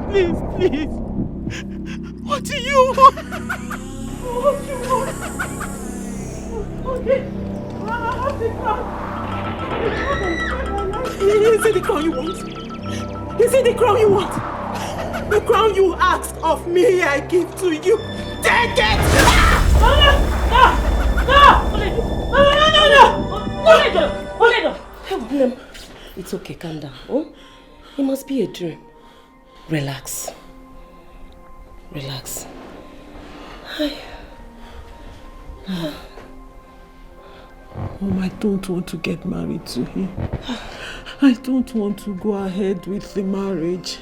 Please, please. What do you want? What do you want? Okay. I have the crown. Is it the crown you want? Is it the crown you want? The crown you asked of me, I give to you. Take it! No! It's okay, calm down. Oh? It must be a dream. Relax. Relax. Mom, I don't want to get married to him. I don't want to go ahead with the marriage.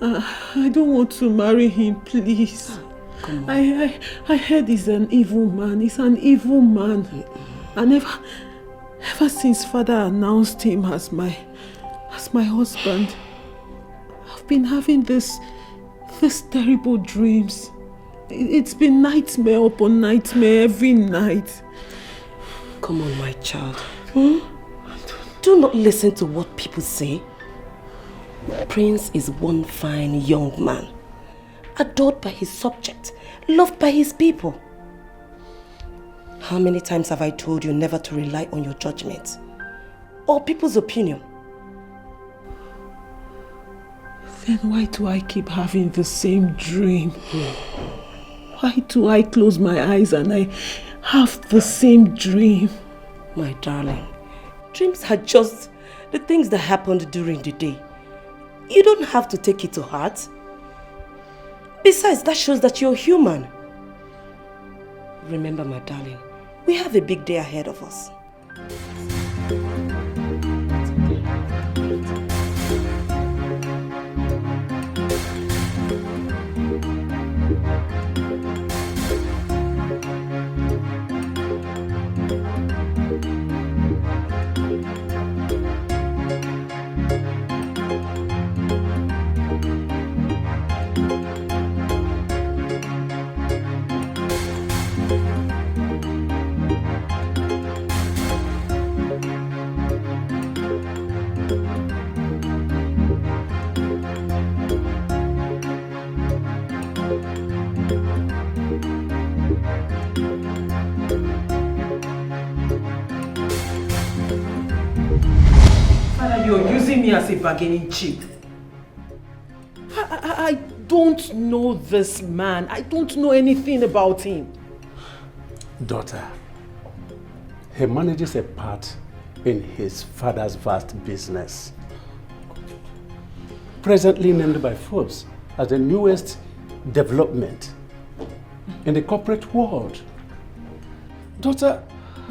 I don't want to marry him, please. Come on. I heard he's an evil man. He's an evil man. And ever since Father announced him as my husband, I've been having these terrible dreams. It's been nightmare upon nightmare every night. Come on, my child. Do not listen to what people say. Prince is one fine young man, adored by his subject, loved by his people. How many times have I told you never to rely on your judgment or people's opinion? Then why do I keep having the same dream? Why do I close my eyes and I have the same dream? My darling, dreams are just the things that happened during the day. You don't have to take it to heart. Besides, that shows that you're human. Remember, my darling, we have a big day ahead of us. You're using me as a bargaining chip. I don't know this man. I don't know anything about him. Daughter, he manages a part in his father's vast business. Presently named by Forbes as the newest development in the corporate world. Daughter,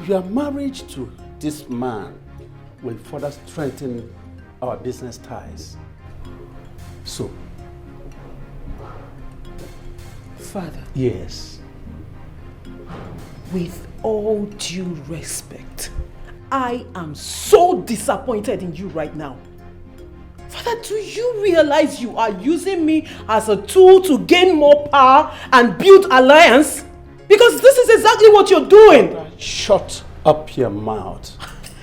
your marriage to this man will further strengthen our business ties. So, Father. Yes. With all due respect, I am so disappointed in you right now. Father, do you realize you are using me as a tool to gain more power and build alliance? Because this is exactly what you're doing. Shut up your mouth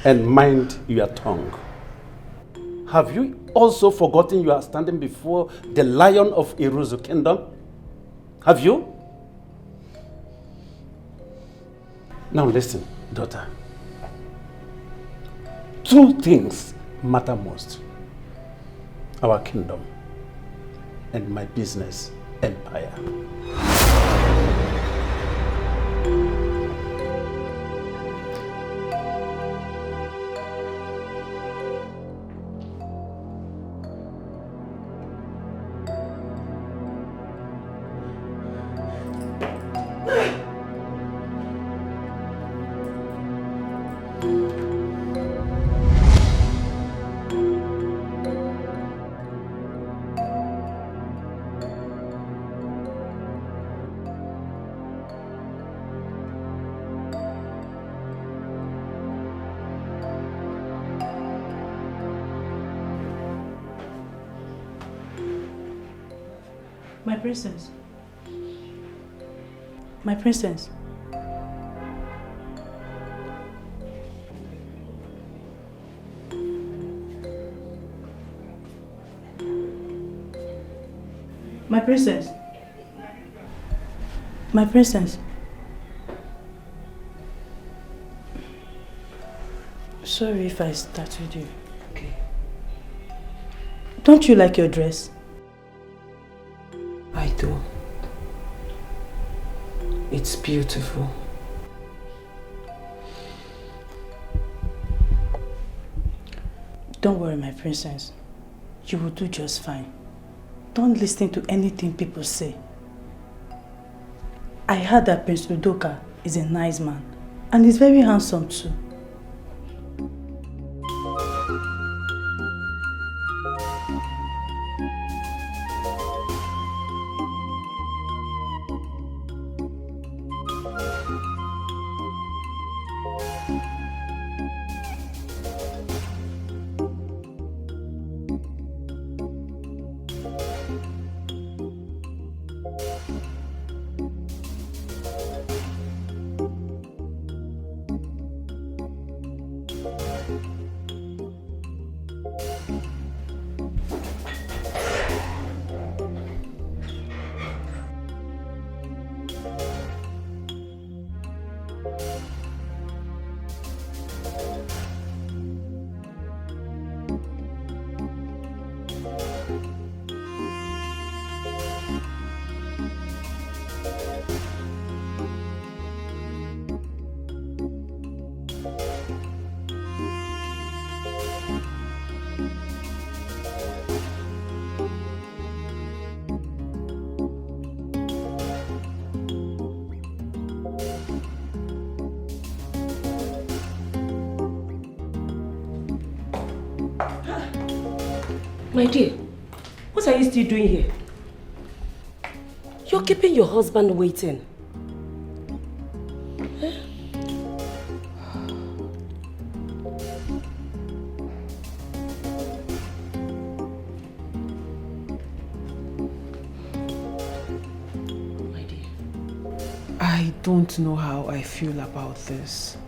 and mind your tongue. Have you also forgotten you are standing before the lion of Iruzu kingdom? Have you? Now listen, daughter. Two things matter most. Our kingdom and my business empire. My princess. My princess. My princess. My princess. Sorry if I startled you. Okay. Don't you like your dress? I do. It's beautiful. Don't worry, my princess. You will do just fine. Don't listen to anything people say. I heard that Prince Udoka is a nice man and he's very handsome too. My dear, what are you still doing here? You're keeping your husband waiting. Eh? My dear. I don't know how I feel about this.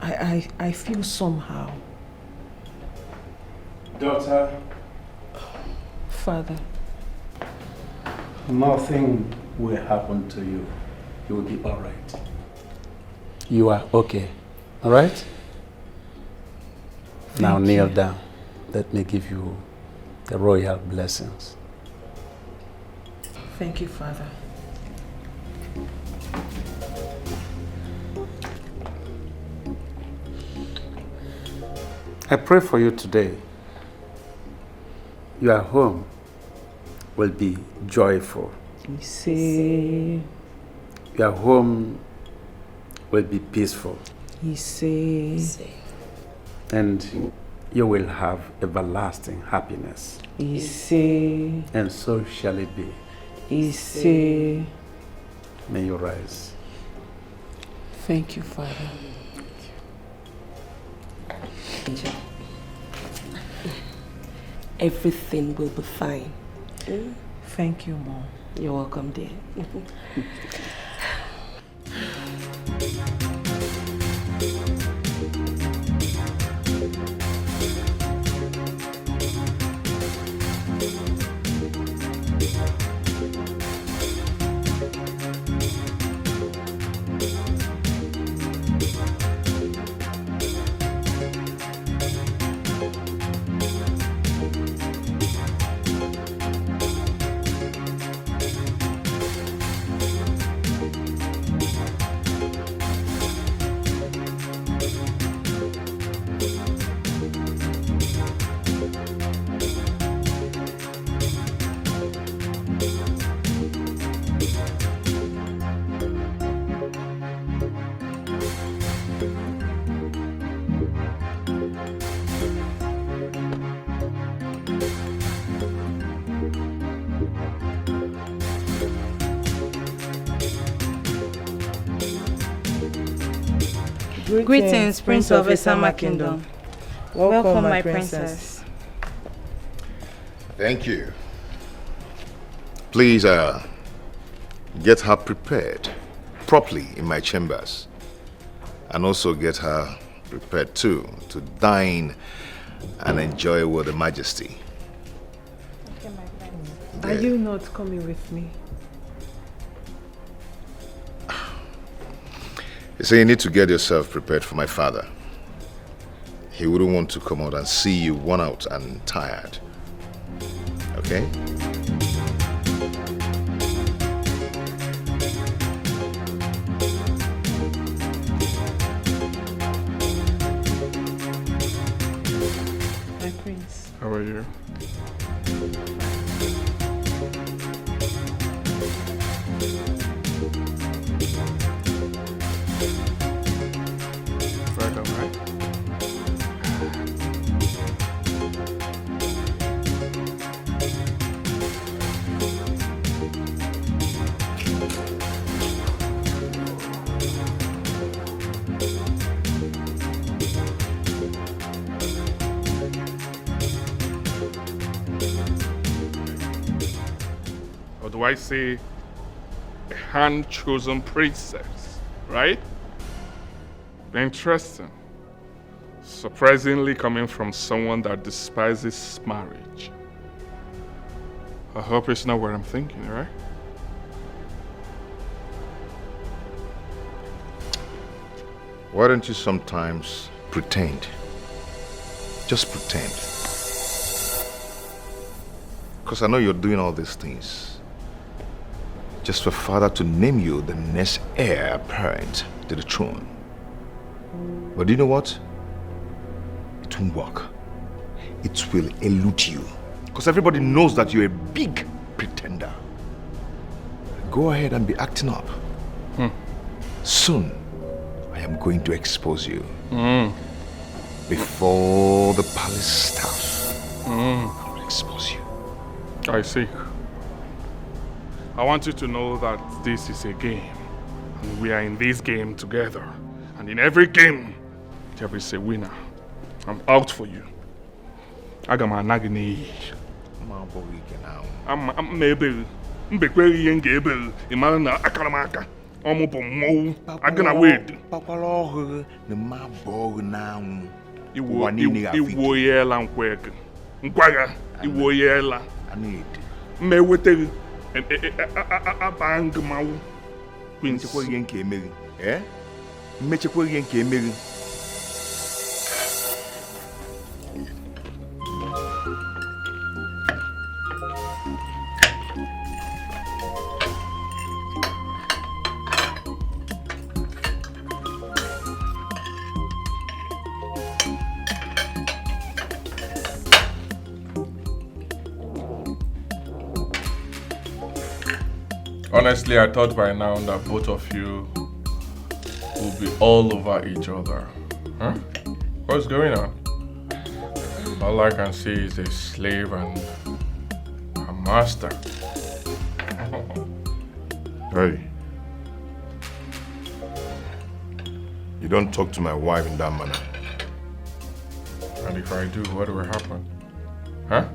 I feel somehow. Daughter. Father. Nothing will happen to you. You will be all right. You are okay. All right? Now kneel down. Let me give you the royal blessings. Thank you, Father. I pray for you today. Your home will be joyful. Your home will be peaceful. And you will have everlasting happiness. And so shall it be. May you rise. Thank you, Father. Angel. Everything will be fine. Thank you, Mom. You're welcome, dear. Greetings, Prince of Esama Kingdom. Welcome, my princess. Thank you. Please, get her prepared properly in my chambers. And also get her prepared too to dine and enjoy with Her Majesty. Okay, my friend. Are you not coming with me? You say you need to get yourself prepared for my father. He wouldn't want to come out and see you worn out and tired. Okay? My prince. How are you? Welcome, right? Or do I say a hand-chosen princess, right? Interesting. Surprisingly coming from someone that despises marriage. I hope it's not what I'm thinking, right? Why don't you sometimes pretend? Just pretend. Because I know you're doing all these things just for father to name you the next heir apparent to the throne. But do you know what? It won't work. It will elude you. Because everybody knows that you're a big pretender. Go ahead and be acting up. Soon, I am going to expose you. Before the palace staff. I will expose you. I see. I want you to know that this is a game. And we are in this game together. And in every game, there is a winner. I'm out for you. I got my nagini. I'm able. I'm able. Imagine Akaramaka. I'm gonna wait. Iwo yela nkwega. Nkwaga. Iwo yela. Me wete abang mau. Mmechekwa ihe nke emeri. Mmechekwa ihe nke emeri. Honestly, I thought by now that both of you will be all over each other. Huh? What's going on? All I can see is a slave and a master. Hey. You don't talk to my wife in that manner. And if I do, what will happen? Huh?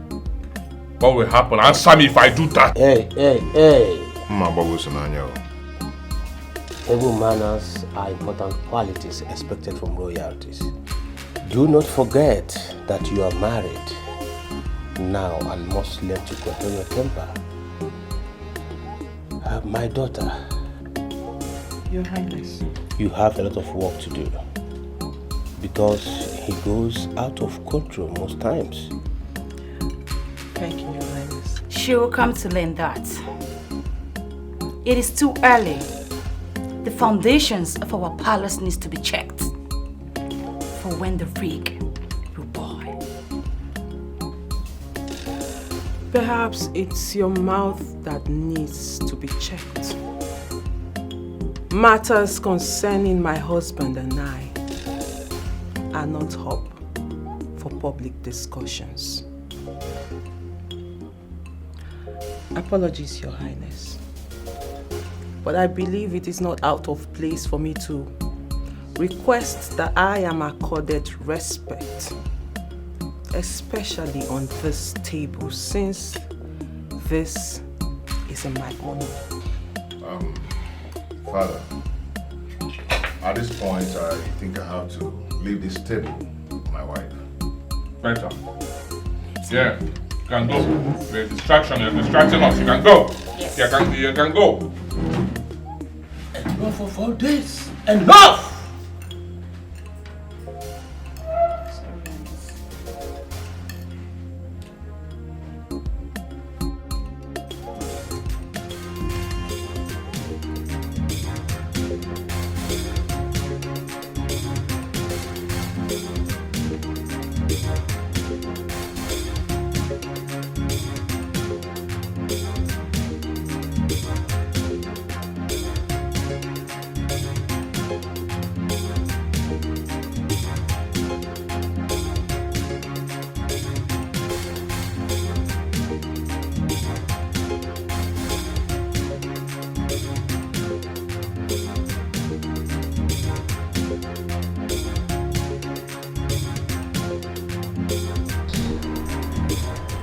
What will happen? Answer me if I do that. Hey. Table manners are important qualities expected from royalties. Do not forget that you are married now and must learn to control your temper. My daughter, Your Highness. you have a lot of work to do because he goes out of control most times. Thank you, Your Highness. She will come to learn that. It is too early. The foundations of our palace needs to be checked for when the rig will boil. Perhaps it's your mouth that needs to be checked. Matters concerning my husband and I are not up for public discussions. Apologies, Your Highness. But I believe it is not out of place for me to request that I am accorded respect, especially on this table, since this is in my honor. Father, at this point, I think I have to leave this table with my wife. Better. Yeah. You can go. There's distraction. You're distracting us. You can go. Yes. You can go. Enough of all this. Enough!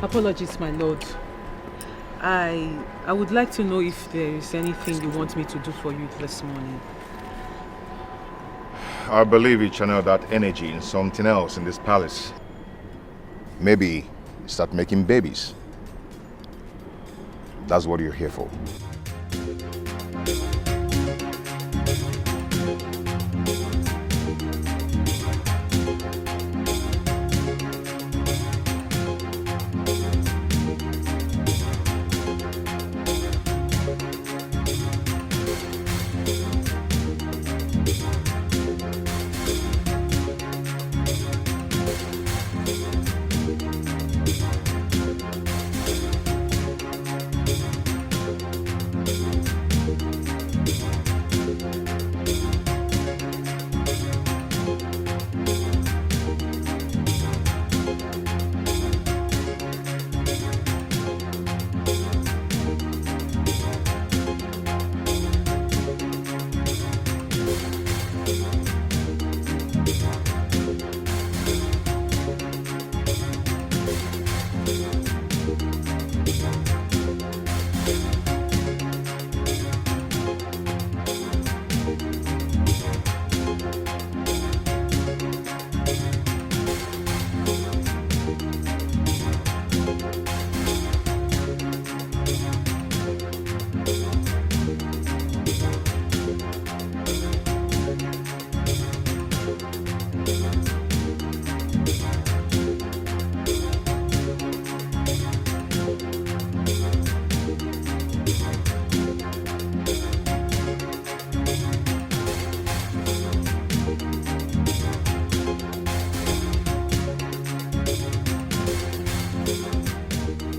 Apologies, my lord. I would like to know if there is anything you want me to do for you this morning. I believe you channel that energy in something else in this palace. Maybe start making babies. That's what you're here for.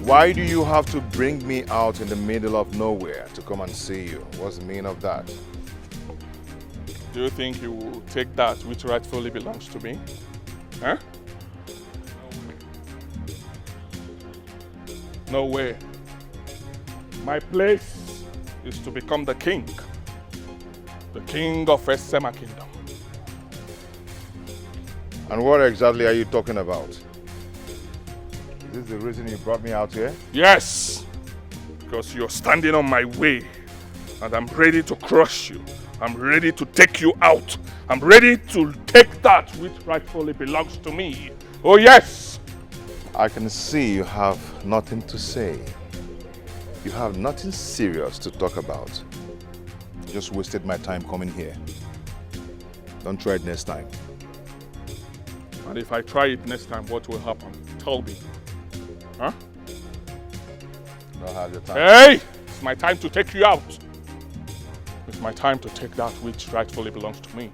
Why do you have to bring me out in the middle of nowhere to come and see you? What's the meaning of that? Do you think you will take that which rightfully belongs to me? Huh? No way. My place is to become the king of Esema Kingdom. And what exactly are you talking about? Is this the reason you brought me out here? Yes! Because you're standing on my way and I'm ready to crush you. I'm ready to take you out. I'm ready to take that which rightfully belongs to me. Oh yes! I can see you have nothing to say. You have nothing serious to talk about. You just wasted my time coming here. Don't try it next time. And if I try it next time, what will happen? Tell me. Huh? Don't have your time. Hey! It's my time to take you out. It's my time to take that which rightfully belongs to me.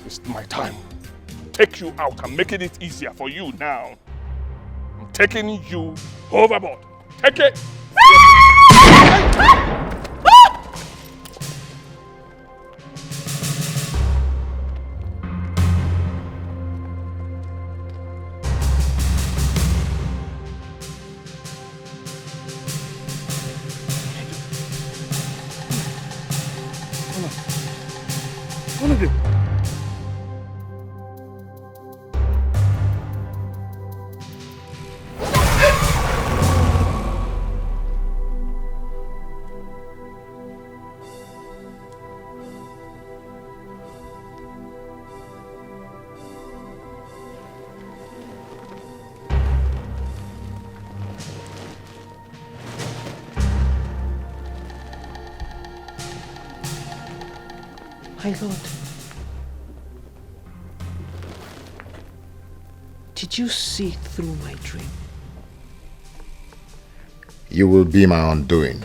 It's my time to take you out. I'm making it easier for you now. I'm taking you overboard. Take it! What is it? My lord, did you see through my dream? You will be my undoing.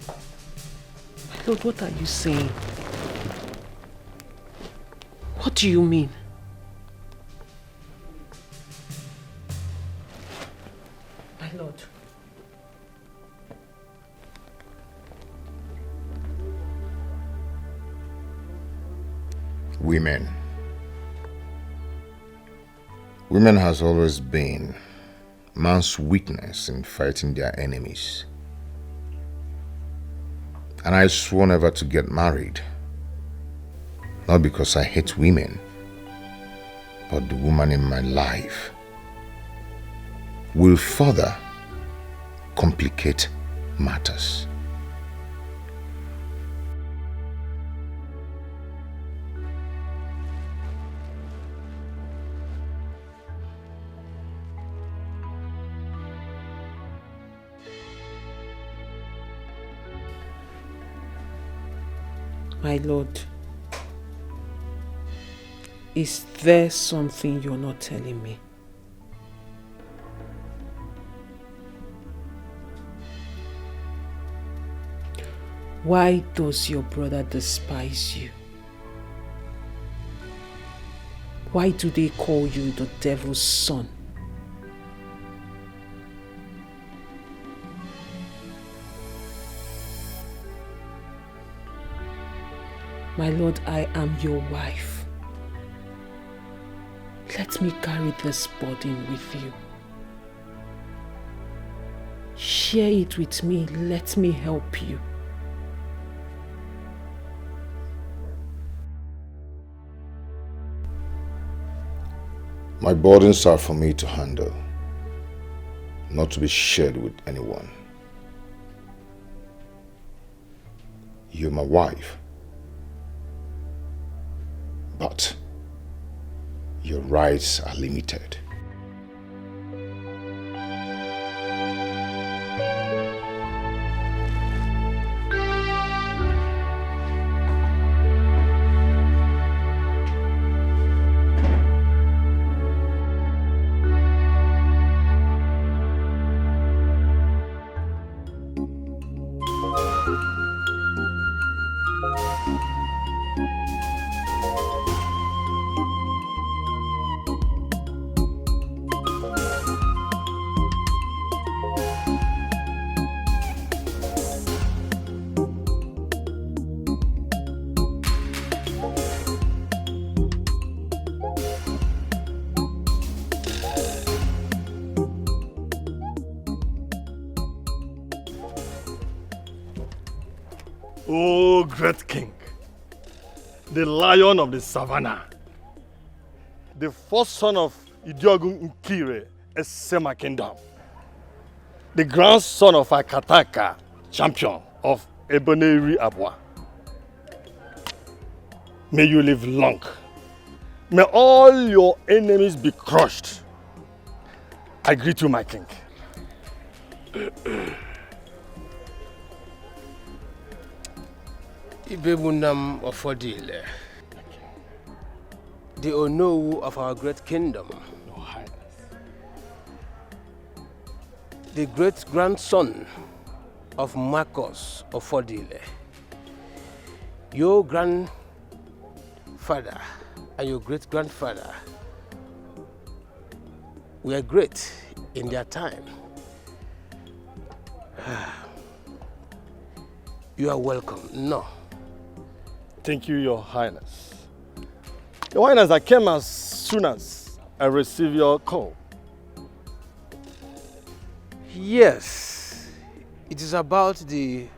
My lord, what are you saying? What do you mean? My lord. Women. Women has always been man's weakness in fighting their enemies. And I swore never to get married. Not because I hate women, but the woman in my life will further complicate matters. My lord, is there something you're not telling me? Why does your brother despise you? Why do they call you the devil's son? My lord, I am your wife. Let me carry this burden with you. Share it with me. Let me help you. My burdens are for me to handle, not to be shared with anyone. You're my wife, but your rights are limited. Oh, great king, the lion of the savannah, the first son of Idiogun Nkire, Esema Kingdom, the grandson of Akataka, champion of Eboneri Abwa. May you live long. May all your enemies be crushed. I greet you, my king. Ibebunam Ofodile, the Onowu of our great kingdom, the great grandson of Marcos Ofodile, your grandfather and your great grandfather were great in their time. You are welcome. No. Thank you, Your Highness. Your Highness, I came as soon as I received your call. Yes, it is about the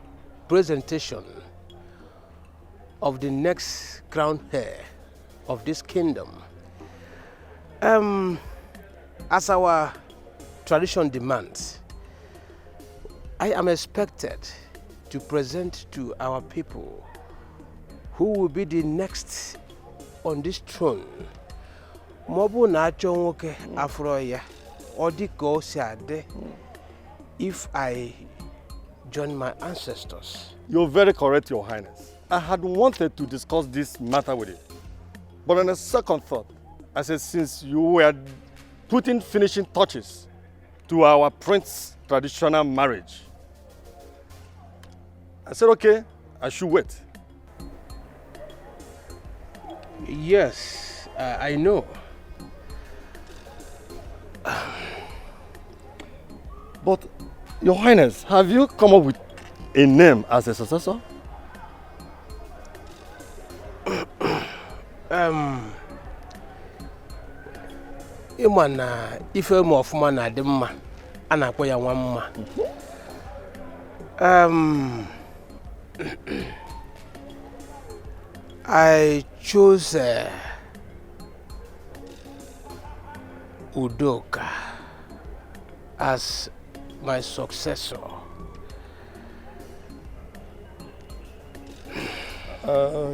presentation of the next crown heir of this kingdom. As our tradition demands, I am expected to present to our people who will be the next on this throne. Mobu na achonwoke afro ya odiko siade if I join my ancestors. You're very correct, Your Highness. I had wanted to discuss this matter with you. But on a second thought, I said since you were putting finishing touches to our prince's traditional marriage, I said, okay, I should wait. Yes, I know. But, Your Highness, have you come up with a name as a successor? Ịma na ife m ọfụma na adị mma a na-akpọ ya nwa mma. I chose Udoka as my successor.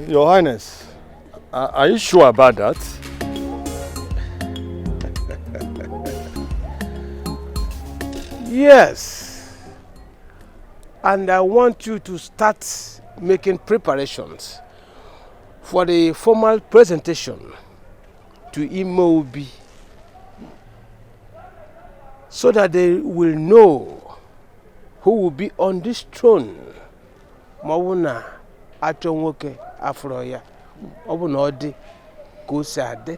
Your Highness, are you sure about that? Yes. And I want you to start making preparations for the formal presentation to Imobi so that they will know who will be on this throne. Mawuna achonwoke afroya. Obuna odi kusade.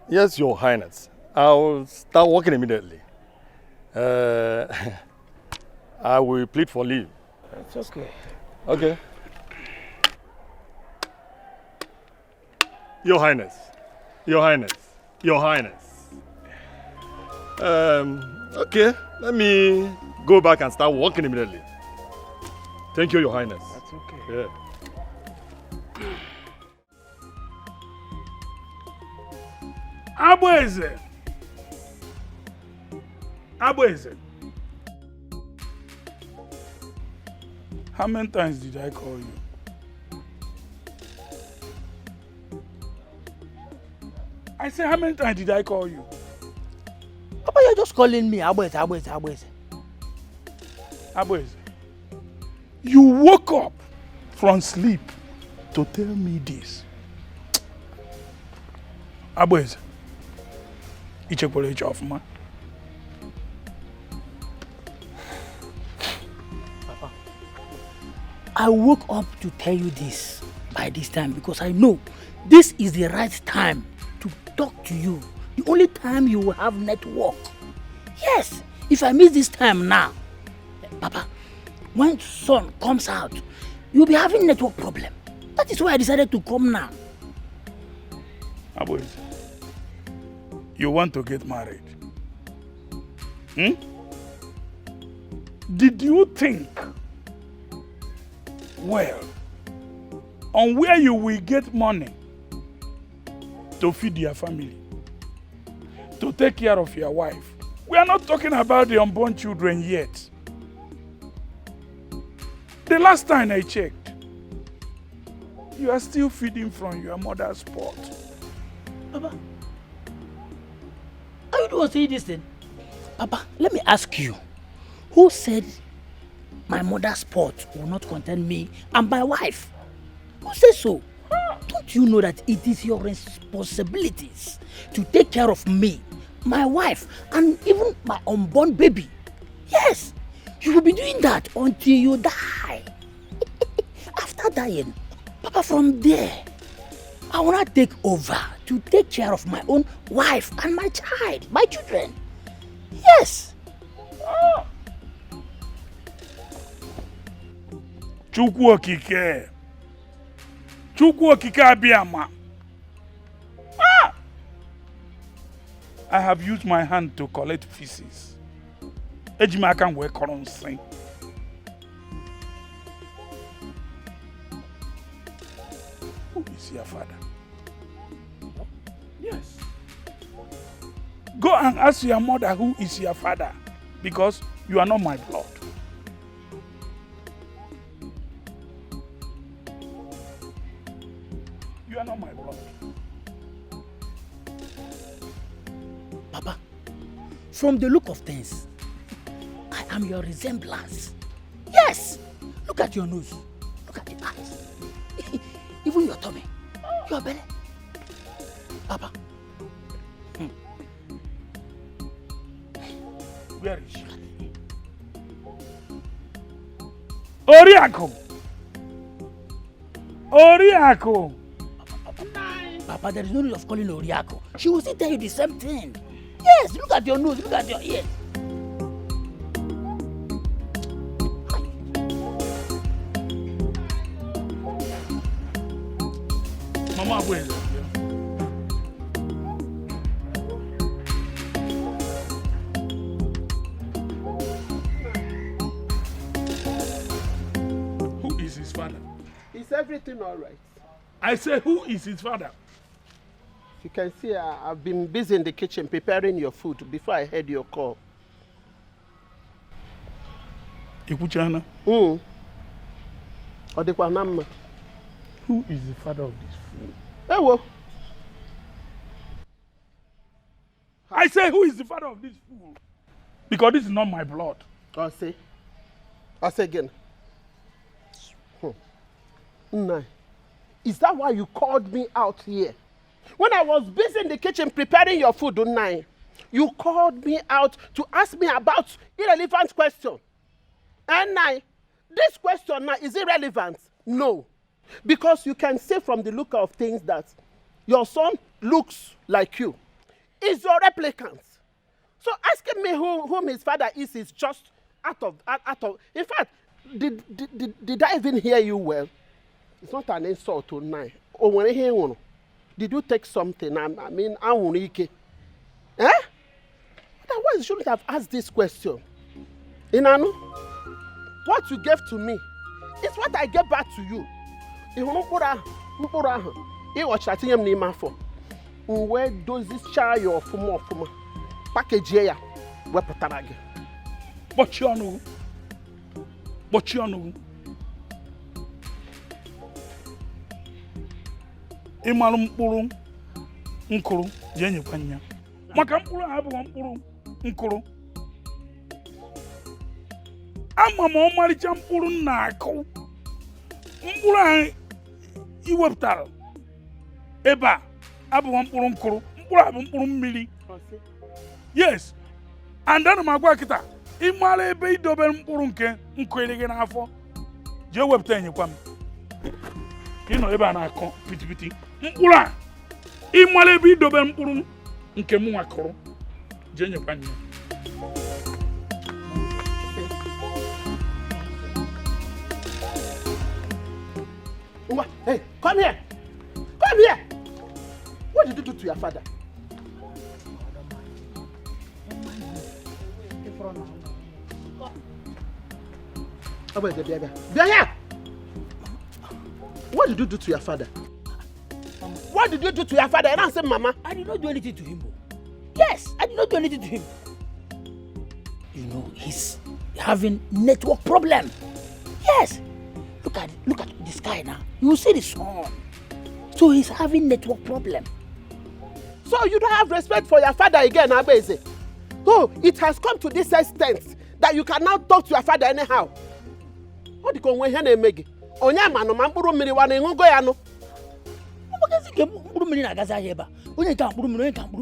Yes, Your Highness. I'll start working immediately. I will plead for leave. It's okay. Okay. Your Highness. Your Highness. Your Highness. Okay. Let me go back and start working immediately. Thank you, Your Highness. That's okay. Yeah. Abweze. Abweze. How many times did I call you? I said, how many times did I call you? Papa, you're just calling me Abweze. Abweze, you woke up from sleep to tell me this. Abweze, ichekwere iche ọfụma. Papa, I woke up to tell you this by this time because I know this is the right time to talk to you. The only time you will have network. Yes, if I miss this time now, Papa, when sun comes out, you'll be having network problem. That is why I decided to come now. Abweze, you want to get married? Did you think well on where you will get money to feed your family, to take care of your wife? We are not talking about the unborn children yet. The last time I checked, you are still feeding from your mother's pot. Papa, are you doing say this thing? Papa, let me ask you, who said my mother's pot will not contain me and my wife? Who says so? Don't you know that it is your responsibilities to take care of me, my wife, and even my unborn baby? Yes, you will be doing that until you die. After dying, Papa, from there, I will not take over to take care of my own wife and my child, my children. Yes. Chukwu okike. Chukwu okike abiyama. I have used my hand to collect feces. Ejima can work on sing. Who is your father? Yes. Go and ask your mother who is your father, because you are not my blood. You are not my blood. Papa, from the look of things, I am your resemblance. Yes! Look at your nose. Look at your eyes. Even your tummy. Your belly. Papa. Where is she? Oriako! Oriako! Papa, there is no need of calling Oriako. She will still tell you the same thing. Yes, look at your nose, look at your ears. Mama, where is it? Who is his father? Is everything all right? I say, who is his father? You can see I've been busy in the kitchen preparing your food before I heard your call. Ikuchana? Odekwanama. Who is the father of this fool? Ewo. I say, who is the father of this fool? Because this is not my blood. I'll say again. No. Is that why you called me out here? When I was busy in the kitchen preparing your food, Onny, you called me out to ask me about irrelevant question. And now, this question now, is irrelevant? No. Because you can see from the look of things that your son looks like you. Is your replicant. So asking me whom his father is just out of. In fact, did I even hear you well? It's not an insult to Onny. Oh, when I hear one, did you take something? I mean, eh? Otherwise, you shouldn't have asked this question. Inanu, what you gave to me is what I gave back to you. Where does this child your fumo package here? But you know. Ịmalụ mkpụrụ nkụrụ je nyekwa nya maka mkpụrụ ahụ bụ mkpụrụ nkụrụ ama m ọmarịcha mkpụrụ na-akụ mkpụrụ ahụ iwepụtara ebe a abụghị mkpụrụ nkụrụ mkpụrụ ahụ bụ mkpụrụ mmiri yes and ana m agwa kịta ịmara ebe idobere mkpụrụ nke nkụere gị n'afọ jee wepụta enyekwa m ịnọ ebe a na-akọ pitipiti mkpụrụ a ịmara ebe idobe mkpụrụ nke m nwakọrọ jee nyekwa nne Hey, come here! Come here! What did you do to your father? Be here! What did you do to your father? What did you do to your father? And I said, Mama. I did not do anything to him. Yes, I did not do anything to him. You know, he's having network problem. Yes. Look at the sky now. You see the sun. So he's having network problem. So you don't have respect for your father again, Abeze. Oh, it has come to this extent that you cannot talk to your father anyhow. What do you call when you make? Onyama no mamburu mmiri wana ngugo ya no. Because you mamburu mmiri na gaza heba. Onye ka mamburu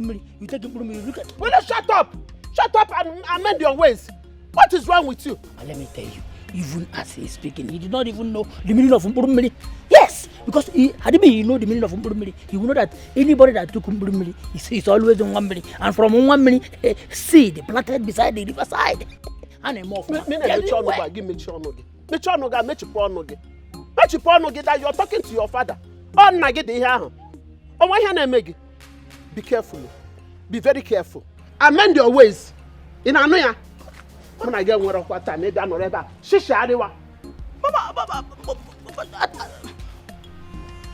mmiri, you take mamburu mmiri. Look at. Will you shut up? Shut up and amend your ways. What is wrong with you? And let me tell you, even as he's speaking, he did not even know the meaning of mamburu mmiri. Yes, because had he know the meaning of mamburu mmiri, he would know that anybody that took mamburu mmiri is always in one mmiri, and from one mmiri, seed planted beside the riverside. And a more. Give me chonogi. Me chonoga me chiponogi. That you're talking to your father. Be careful. Be very careful. Amend your ways. In Anoya. When I get one of what time, maybe I'm not Shisha Adewa.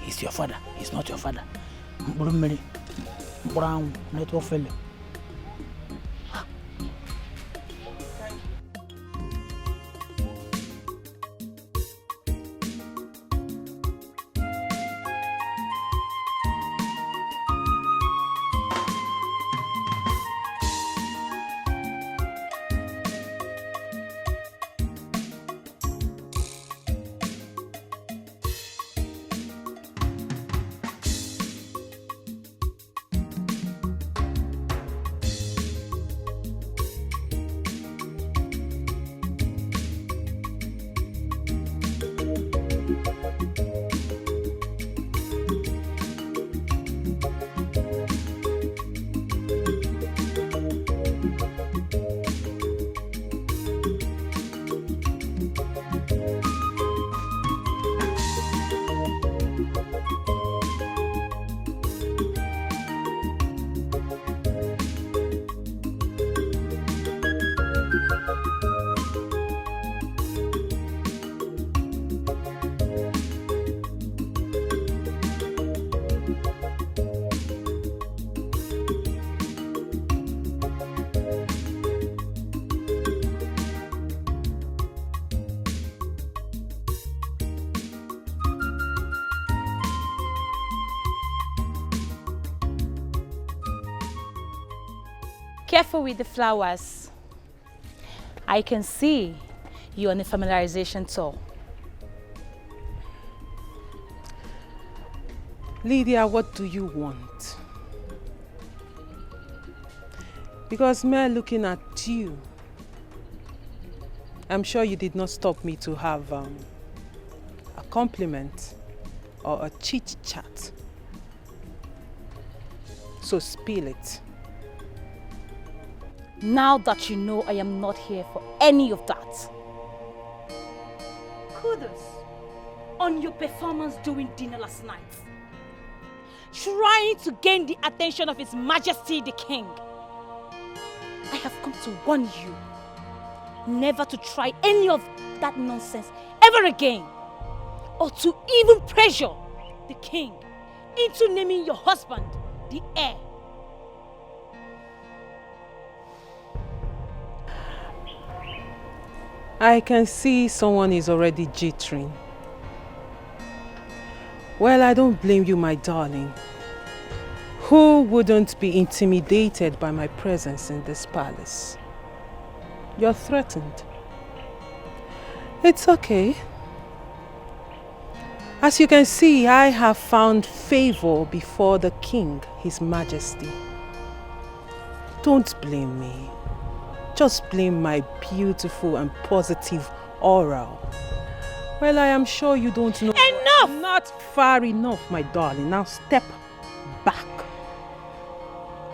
He's your father. He's not your father. Brown, network fellow. Careful with the flowers. I can see you're on a familiarization tour. Lydia, what do you want? Because mere looking at you, I'm sure you did not stop me to have a compliment or a chit-chat. So spill it. Now that you know I am not here for any of that. Kudos on your performance during dinner last night. Trying to gain the attention of His Majesty the King. I have come to warn you never to try any of that nonsense ever again, or to even pressure the King into naming your husband the heir. I can see someone is already jittering. Well, I don't blame you, my darling. Who wouldn't be intimidated by my presence in this palace? You're threatened. It's okay. As you can see, I have found favor before the King, His Majesty. Don't blame me. Just blame my beautiful and positive aura. Well, I am sure you don't know. Enough! Not far enough, my darling. Now step back.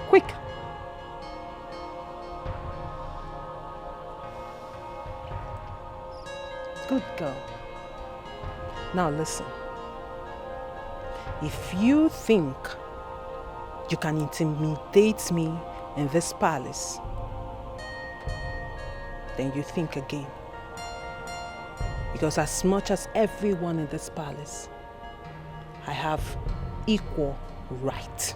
Quick. Good girl. Now listen. If you think you can intimidate me in this palace, then you think again. Because as much as everyone in this palace, I have equal right.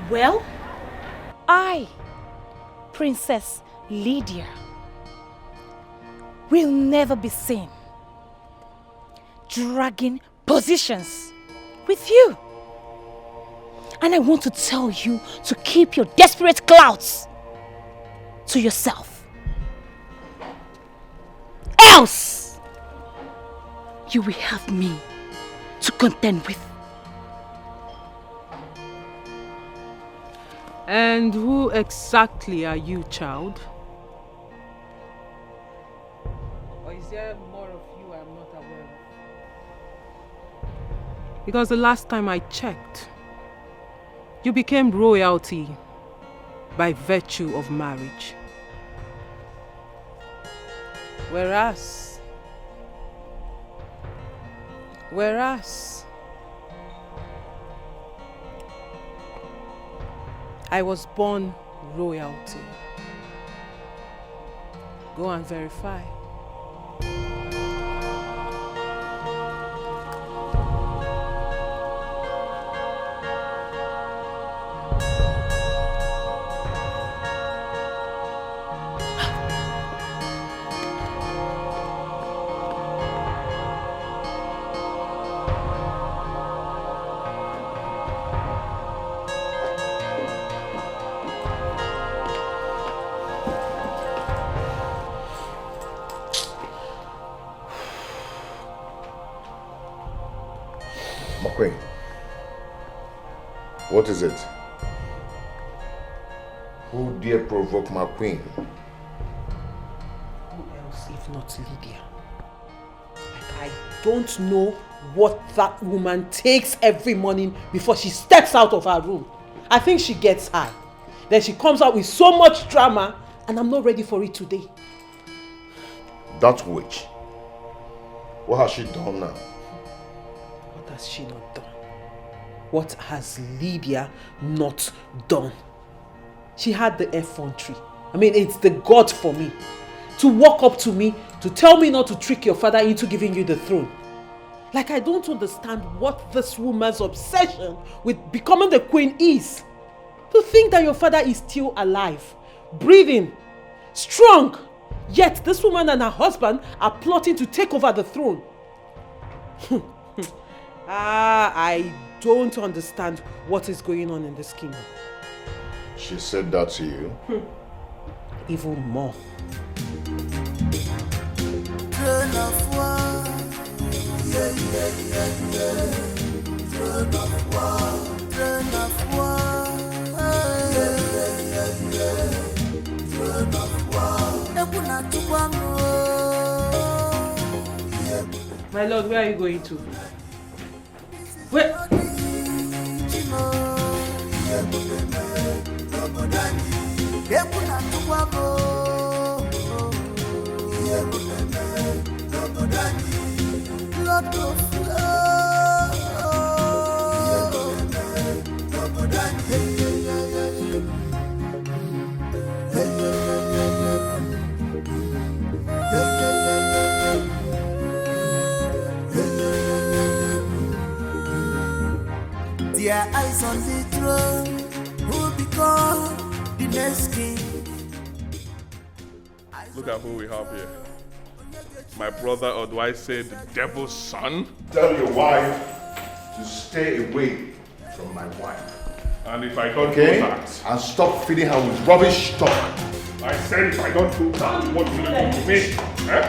Well, I, Princess Lydia, will never be seen dragging positions with you. And I want to tell you to keep your desperate clouds to yourself. Else, you will have me to contend with. And who exactly are you, child? Or is there more of you I'm not aware of? Because the last time I checked, you became royalty by virtue of marriage. Whereas I was born royalty. Go and verify. Queen, what is it? Who dare provoke my queen? Who else if not Lydia? Like, I don't know what that woman takes every morning before she steps out of her room. I think she gets high. Then she comes out with so much drama, and I'm not ready for it today. That witch. What has she done now? What has she not done? What has Lydia not done? She had the effrontery. I mean, it's the God for me. To walk up to me, to tell me not to trick your father into giving you the throne. Like, I don't understand what this woman's obsession with becoming the queen is. To think that your father is still alive, breathing, strong. Yet this woman and her husband are plotting to take over the throne. I don't understand what is going on in this kingdom. She said that to you? Even more. Throne of war. Yeah, yeah, yeah, yeah. Throne of war. Throne of war. Yeah, yeah, yeah, yeah. Throne of war. My lord, where are you going to? Where? Their eyes on the throne, who become the next king. Look at who we have here. My brother, or do I say the devil's son? Tell your wife to stay away from my wife. And if I don't Okay? do that... And stop feeding her with rubbish talk. I said if I don't do that, what will you do to me? Eh?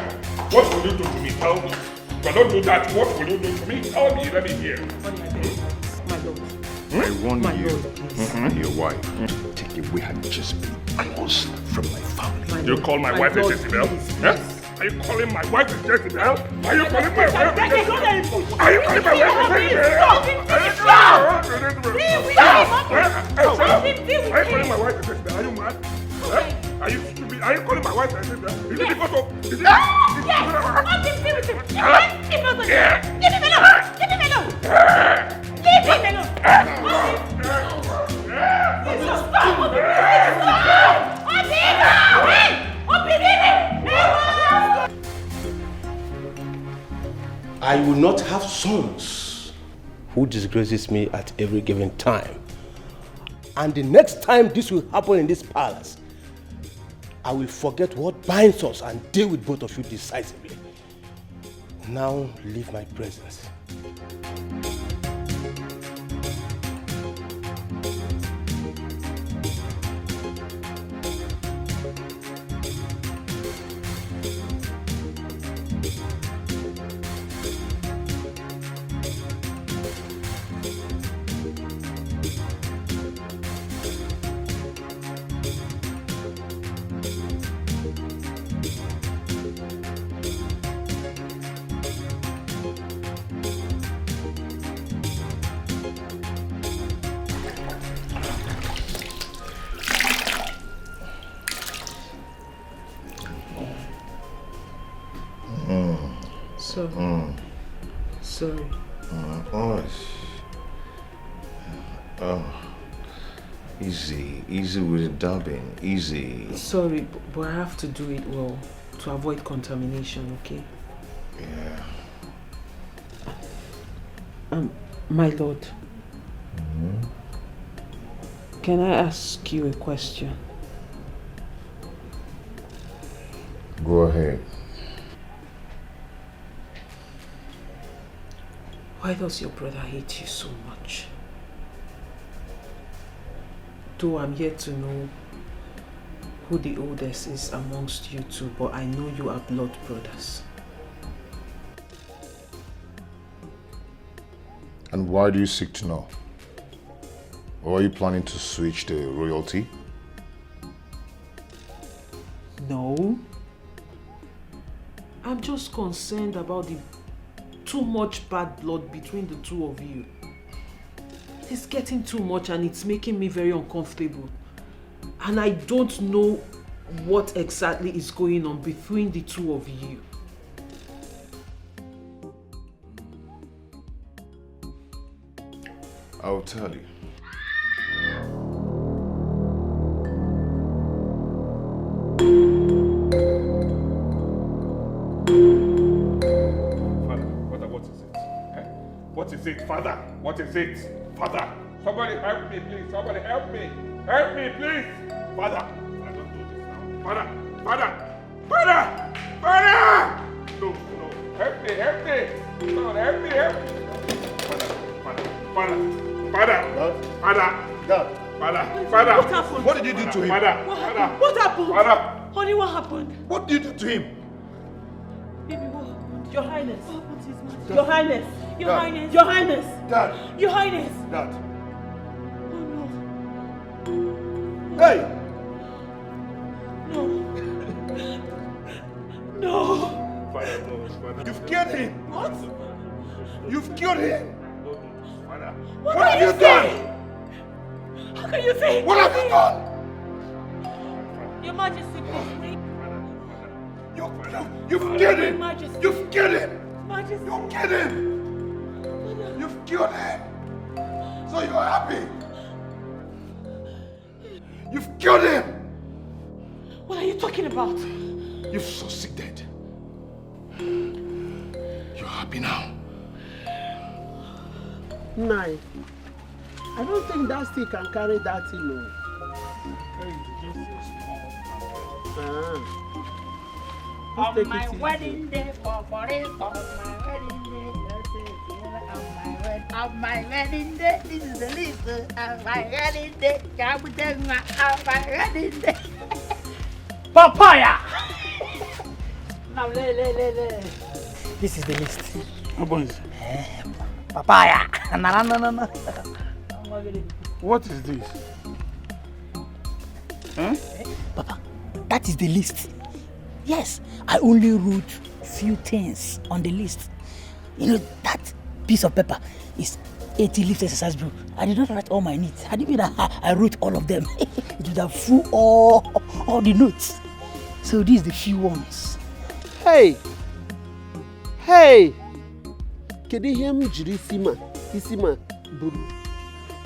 What will you do to me? Tell me. If I don't do that, what will you do to me? Tell me, let me hear. I warn you and your wife to take away her just close from my family. You call my wife a Jezebel? Eh? Are you calling my wife a Jezebel? Are you calling my wife a Jezebel? Are you calling my wife a Jezebel? Are you calling my wife a Jezebel? Are you mad? Are you stupid? Are you calling my wife a Jezebel? Is it because of... Is it... Leave him alone! I will not have sons who disgraces me at every given time. And the next time this will happen in this palace, I will forget what binds us and deal with both of you decisively. Now leave my presence. Sorry. Easy with the dubbing, easy. Sorry, but I have to do it well to avoid contamination, okay? Yeah. My lord. Can I ask you a question? Go ahead. Why does your brother hate you so much? Though I'm yet to know who the oldest is amongst you two, but I know you are blood brothers. And why do you seek to know? Or are you planning to switch the royalty? No. I'm just concerned about the too much bad blood between the two of you. It's getting too much and it's making me very uncomfortable. And I don't know what exactly is going on between the two of you. I'll tell you. What is it, Father? What is it, Father? Somebody help me, please. Somebody help me. Help me, please. Father, I don't do this now. Father! No. Help me. Lord, help me. Father. Father. What happened? What did you do to him? What happened? Honey, what happened? What did you do to him? Baby, what happened? Your Highness. What happened to his majesty? Your Highness. Your Highness. Your Highness. Dad. Your Highness. Dad. Oh no. Hey! No. No. Father. You've killed him. What? You've killed him. What have you done? How can you say? What have you done? Your Majesty, please. You've killed him. Majesty. You've killed him. Majesty. You've killed him. You've killed him. So you're happy. You've killed him. What are you talking about? You've succeeded. You're happy now. Nine. I don't think that stick can carry that thing. No. On my wedding day, on my wedding day, on my wedding day, this is the list. On my wedding day, on my wedding day. Papaya! Now, this is the list. Papaya! No. What is this? Huh? Papa, that is the list. Yes, I only wrote few things on the list. You know, that piece of paper is 80 leaf exercise book. I did not write all my needs. I didn't mean I wrote all of them. It would have full all the notes. So these are the few ones. Hey! Can you hear me, Isima, Buru?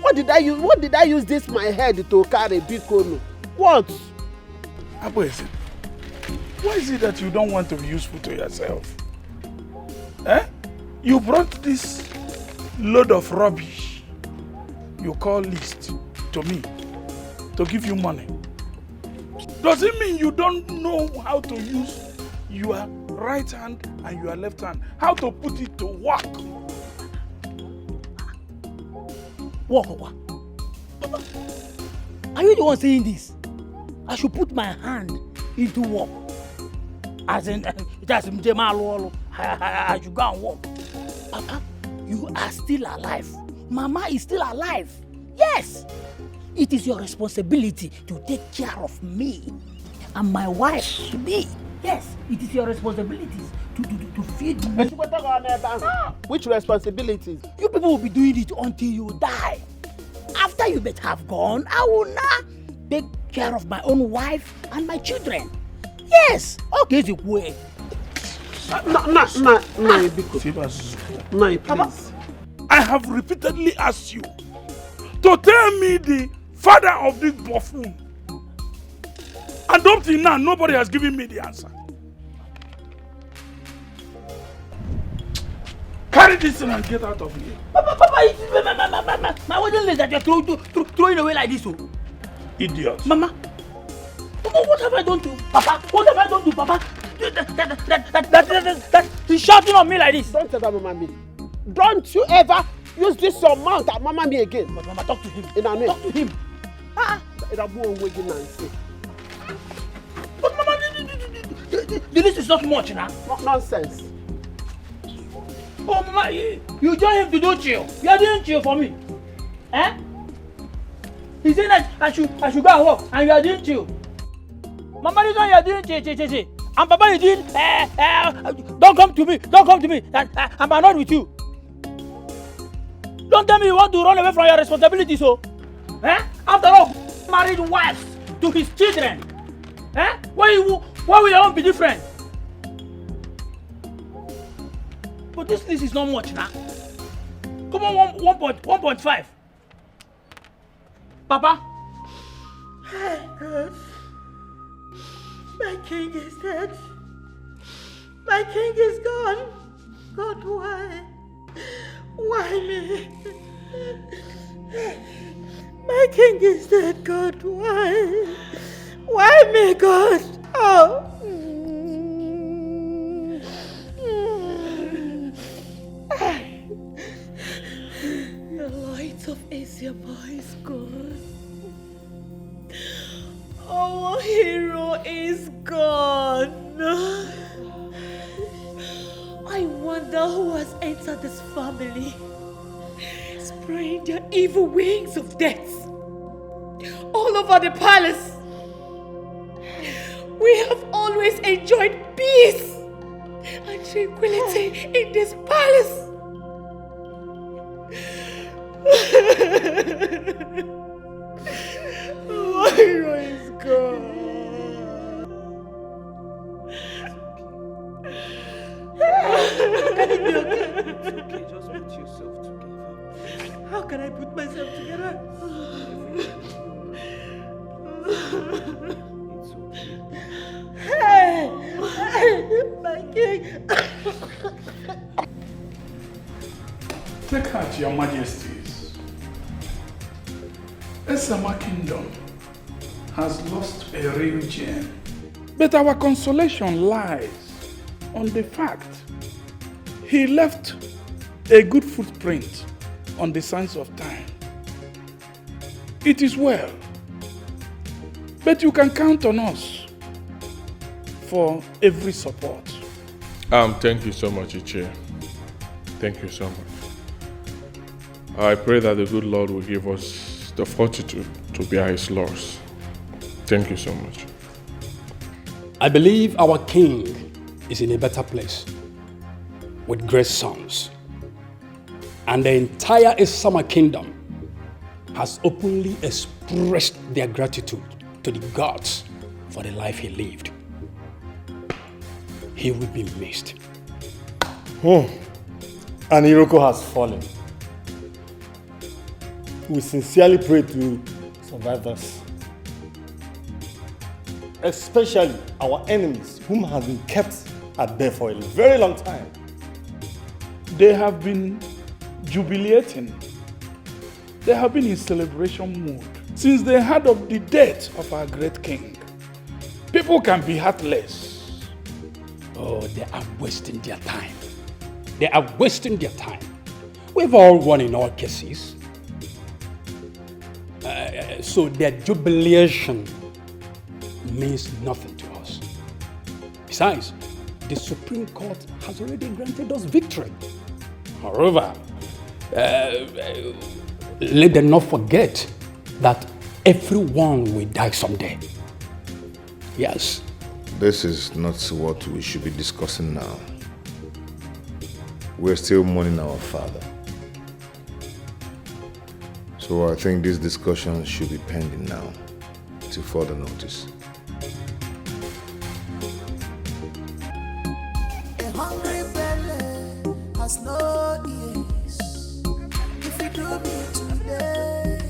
What did I use this my head to carry big kono? What? Abuezi, why is it that you don't want to be useful to yourself? You brought this load of rubbish you call list to me to give you money. Does it mean you don't know how to use your right hand and your left hand? How to put it to work? What? Papa, are you the one saying this? I should put my hand into work. As in, I should go and work. Papa, you are still alive. Mama is still alive. Yes. It is your responsibility to take care of me and my wife, me. Yes, it is your responsibilities to feed me. Which responsibilities? You people will be doing it until you die. After you better have gone, I will now take care of my own wife and my children. Yes. Okay, the way. No, please. I have repeatedly asked you to tell me the father of this buffoon. And up till now, nobody has given me the answer. Carry this thing and get out of here. Papa, my wedding list that you're throwing away like this. Oh. Idiot. Mama, what have I done to Papa? What have I done to Papa? That he's shouting on me like this. Don't tell that Mama me. Don't you ever use this your mouth at Mama me again. But Mama, talk to him. Talk to him. But Mama, the list is not much now. Nonsense. Oh Mama, you join him to do chill. You are doing chill for me. He said that I should go and work and you are doing chill. Mama, this one you are doing chill. And Papa is doing don't come to me. And I'm annoyed with you. Don't tell me you want to run away from your responsibilities, so. After all, married wives to his children. Why will your own be different? But this list is not much now. Come on, 1.5. Papa. God. My king is dead. My king is gone. God, why? Why me? My king is dead, God, why? Why me, God? Oh. Isiama is gone. Our hero is gone. I wonder who has entered this family, spraying their evil wings of death all over the palace. We have always enjoyed peace and tranquility in this palace. My hero is gone. Can it be okay? It's okay, just put yourself together. How can I put myself together? It's okay. Hey! My king! Take heart, your majesties. Esama Kingdom has lost a real gem. But our consolation lies on the fact he left a good footprint on the sands of time. It is well, but you can count on us for every support. Thank you so much, Ichie. Thank you so much. I pray that the good Lord will give us the fortitude to bear his loss. Thank you so much. I believe our king is in a better place with great sons. And the entire Esama Kingdom has openly expressed their gratitude to the gods for the life he lived. He will be missed. And Iroko has fallen. We sincerely pray to survive this. Especially our enemies, whom have been kept at bay for a very long time. They have been jubilating. They have been in celebration mood since they heard of the death of our great king. People can be heartless. Oh, they are wasting their time. They are wasting their time. We've all won in all cases. So their jubilation means nothing to us. Besides, the Supreme Court has already granted us victory. However, let them not forget that everyone will die someday. Yes. This is not what we should be discussing now. We're still mourning our father. So I think this discussion should be pending now, till further notice. A hungry belly has no ears. If you do me today,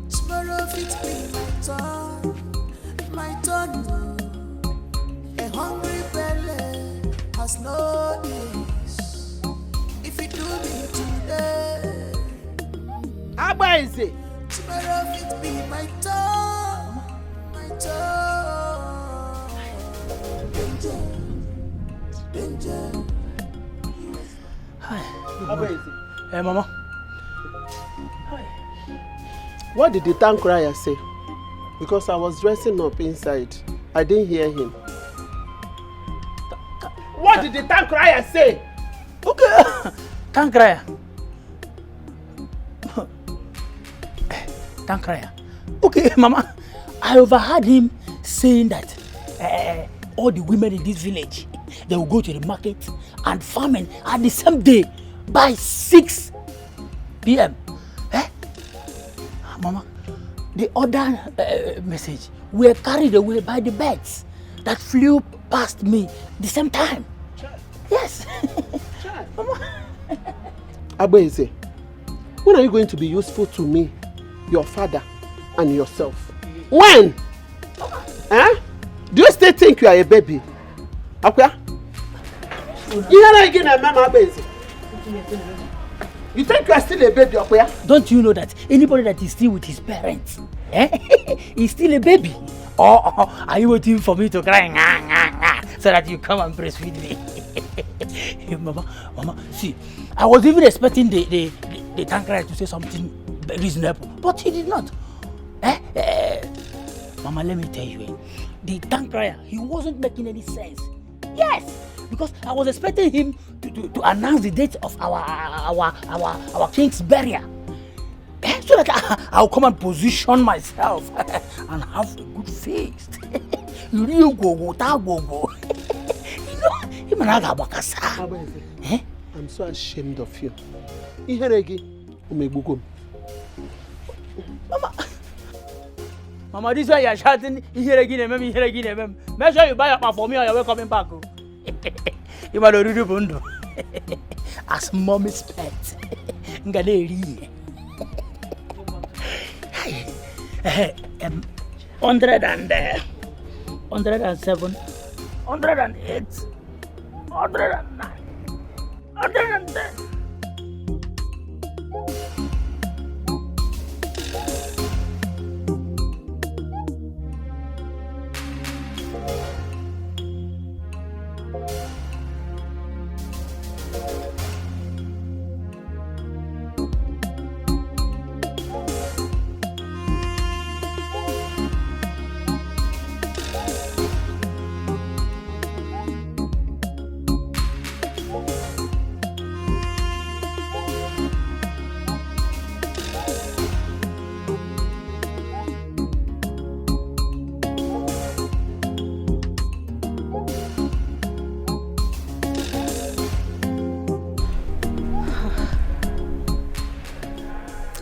tomorrow it be my turn. A hungry belly has no ears. If you do me today, Abba is it? tomorrow it be my turn. My turn. Danger. Danger. Hi. Abba is it? Hey, Mama. What did the town crier say? Because I was dressing up inside. I didn't hear him. What did the town crier say? Okay. Town crier. Town crier. Okay, Mama. I overheard him saying that all the women in this village, they will go to the market and farming at the same day by 6 p.m. Mama, the other message were carried away by the birds that flew past me the same time. Yes. Mama. Abba, when are you going to be useful to me, your father, and yourself? When? Huh? Do you still think you are a baby? Okay? You think you are still a baby, okay? Don't you know that anybody that is still with his parents, is still a baby? Or are you waiting for me to cry so that you come and breastfeed me? Mama, see, I was even expecting the the Tankrai to say something reasonable, but he did not. Mama, let me tell you, the Tankrai, he wasn't making any sense. Yes, because I was expecting him to announce the date of our king's burial, so that I'll come and position myself and have a good feast. You go, I'm so ashamed of you. Mama, this way you're shouting, here again. Make sure you buy up for me or you're coming back. You might already bundo. As mommy's pet. 107, 108, 109, 110.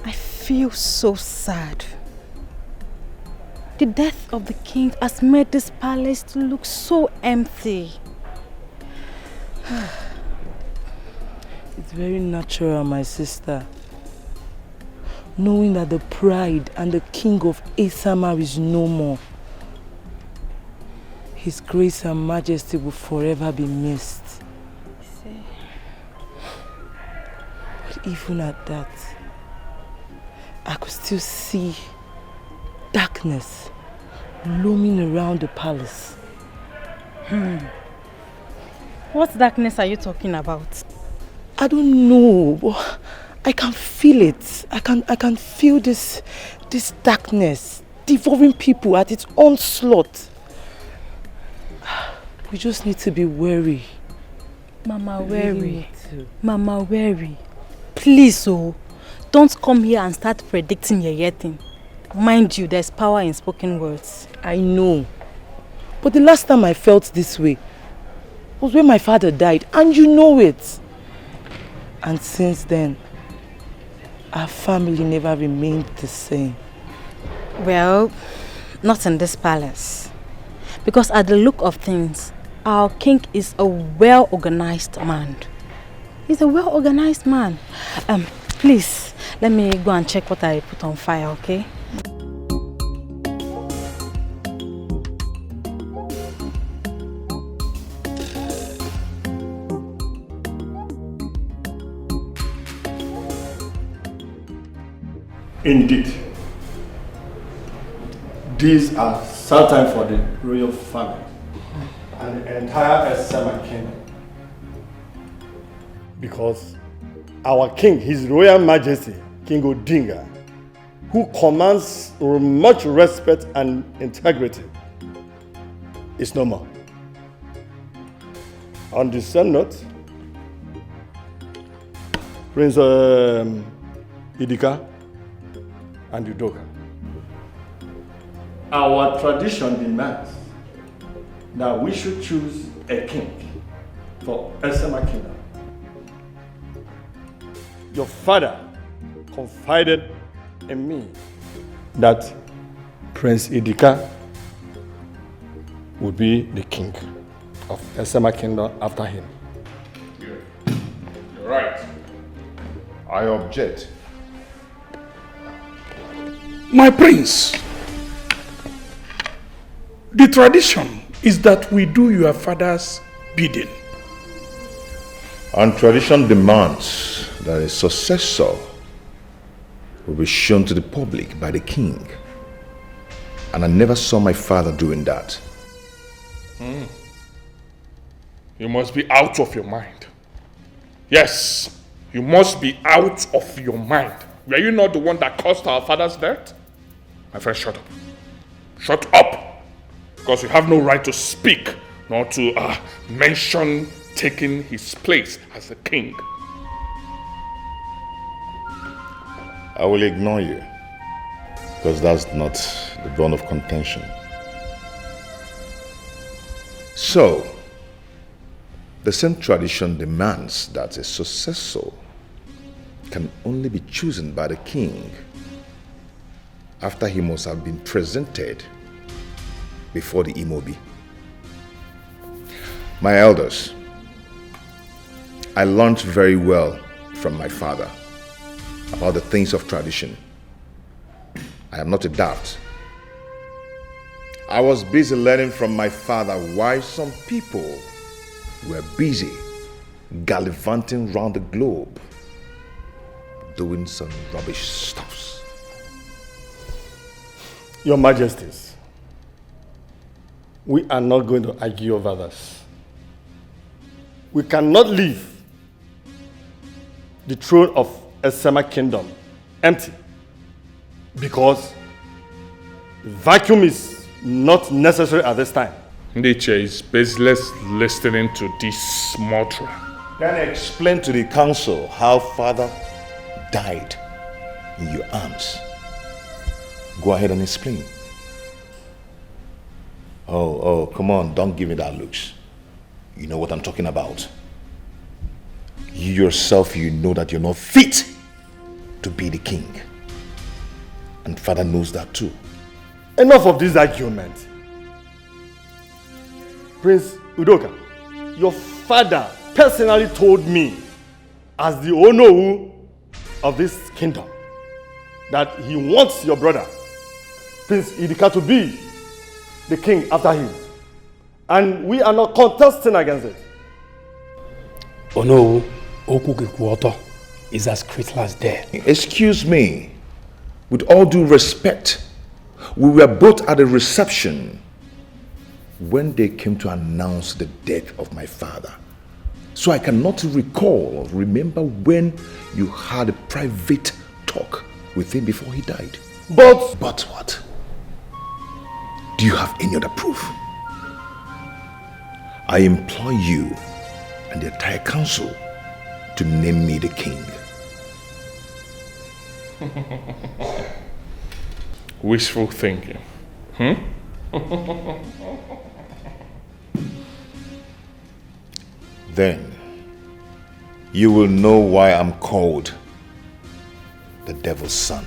I feel so sad. The death of the king has made this palace to look so empty. It's very natural, my sister. Knowing that the pride and the king of Asamar is no more. His grace and majesty will forever be missed. But even at that, I could still see darkness looming around the palace. What darkness are you talking about? I don't know, but I can feel it. I can feel this darkness devouring people at its onslaught. We just need to be wary. Mama, wary. Mama, wary. Please, don't come here and start predicting your thing. Mind you, there's power in spoken words. I know. But the last time I felt this way was when my father died, and you know it. And since then, our family never remained the same. Well, not in this palace. Because at the look of things, our king is a well-organized man. He's a well-organized man. Please, let me go and check what I put on fire, okay? Indeed, these are sad times for the royal family and the entire Esama kingdom. Because our king, His Royal Majesty, King Odinga, who commands much respect and integrity, is no more. On the same note, Prince Idika and Udoka, our tradition demands that we should choose a king for Esama Kingdom. Your father confided in me that Prince Idika would be the king of Esama Kingdom after him. You're right. I object. My prince, the tradition is that we do your father's bidding. And tradition demands that a successor will be shown to the public by the king. And I never saw my father doing that. You must be out of your mind. Yes, You must be out of your mind. Were you not the one that caused our father's death? My friend, shut up. Shut up! Because you have no right to speak, nor to mention taking his place as a king. I will ignore you, because that's not the bone of contention. So, the same tradition demands that a successor can only be chosen by the king after he must have been presented before the Imobi. My elders, I learned very well from my father about the things of tradition. I am not a dart. I was busy learning from my father why some people were busy gallivanting round the globe doing some rubbish stuffs. Your Majesties, we are not going to argue over this. We cannot leave the throne of Esema Kingdom empty because the vacuum is not necessary at this time. Nature is baseless listening to this mantra. Can I explain to the council how father died in your arms? Go ahead and explain. Oh, come on, don't give me that looks. You know what I'm talking about. You yourself, you know that you're not fit to be the king. And father knows that too. Enough of this argument. Prince Udoka, your father personally told me, as the Onowu of this kingdom, that he wants your brother, Prince Idika, to be the king after him. And we are not contesting against it. Onowu Okukikuoto is as critical as dead. Excuse me, with all due respect, we were both at a reception when they came to announce the death of my father. So I cannot remember when you had a private talk with him before he died. But what? Do you have any other proof? I implore you and the entire council to name me the king. Wishful thinking. Then you will know why I'm called the devil's son.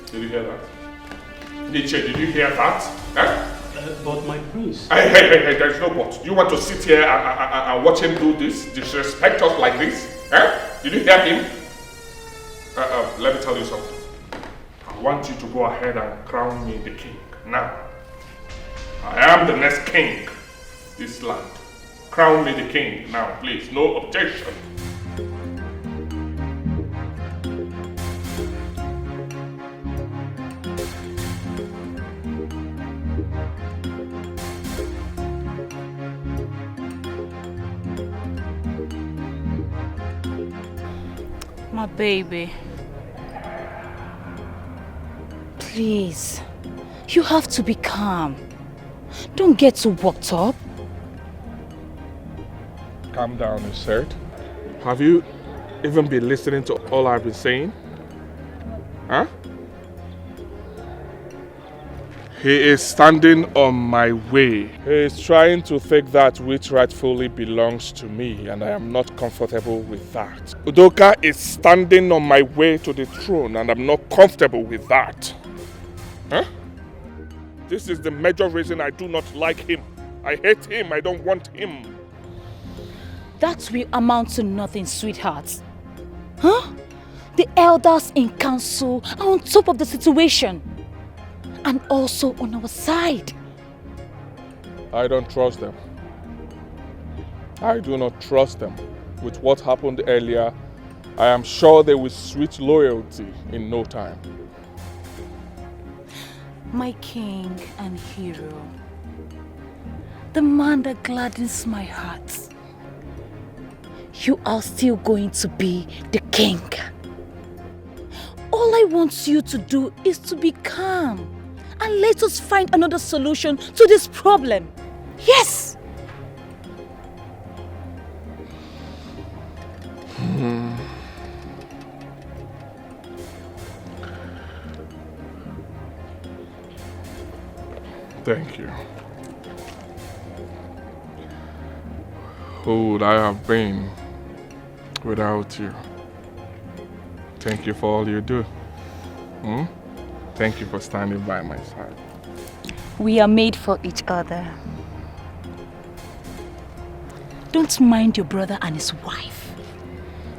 Did you hear that? Nietzsche, did you hear that? But my prince... Hey, there's no but. Do you want to sit here and watch him do this? Disrespect us like this? Did you hear him? Let me tell you something. I want you to go ahead and crown me the king. Now, I am the next king of this land. Crown me the king now, please. No objection. My baby. Please, you have to be calm. Don't get too worked up. Calm down, you said. Have you even been listening to all I've been saying? Huh? He is standing on my way. He is trying to take that which rightfully belongs to me, and I am not comfortable with that. Udoka is standing on my way to the throne, and I'm not comfortable with that. Huh? This is the major reason I do not like him. I hate him. I don't want him. That will amount to nothing, sweetheart. Huh? The elders in council are on top of the situation. And also on our side. I don't trust them. I do not trust them. With what happened earlier, I am sure they will switch loyalty in no time. My king and hero. The man that gladdens my heart. you are still going to be the king. All I want you to do is to be calm and let us find another solution to this problem. Yes! Thank you. Who would I have been without you? Thank you for all you do. Thank you for standing by my side. We are made for each other. Don't mind your brother and his wife.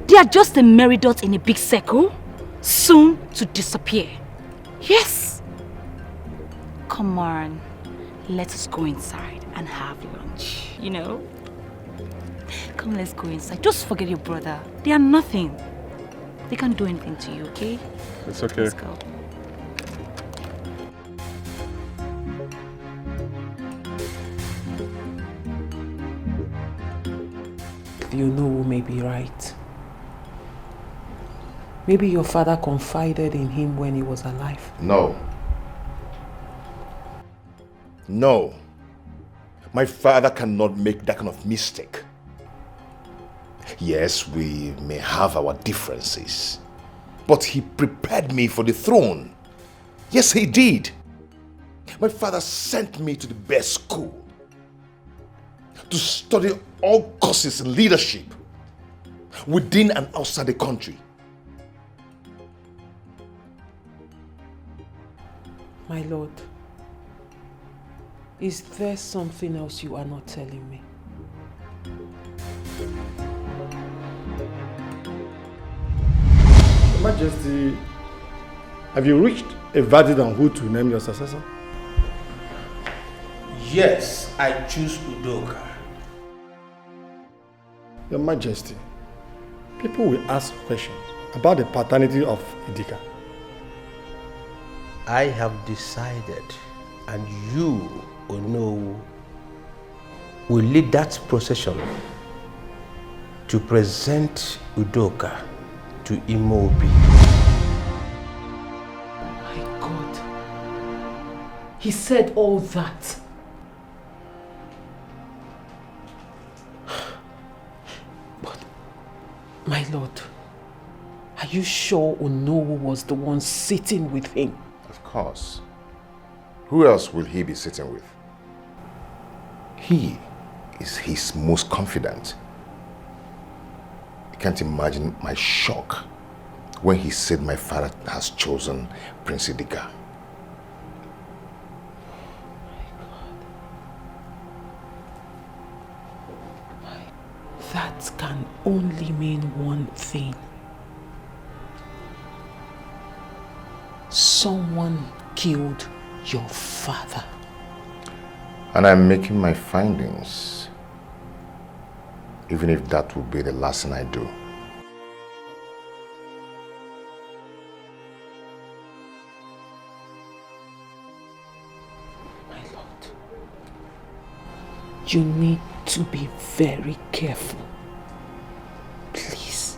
They are just a merry dot in a big circle, soon to disappear. Yes! Come on, let us go inside and have lunch, you know? Come, let's go inside. Just forget your brother. They are nothing. They can't do anything to you, okay? It's okay. Let's go. You know who may be right. Maybe your father confided in him when he was alive. No. No. My father cannot make that kind of mistake. Yes, we may have our differences, but he prepared me for the throne. Yes, he did. My father sent me to the best school to study all courses in leadership within and outside the country. My lord, is there something else you are not telling me? Your Majesty, have you reached a verdict on who to name your successor? Yes, I choose Udoka. Your Majesty, people will ask questions about the paternity of Idika. I have decided, and you, Ono, will lead that procession to present Udoka to Imobi. My God, he said all that. But, my lord, are you sure Onowu was the one sitting with him? Of course. Who else will he be sitting with? He is his most confident. I can't imagine my shock when he said my father has chosen Prince Idika. That can only mean one thing. Someone killed your father. And I'm making my findings, even if that will be the last thing I do. My lord, you need to be very careful. Please.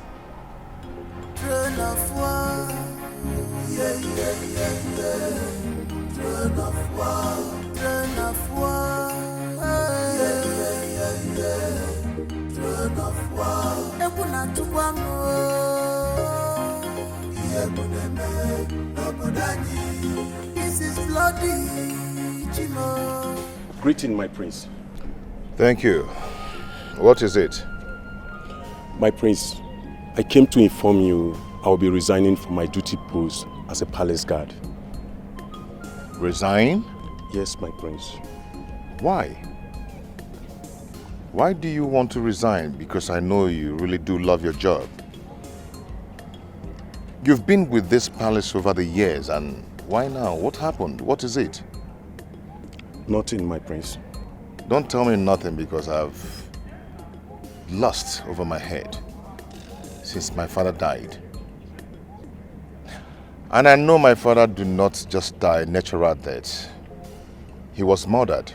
Trône of war, yeah, yeah, yeah, yeah. Trône of war, trône of war, yeah, yeah, yeah, yeah. Trône of war. Ekuna tukwamu, yemuneme, nobodani. This is bloody, Chimo. Greeting, my prince. Thank you. What is it? My prince, I came to inform you I will be resigning from my duty post as a palace guard. Resign? Yes, my prince. Why? Why do you want to resign? Because I know you really do love your job. You've been with this palace over the years, and why now? What happened? What is it? Nothing, my prince. Don't tell me nothing, because I've lost over my head since my father died. And I know my father did not just die natural death. He was murdered.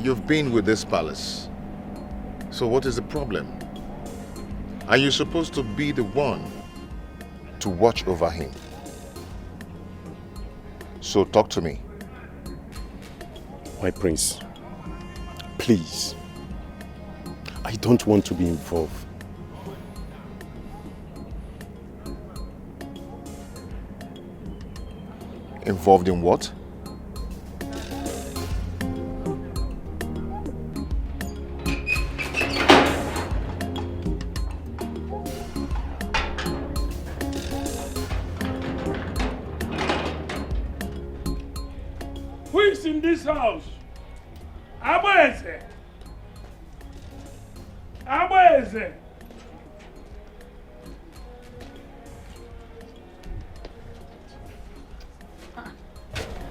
You've been with this palace. So what is the problem? And you're supposed to be the one to watch over him. So talk to me. My prince, please. I don't want to be involved. Involved in what? Who is in this house? Abweze. Abweze.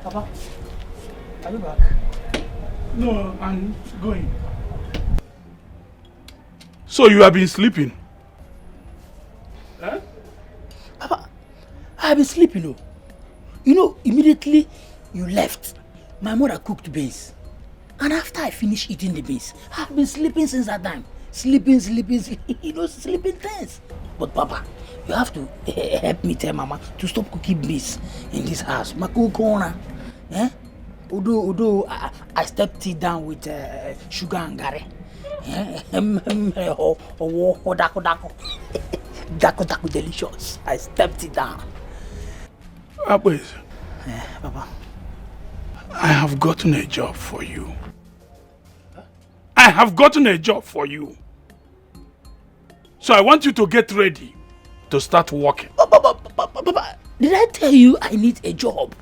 Papa, are you back? No, I'm going. So you have been sleeping? Huh? Papa, I have been sleeping. Oh. You know, immediately you left, my mother cooked beans. And after I finished eating the beans, I've been sleeping since that time. Sleeping, you know, sleeping things. But Papa, you have to help me tell Mama to stop cooking beans in this house. Makukona. Eh? Although I stepped it down with sugar and gari. Dako delicious. I stepped it down. Abweze. Papa. I have gotten a job for you. I have gotten a job for you. So I want you to get ready to start working. Papa, did I tell you I need a job?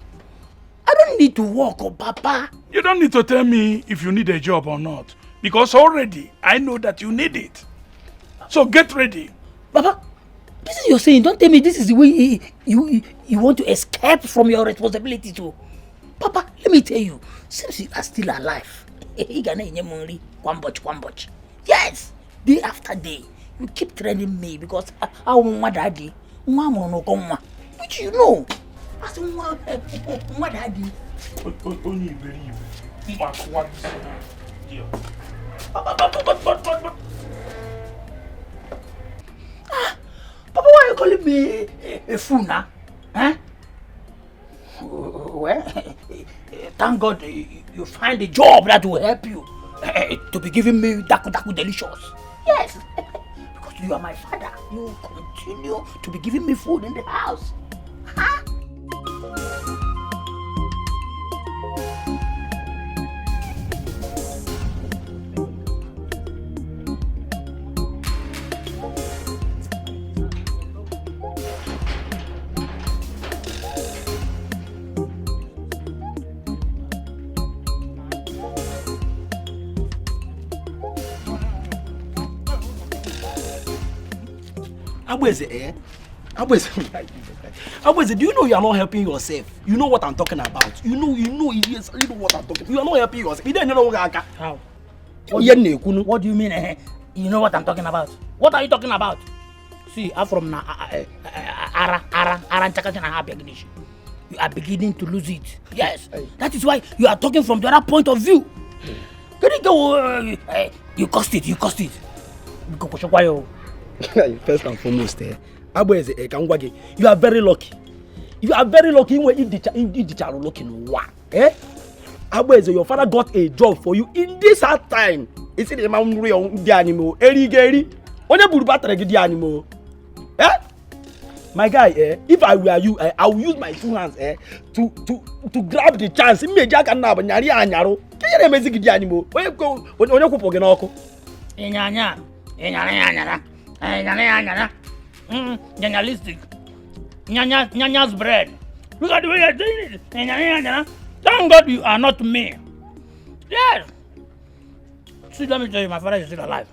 I don't need to work, oh Papa. You don't need to tell me if you need a job or not. Because already I know that you need it. So get ready. Papa, this is your saying. Don't tell me this is the way you want to escape from your responsibility too. Papa, let me tell you, since you are still alive, yes, day after day, you keep training me because I want my daddy, which you know. I said, my daddy. Only believe. Papa, why are you calling me a fool now? Huh? Well, thank God you find a job that will help you to be giving me daku delicious. Yes, because you are my father. You continue to be giving me food in the house. Huh? Abweze, do you know you are not helping yourself? You know what I'm talking about. You know what I'm talking about. You are not helping yourself. You don't know how. What do you mean? You know what I'm talking about? What are you talking about? See, I'm from you are beginning to lose it. Yes, that is why you are talking from the other point of view. You cost it. First and foremost, Abweze, you are very lucky. You are very lucky when the child looking one. Abweze, your father got a job for you in this hard time. Is it the man real the animal? Erigeri, only burubatra the animal. My guy, if I were you, I will use my two hands to grab the chance. Me jaka na banyari anyaro. Kaya mezi the animal. Where go? Onye kupo genoko. Nyanya. Nyanyalistic. Nyanya's bread. Look at the way you're doing it. Thank God you are not me. Yes. See, let me tell you, my father is still alive.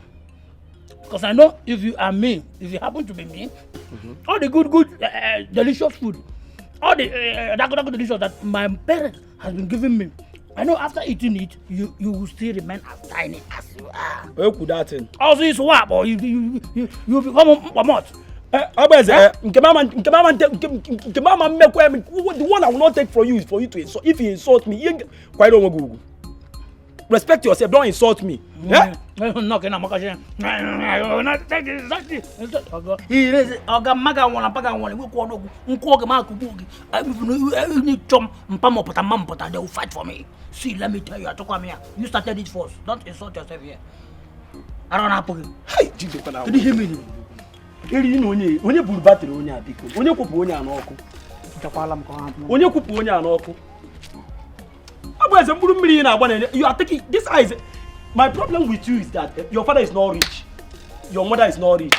Because I know if you are me, if you happen to be me, all the good, delicious food, all the delicious that my parents has been giving me, I know after eating it, you will still remain as tiny as you are. Where could that end? Also, it's what, or you become a mot. The one I will not take from you is for you to insult. If you insult me, quite don't go. Respect yourself, don't insult me. Yeah? No, can I he is Oga Maga one Paga one. We call Mark. I need Tom Pamopota Mampota, they will fight for me. See, let me tell you, I took come here. You started it first. Don't insult yourself here. I don't have to. Hey, did you hear me? You know, when you put battery on your pickle, when you put on your uncle. When you put on your uncle. You are taking this eyes. My problem with you is that your father is not rich. Your mother is not rich.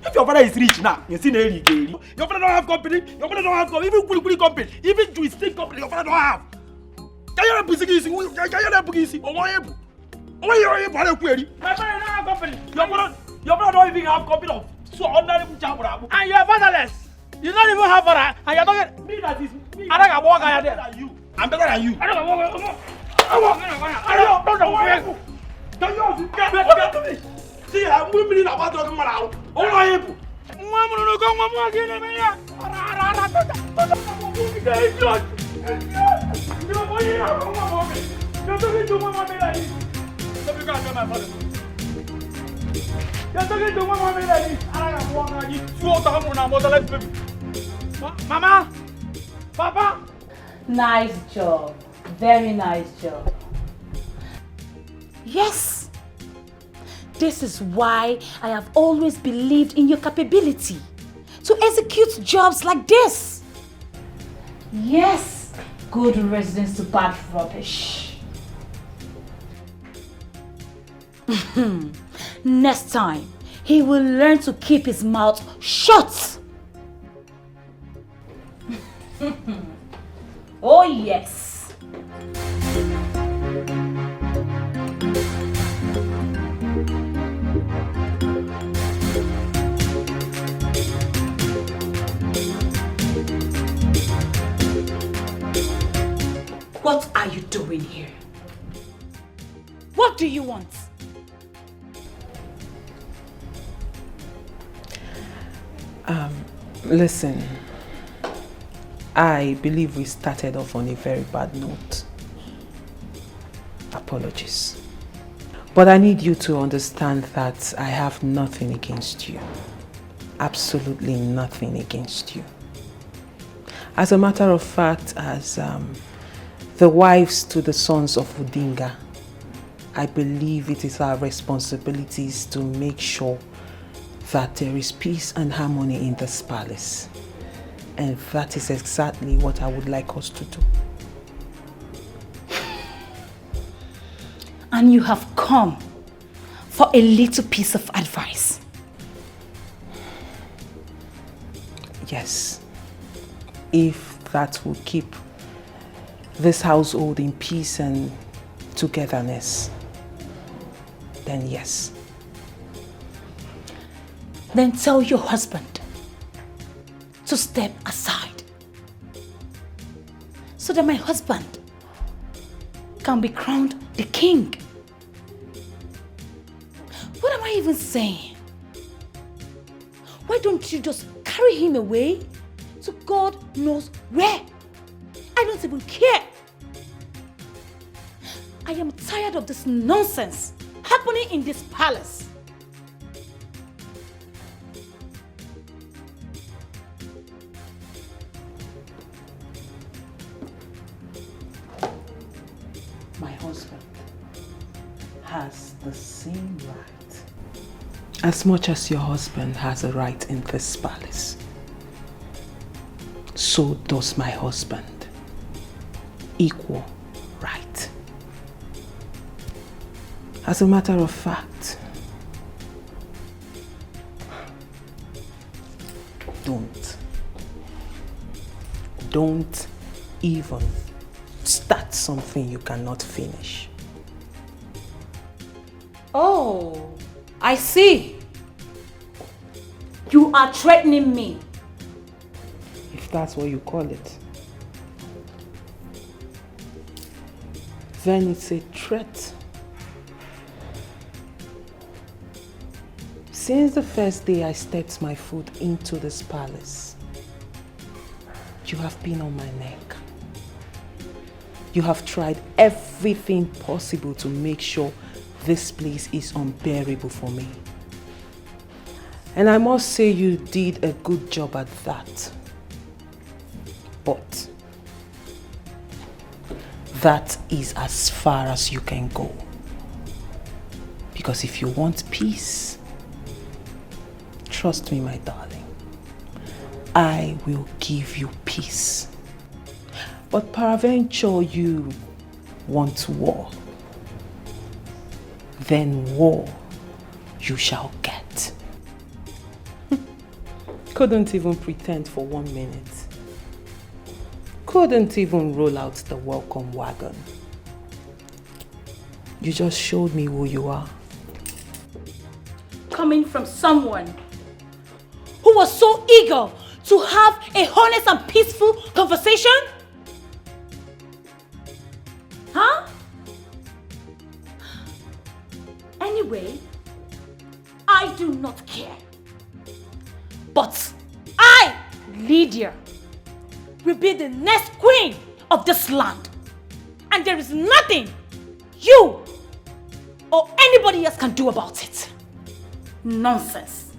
If your father is rich now, you see Nelly Gay. Your father don't have company. Your father don't have company. Even Kuli company. Even Twisting company. Your father don't have. Can you not be singing? Can you not be singing? Why are you able to query? My father don't have company. Your father don't even have company of so ordinary job. And you are fatherless. You don't even have father. And you are talking. Me that is me. I don't walk out there. I'm better than you. I don't walk. Get to me. See, I'm women about to come out. All I am. Mamma, come again. Mama, Papa. Nice job. Very nice job. Yes. This is why I have always believed in your capability to execute jobs like this. Yes. Good residence to bad rubbish. Next time, he will learn to keep his mouth shut. Oh yes. What are you doing here? What do you want? Listen, I believe we started off on a very bad note. Apologies. But I need you to understand that I have nothing against you. Absolutely nothing against you. As a matter of fact, as the wives to the sons of Udinga, I believe it is our responsibilities to make sure that there is peace and harmony in this palace. And that is exactly what I would like us to do. And you have come for a little piece of advice. Yes. If that will keep this household in peace and togetherness, then yes. Then tell your husband to step aside so that my husband can be crowned the king. What am I even saying? Why don't you just carry him away to God knows where? I don't even care. I am tired of this nonsense happening in this palace. My husband has the same right. As much as your husband has a right in this palace, so does my husband. Equal right. As a matter of fact, don't even start something you cannot finish. Oh, I see. You are threatening me. If that's what you call it. Then it's a threat. Since the first day I stepped my foot into this palace, you have been on my neck. You have tried everything possible to make sure this place is unbearable for me. And I must say you did a good job at that. But that is as far as you can go. Because if you want peace, trust me, my darling, I will give you peace. But peradventure you want war, then war you shall get. Couldn't even pretend for 1 minute. Couldn't even roll out the welcome wagon. You just showed me who you are. Coming from someone who was so eager to have a honest and peaceful conversation? Huh? Anyway, I do not care. But I, Lydia, will be the next queen of this land. And there is nothing you or anybody else can do about it. Nonsense.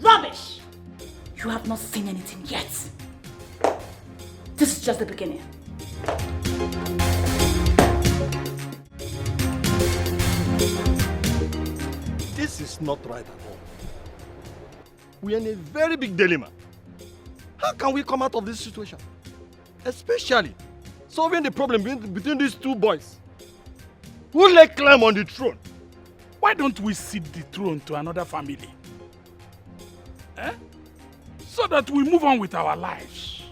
Rubbish. You have not seen anything yet. This is just the beginning. This is not right at all. We are in a very big dilemma. How can we come out of this situation? Especially solving the problem between these two boys. Who will climb on the throne? Why don't we cede the throne to another family? So that we move on with our lives.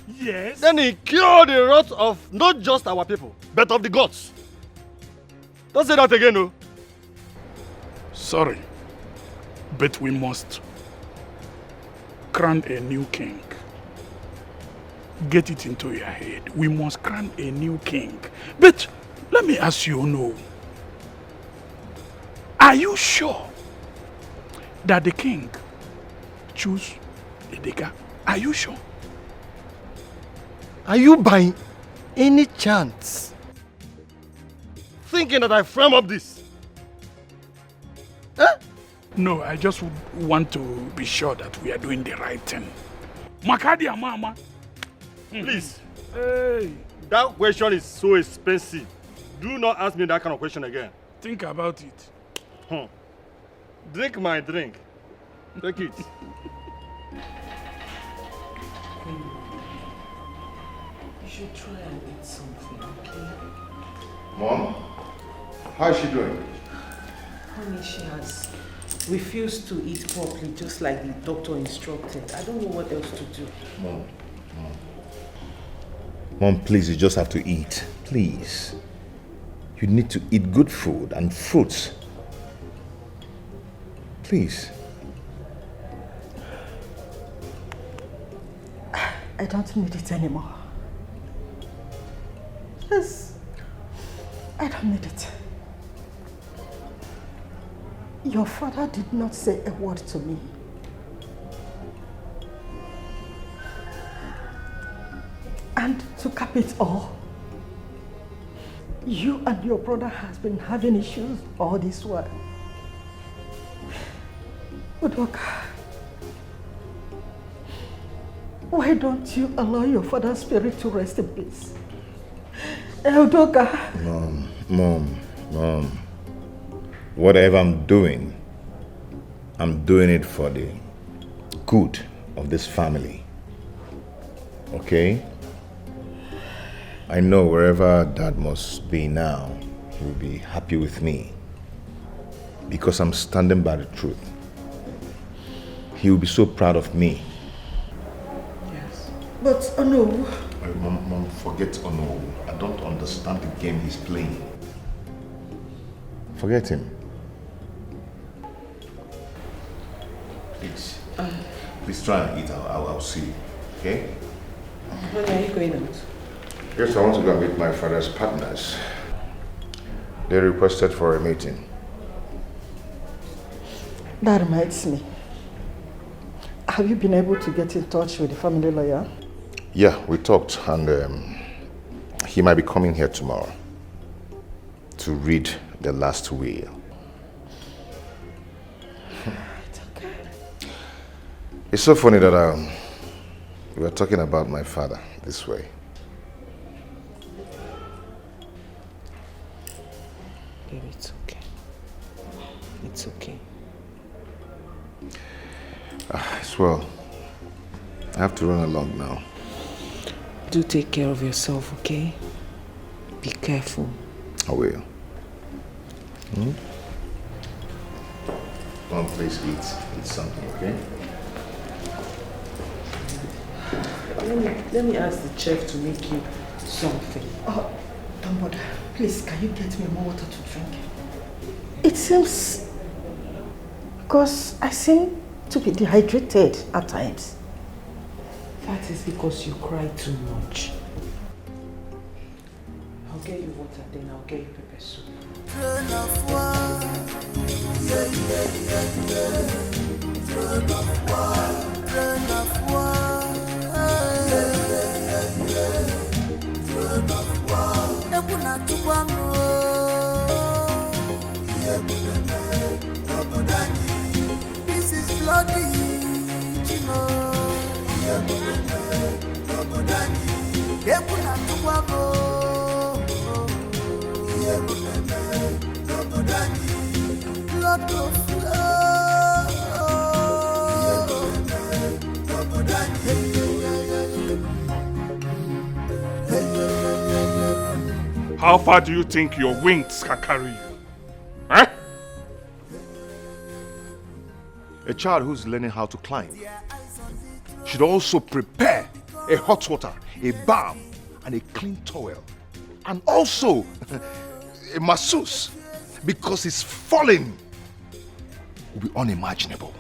Yes. Then he cure the wrath of not just our people, but of the gods. Don't say that again, no. Sorry, but we must crown a new king. Get it into your head. We must crown a new king. But let me ask you, no. Are you sure that the king choose Udoka? Are you sure? Are you by any chance thinking that I frame up this? No, I just want to be sure that we are doing the right thing. Makadia mama. Please. Hey. That question is so expensive. Do not ask me that kind of question again. Think about it. Drink my drink. Take it. You should try and eat something, okay? Mom, how is she doing? Honey, she has refused to eat properly, just like the doctor instructed. I don't know what else to do. Mom, please, you just have to eat. Please. You need to eat good food and fruits. Please. I don't need it anymore. Yes. I don't need it. Your father did not say a word to me. And to cap it all, you and your brother has been having issues all this while. Udoka, why don't you allow your father's spirit to rest in peace? Udoka. Mom. Whatever I'm doing it for the good of this family. Okay? I know wherever Dad must be now, he will be happy with me. Because I'm standing by the truth. He will be so proud of me. Yes. But no. Mom, forget Ono. I don't understand the game he's playing. Forget him. Please try and eat. I'll see you. Okay? When are you going out? Yes, I want to go and meet my father's partners. They requested for a meeting. That reminds me. Have you been able to get in touch with the family lawyer? Yeah, we talked and he might be coming here tomorrow to read the last will. It's okay. It's so funny that we were talking about my father this way. Baby, it's okay. It's okay. As well, I have to run along now. Do take care of yourself, okay? Be careful. I will. Come on, please eat something, okay? Let me ask the chef to make you something. Oh, don't bother. Please, can you get me more water to drink? It seems... because I seem to be dehydrated at times. That is because you cry too much. I'll get you water, then I'll get you pepper soup. Train of war, yeah, yeah, yeah, yeah. Train of war, train of war, yeah, yeah, yeah. Train of war. Ekuna tukwano, yeah, nobody. This is bloody, you know. Yeah, nobody. Ekuna tukwano. How far do you think your wings can carry you? Huh? A child who's learning how to climb should also prepare a hot water, a balm, and a clean towel. And also a masseuse, because his falling will be unimaginable.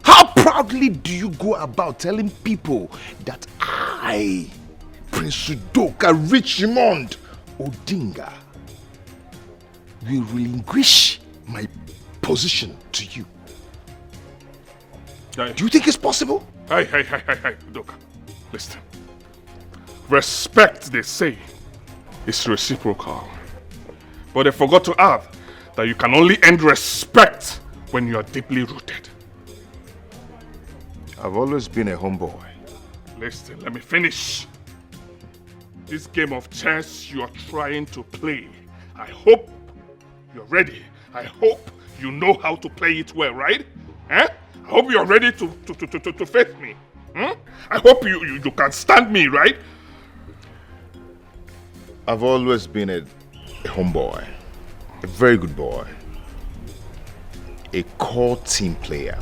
How proudly do you go about telling people that I, Prince Udoka Richmond Odinga, will relinquish my position to you? Hey. Do you think it's possible? Hey, Udoka. Listen. Respect, they say, is reciprocal. But they forgot to add that you can only end respect when you are deeply rooted. I've always been a homeboy. Listen, let me finish. This game of chess you are trying to play, I hope you're ready. I hope you know how to play it well, right? Eh? I hope you're ready to face me. Hmm? I hope you can stand me, right? I've always been a homeboy, a very good boy, a core team player.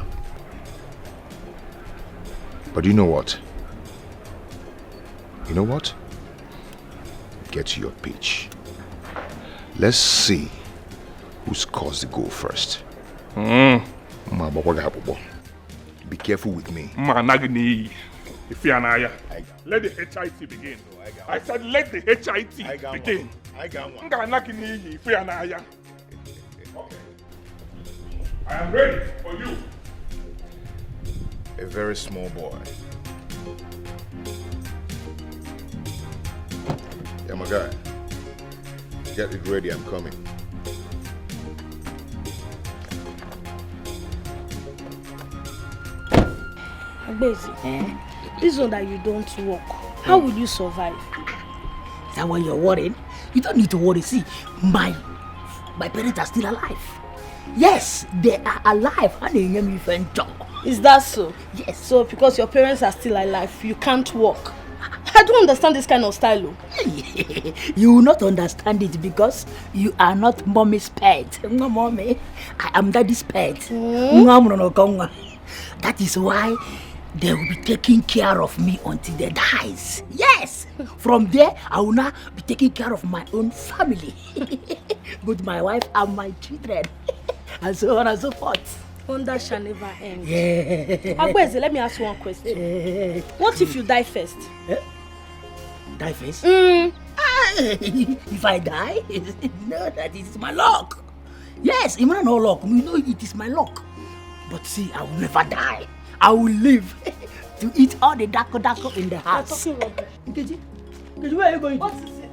But you know what? You know what? Get to your pitch. Let's see who scores the goal first. Be careful with me. Let the HIT begin. I said let the HIT begin. I am ready for you. A very small boy. Yeah, my guy. Get it ready, I'm coming. Agbezi, this one that you don't work, how will you survive? Is that why you're worried? You don't need to worry. See, my parents are still alive. Yes, they are alive. Is that so? Yes. So because your parents are still alive, you can't walk. I don't understand this kind of style. You will not understand it because you are not mommy's pet. No, mommy. I am daddy's pet. That is why they will be taking care of me until they dies. Yes. From there, I will now be taking care of my own family. But my wife and my children. And so on and so forth. Wonder shall never end. Yeah. Agbezi, let me ask you one question. What if you die first? Die first? If I die, no, that is my luck. Yes, even no luck. You know it is my luck. But see, I will never die. I will live to eat all the dako in the house. You're talking rubbish. Nkechi, where are you going? What is it?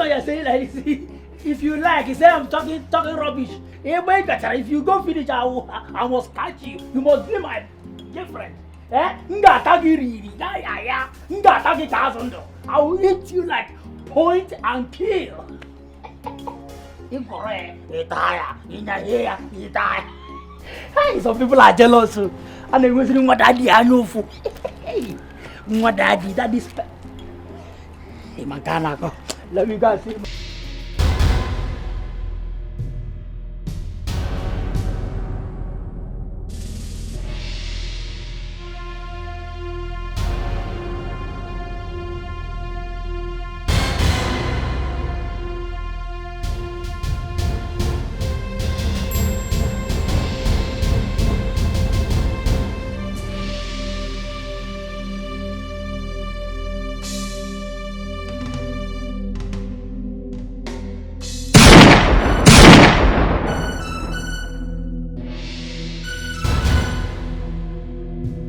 one you're saying like this, if you like, you say I'm talking rubbish. If you go finish, I must catch you. You must be my girlfriend. I will eat you like point and kill. Some people are jealous, and they wondering what daddy I know for. What daddy's. Hey, Makana, let me go see.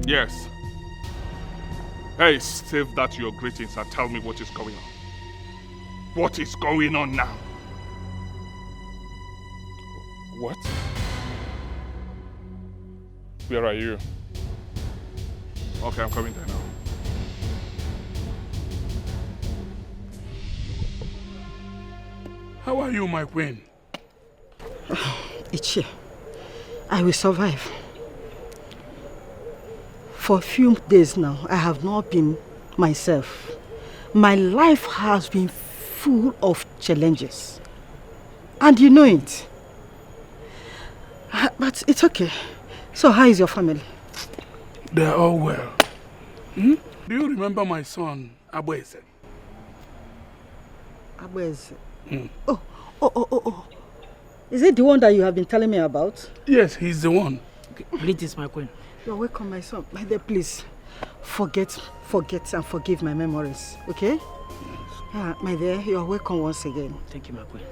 Yes. Hey, save that your greetings and tell me what is going on. What is going on now? What? Where are you? Okay, I'm coming there now. How are you, my queen? Ichi, I will survive. For a few days now, I have not been myself. My life has been full of challenges. And you know it. But it's okay. So how is your family? They are all well. Do you remember my son, Abueze? Abueze? Oh. Is it the one that you have been telling me about? Yes, he's the one. Okay, greetings, my queen. You're welcome, my son. My dear, please, forget and forgive my memories, okay? Yes. My dear, you're welcome once again. Thank you, my queen.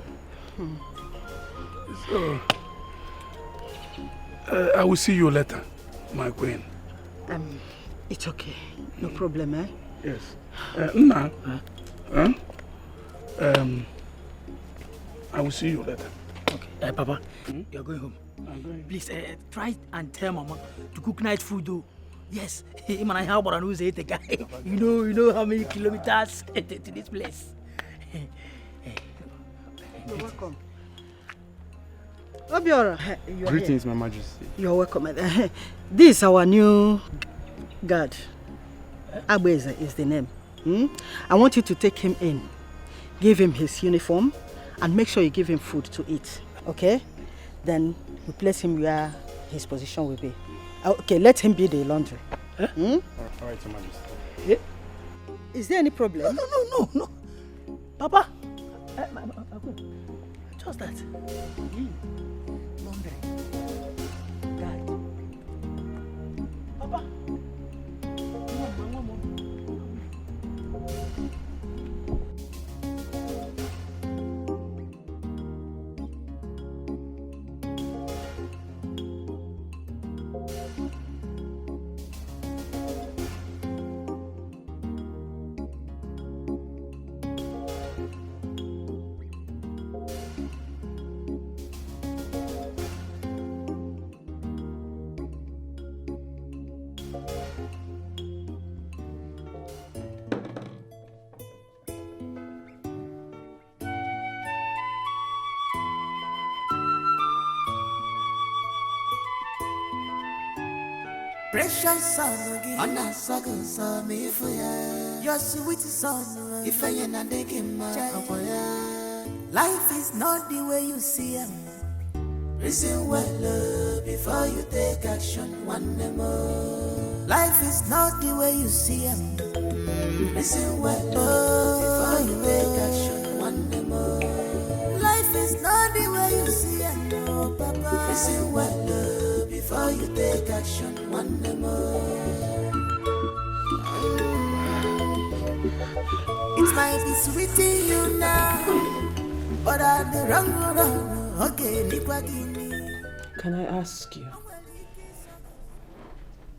So, I will see you later, my queen. It's okay. No problem, eh? Yes. Nna, I will see you later. Okay. Papa, you're going home. I'm going. Please, try and tell Mama to cook night food, though. Yes, him and I have about who's the guy. You know how many kilometers to this place. You're welcome. Obiora, greetings, my majesty. You're welcome. This is our new guard. Abueze is the name. I want you to take him in, give him his uniform, and make sure you give him food to eat. Okay? Then you place him where his position will be. Okay, let him be the laundry. All right, your majesty. Is there any problem? No. Papa, just that. Laundry. Guy. Papa. One more. Precious son, Anna Saga, son, if your sweet son, if I am not taking my life is not the way you see him. Listen well before you take action one more. Life is not the way you see him. Listen well before you take action one more. Life is not the way you see him, no, Papa. Listen well before you take action one more. It might be sweet to you now, but I'm the wrong. Okay, can I ask you?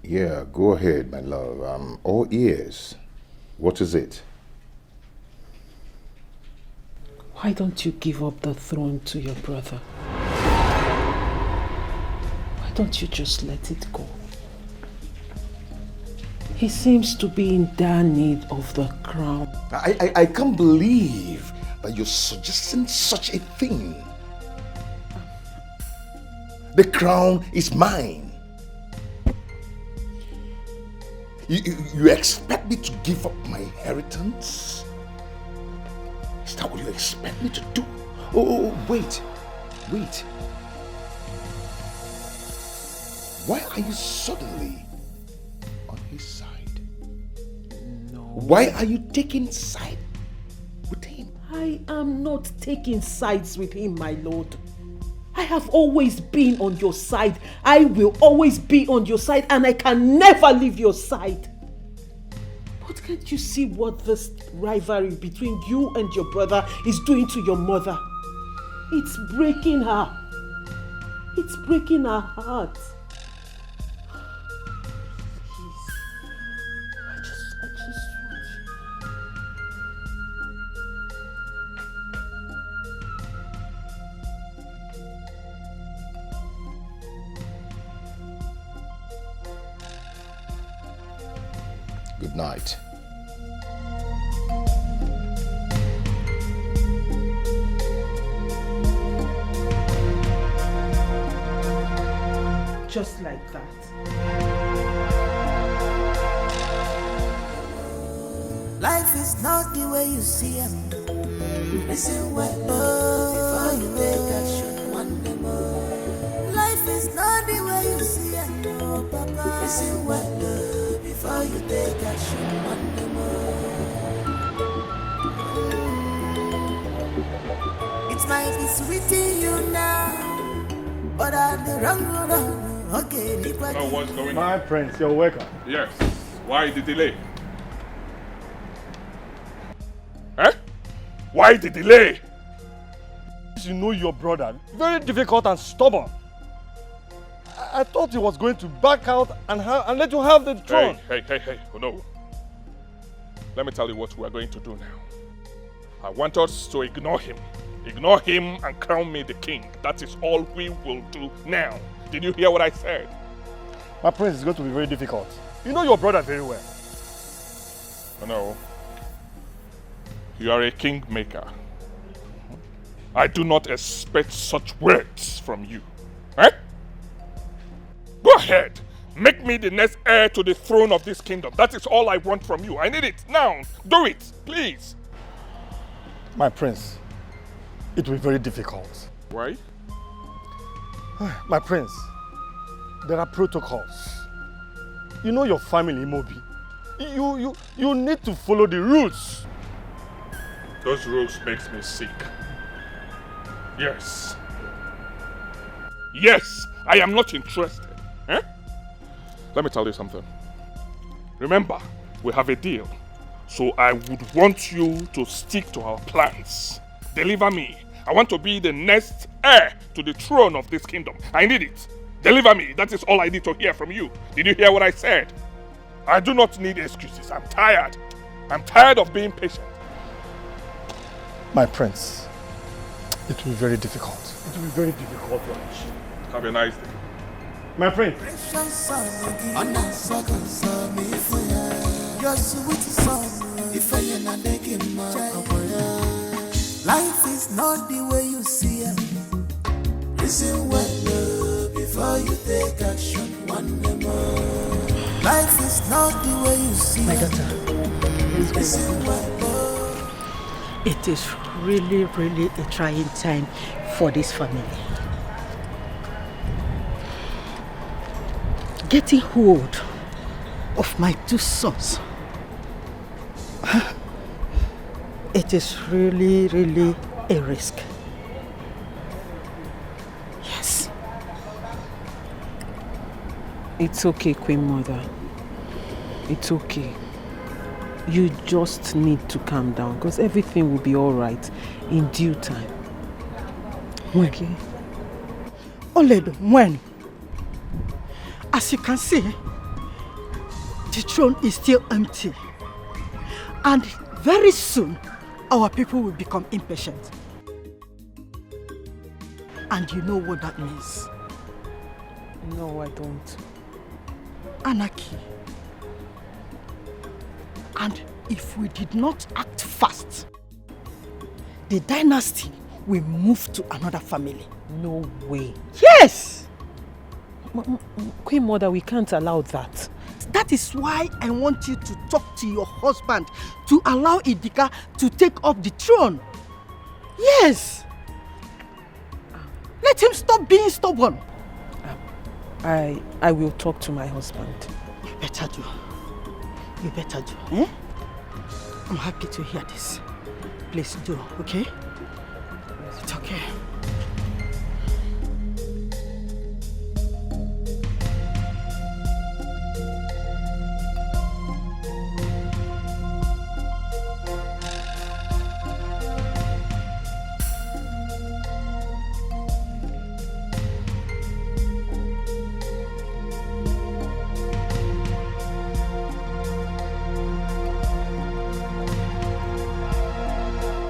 Yeah, go ahead, my love. I'm all ears. What is it? Why don't you give up the throne to your brother? Why don't you just let it go? He seems to be in dire need of the crown. I can't believe that you're suggesting such a thing. The crown is mine. You expect me to give up my inheritance? Is that what you expect me to do? Oh, wait. Why are you suddenly on his side? No. Why are you taking side with him? I am not taking sides with him, my lord. I have always been on your side. I will always be on your side, and I can never leave your side. But can't you see what this rivalry between you and your brother is doing to your mother? It's breaking her. It's breaking her heart. Good night. Just like that. Life is not the way you see it. Listen well, before you take action one day more. Life is not the way you see it, no, Papa. Listen well, before you take action one day more. It might be sweet in you now, but I'm the wrong road. Okay, Oh, what's going on? My prince, you're welcome. Yes. Why the delay? Eh? Why the delay? You know your brother, very difficult and stubborn. I thought he was going to back out and let you have the throne. Hey, oh no. Let me tell you what we are going to do now. I want us to ignore him. Ignore him and crown me the king. That is all we will do now. Did you hear what I said? My prince, is going to be very difficult. You know your brother very well. Oh no. You are a kingmaker. I do not expect such words from you. Eh? Go ahead. Make me the next heir to the throne of this kingdom. That is all I want from you. I need it now. Do it, please. My prince, it will be very difficult. Why? My prince, there are protocols. You know your family, Mobi. You need to follow the rules. Those rules makes me sick. Yes. Yes, I am not interested. Eh? Let me tell you something. Remember, we have a deal. So I would want you to stick to our plans. Deliver me. I want to be the next heir to the throne of this kingdom. I need it. Deliver me. That is all I need to hear from you. Did you hear what I said? I do not need excuses. I'm tired. I'm tired of being patient. My prince, it will be very difficult. It will be very difficult for us. Have a nice day. My prince. Life is not the way you see it. Listen well before you take action one day more. Life is not the way you see My it. daughter, Listen well. it is really a trying time for this family. Getting hold of my two sons, it is really a risk. Yes. It's okay, Queen Mother. It's okay. You just need to calm down because everything will be all right in due time. When? Okay? Oledo, when? As you can see, the throne is still empty. And very soon, our people will become impatient. And you know what that means? No, I don't. Anarchy. And if we did not act fast, the dynasty will move to another family. No way. Yes! Queen Mother, we can't allow that. That is why I want you to talk to your husband to allow Idika to take up the throne. Yes! Let him stop being stubborn. I will talk to my husband. You better do. You better do. Eh? I'm happy to hear this. Please do, okay? It's okay.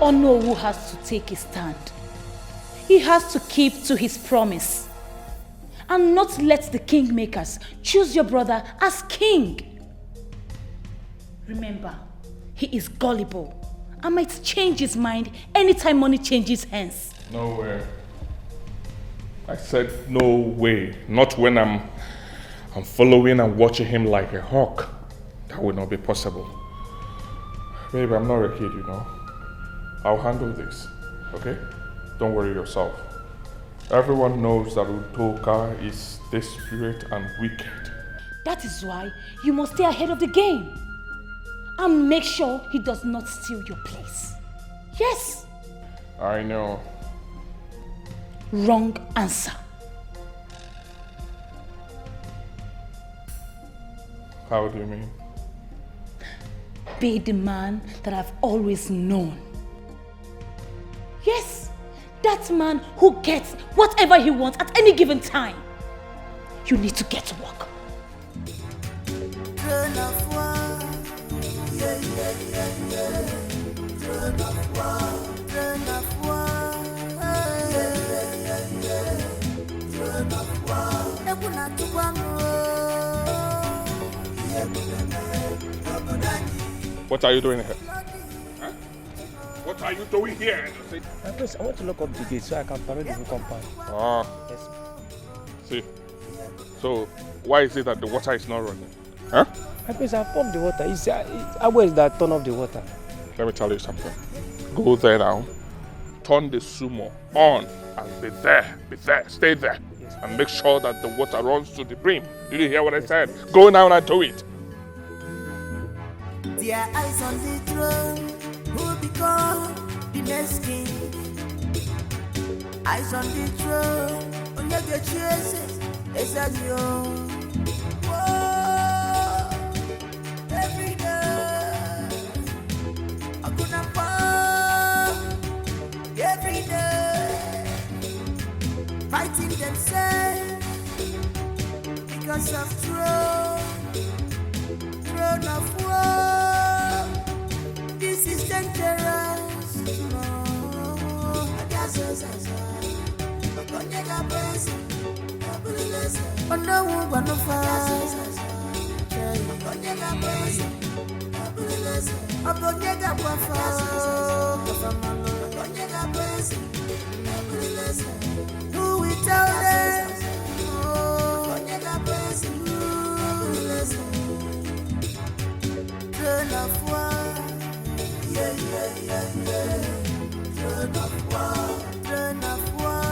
Onny has to take his stand. He has to keep to his promise and not let the kingmakers choose your brother as king. Remember, he is gullible and might change his mind anytime money changes hands. No way. I said no way. Not when I'm following and watching him like a hawk. That would not be possible. Babe, I'm not a kid, you know. I'll handle this, okay? Don't worry yourself. Everyone knows that Udoka is desperate and wicked. That is why you must stay ahead of the game and make sure he does not steal your place. Yes. I know. Wrong answer. How do you mean? Be the man that I've always known. Yes, that man who gets whatever he wants at any given time. You need to get to work. What are you doing here? Huh? What are you doing here? Please, I want to lock up the gate so I can parade the whole compound. Ah. Yes. See. So, why is it that the water is not running? Huh? Please, I pumped the water. Where is that turn off the water? Let me tell you something. Go there now. Turn the sumo on and be there. Stay there. Yes. And make sure that the water runs to the brim. Did you hear what I said? Go now and do it. Their eyes on the throne, who become the next king. Eyes on the throne, on your choices, it's a you. Whoa, every day, I'm gonna fall. Every day, fighting themselves because of throne of war. This is dangerous. No. Oh no, one of us. Who will tell them? Throne of war. Yeah. Throne of war. Throne of war.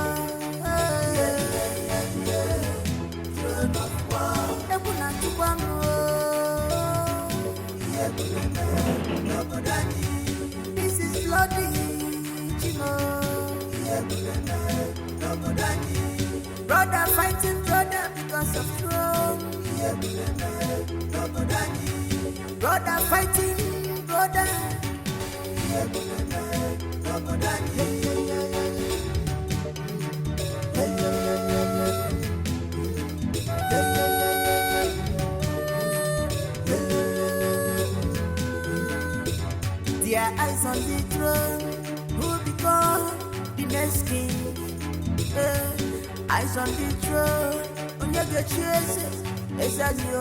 Throne of war. This is bloody, Chimo. Brother fighting brother because of throne. Brother fighting brother. Their eyes on the throne, who become the next king. Eyes on the throne, on your get chases, it's as you.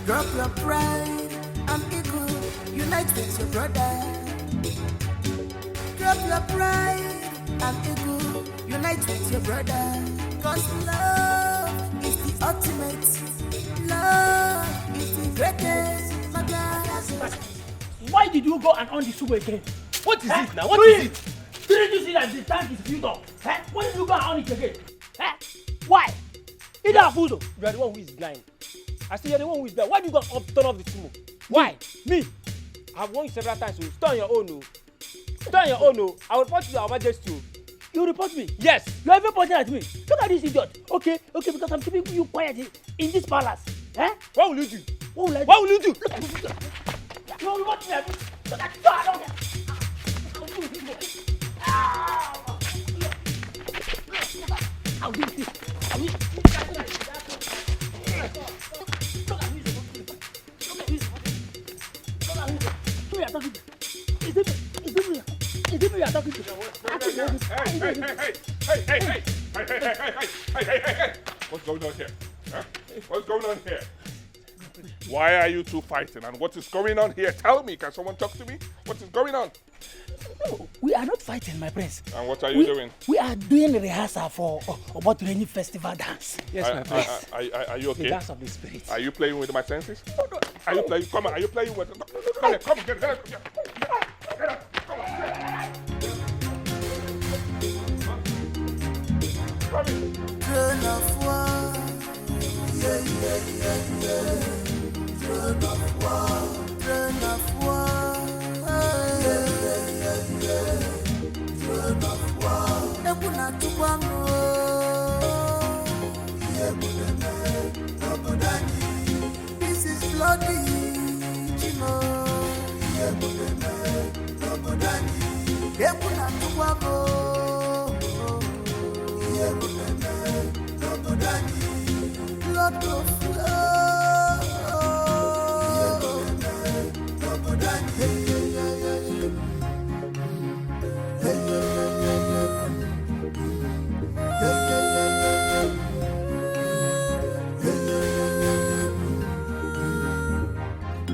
Drop your pride and ego, unite with your brother. Drop your pride and ego, unite with your brother. Cause love is the ultimate, love is the greatest. My God. Why did you go and on the soup again? What is it now? What is it? Didn't you see that the tank is filled up? Why did you go and on it again? Why? You don't have food though. You are the one who is blind. I say you are the one who is blind. Why do you go and turn off the sumo? Why? Me? I have warned you several times. So stay on your own. No. Stay on your own. No. I will report you to our majesty. You report me? Yes. You are even pointing at me. Look at this idiot. Okay, because I'm keeping you quiet in this palace. What will you do? What will I do? What will you do? You will watch me. Look at I'll do this. I'll do this. Who are you talking to? Is it me you are talking to? Hey. What's going on here? Huh? What's going on here? Why are you two fighting and what is going on here? Tell me, can someone talk to me? What is going on? No, we are not fighting, my prince. And what are you doing? We are doing a rehearsal for Obotureni festival dance. Yes, my prince. Are you okay? The dance of the spirit. Are you playing with my senses? No. Are you playing? Come on, are you playing with... Come on, get up. Come on. Throne of war, yeah. Throne of war, yeah. Throne of war. Ebuna tukwano, this is bloody, Chino. Ebuna tukwano. Blood of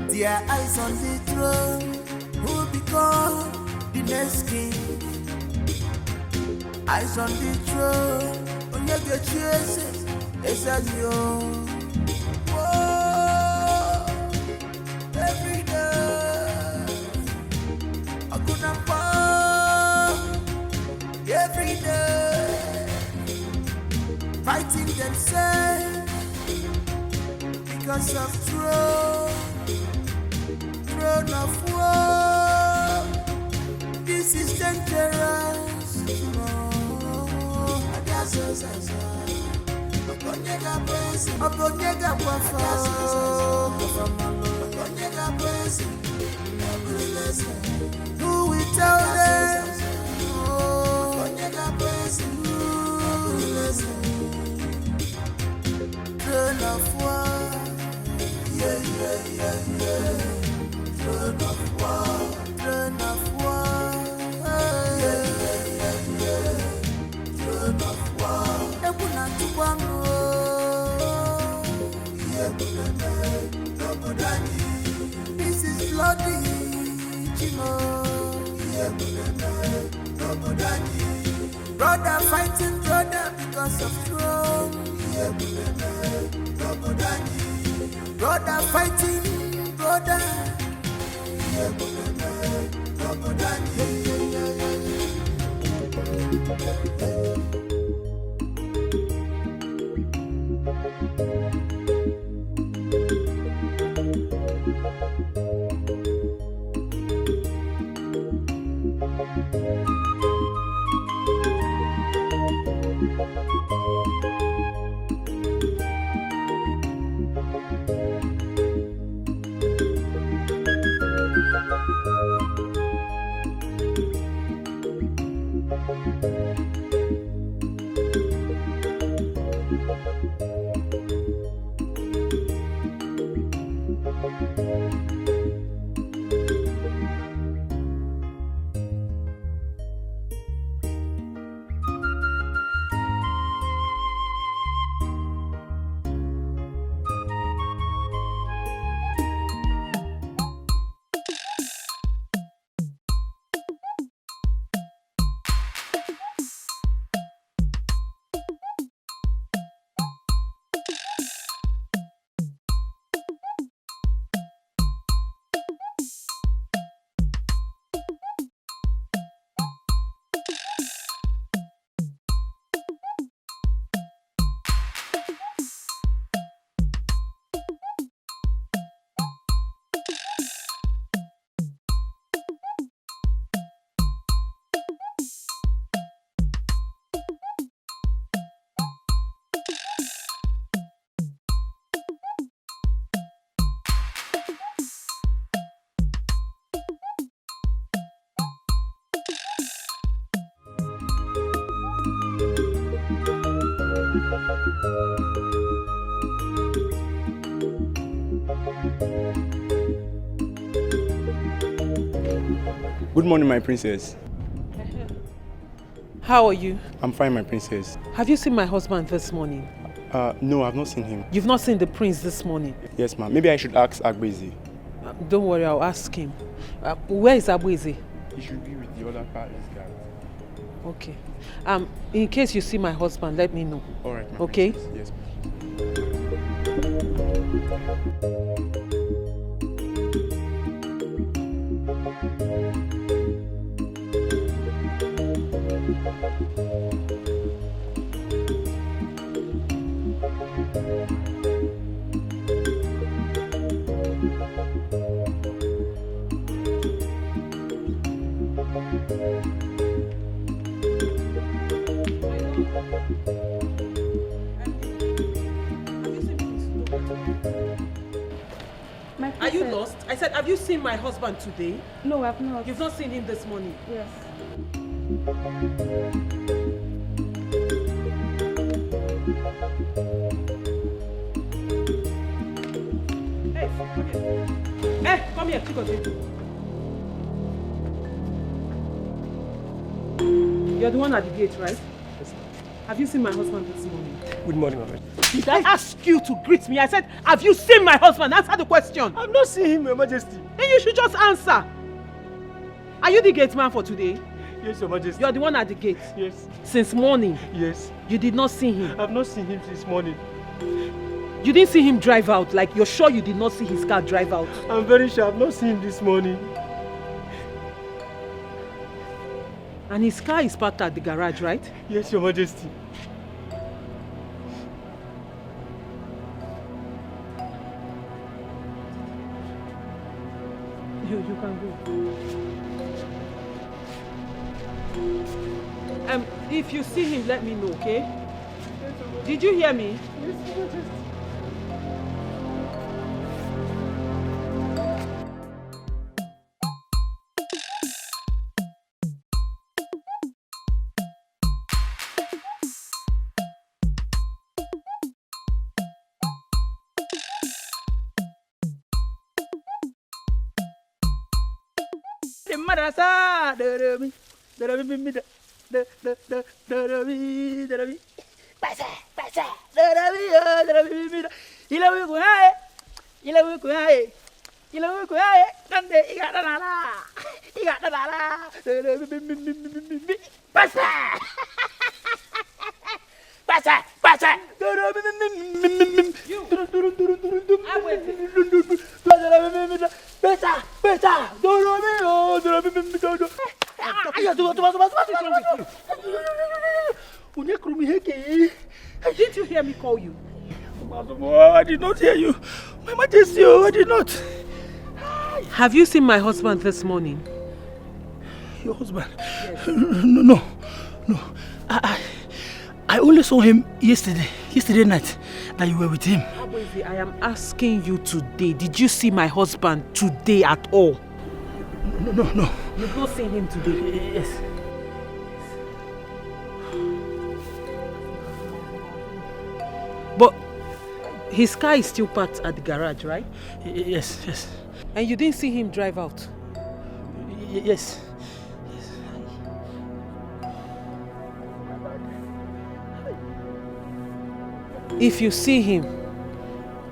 their eyes on the throne, who will become the next king. Eyes on the throne, on your get chases, it's as you. Whoa, every day, I couldn't fall. Every day, fighting themselves because of throne of war. This is dangerous. Who will tell them? Throne of war, yeah. Throne of war, yeah. Throne of war. Ebuna tukwano, this is bloody, Chino. Brother fighting brother because of throne. Brother fighting brother. Good morning, my princess. How are you? I'm fine, my princess. Have you seen my husband this morning? No, I've not seen him. You've not seen the prince this morning? Yes, ma'am. Maybe I should ask Agwezi. Don't worry, I'll ask him. Where is Agwezi? He should be with the other parties, guys. Okay. In case you see my husband, let me know. All right, ma'am. Okay? Yes, ma'am. Are you lost? I said, have you seen my husband today? No, I've not. You've not seen him this morning? Yes. Hey, come here, Chico. You're the one at the gate, right? Yes, sir. Have you seen my husband this morning? Good morning, Mama. Did I ask you to greet me? I said, have you seen my husband? Answer the question. I've not seen him, Your Majesty. Then you should just answer. Are you the gate man for today? Yes, Your Majesty. You're the one at the gate? Yes. Since morning? Yes. You did not see him? I've not seen him since morning. You didn't see him drive out? Like, you're sure you did not see his car drive out? I'm very sure I've not seen him this morning. And his car is parked at the garage, right? Yes, Your Majesty. You can go. If you see him, let me know, okay? Did you hear me? Yes, Your Majesty. Madrasa, Didn't you hear me call you? I did not hear you. My Majesty, I did not. Have you seen my husband this morning? Your husband? Yes. No. I only saw him yesterday night that you were with him. I am asking you today, did you see my husband today at all? No. You've not seen him today? Yes. But his car is still parked at the garage, right? Yes. And you didn't see him drive out? Yes. If you see him,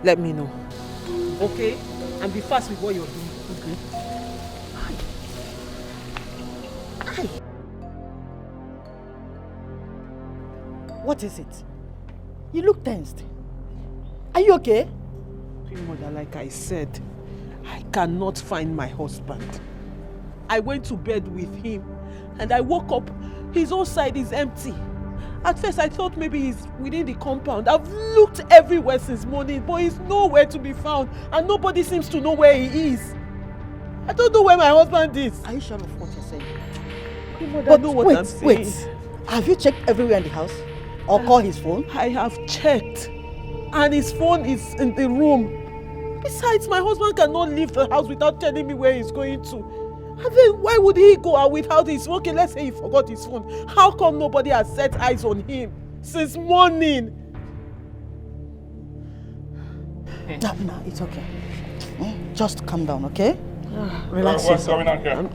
let me know. Okay? And be fast with what you're doing. Okay? What is it? You look tensed. Are you okay? Mother, like I said, I cannot find my husband. I went to bed with him and I woke up, his own side is empty. At first I thought maybe he's within the compound. I've looked everywhere since morning, but he's nowhere to be found and nobody seems to know where he is. I don't know where my husband is. Are you sure of what you're saying? Mother, I know what I'm saying. Wait. Have you checked everywhere in the house? Or called his phone? I have checked. And his phone is in the room. Besides, my husband cannot leave the house without telling me where he's going to. And then why would he go out without his phone? Okay, let's say he forgot his phone. How come nobody has set eyes on him? since morning. No, it's okay. Just calm down, okay? Relax What's yourself. going on here?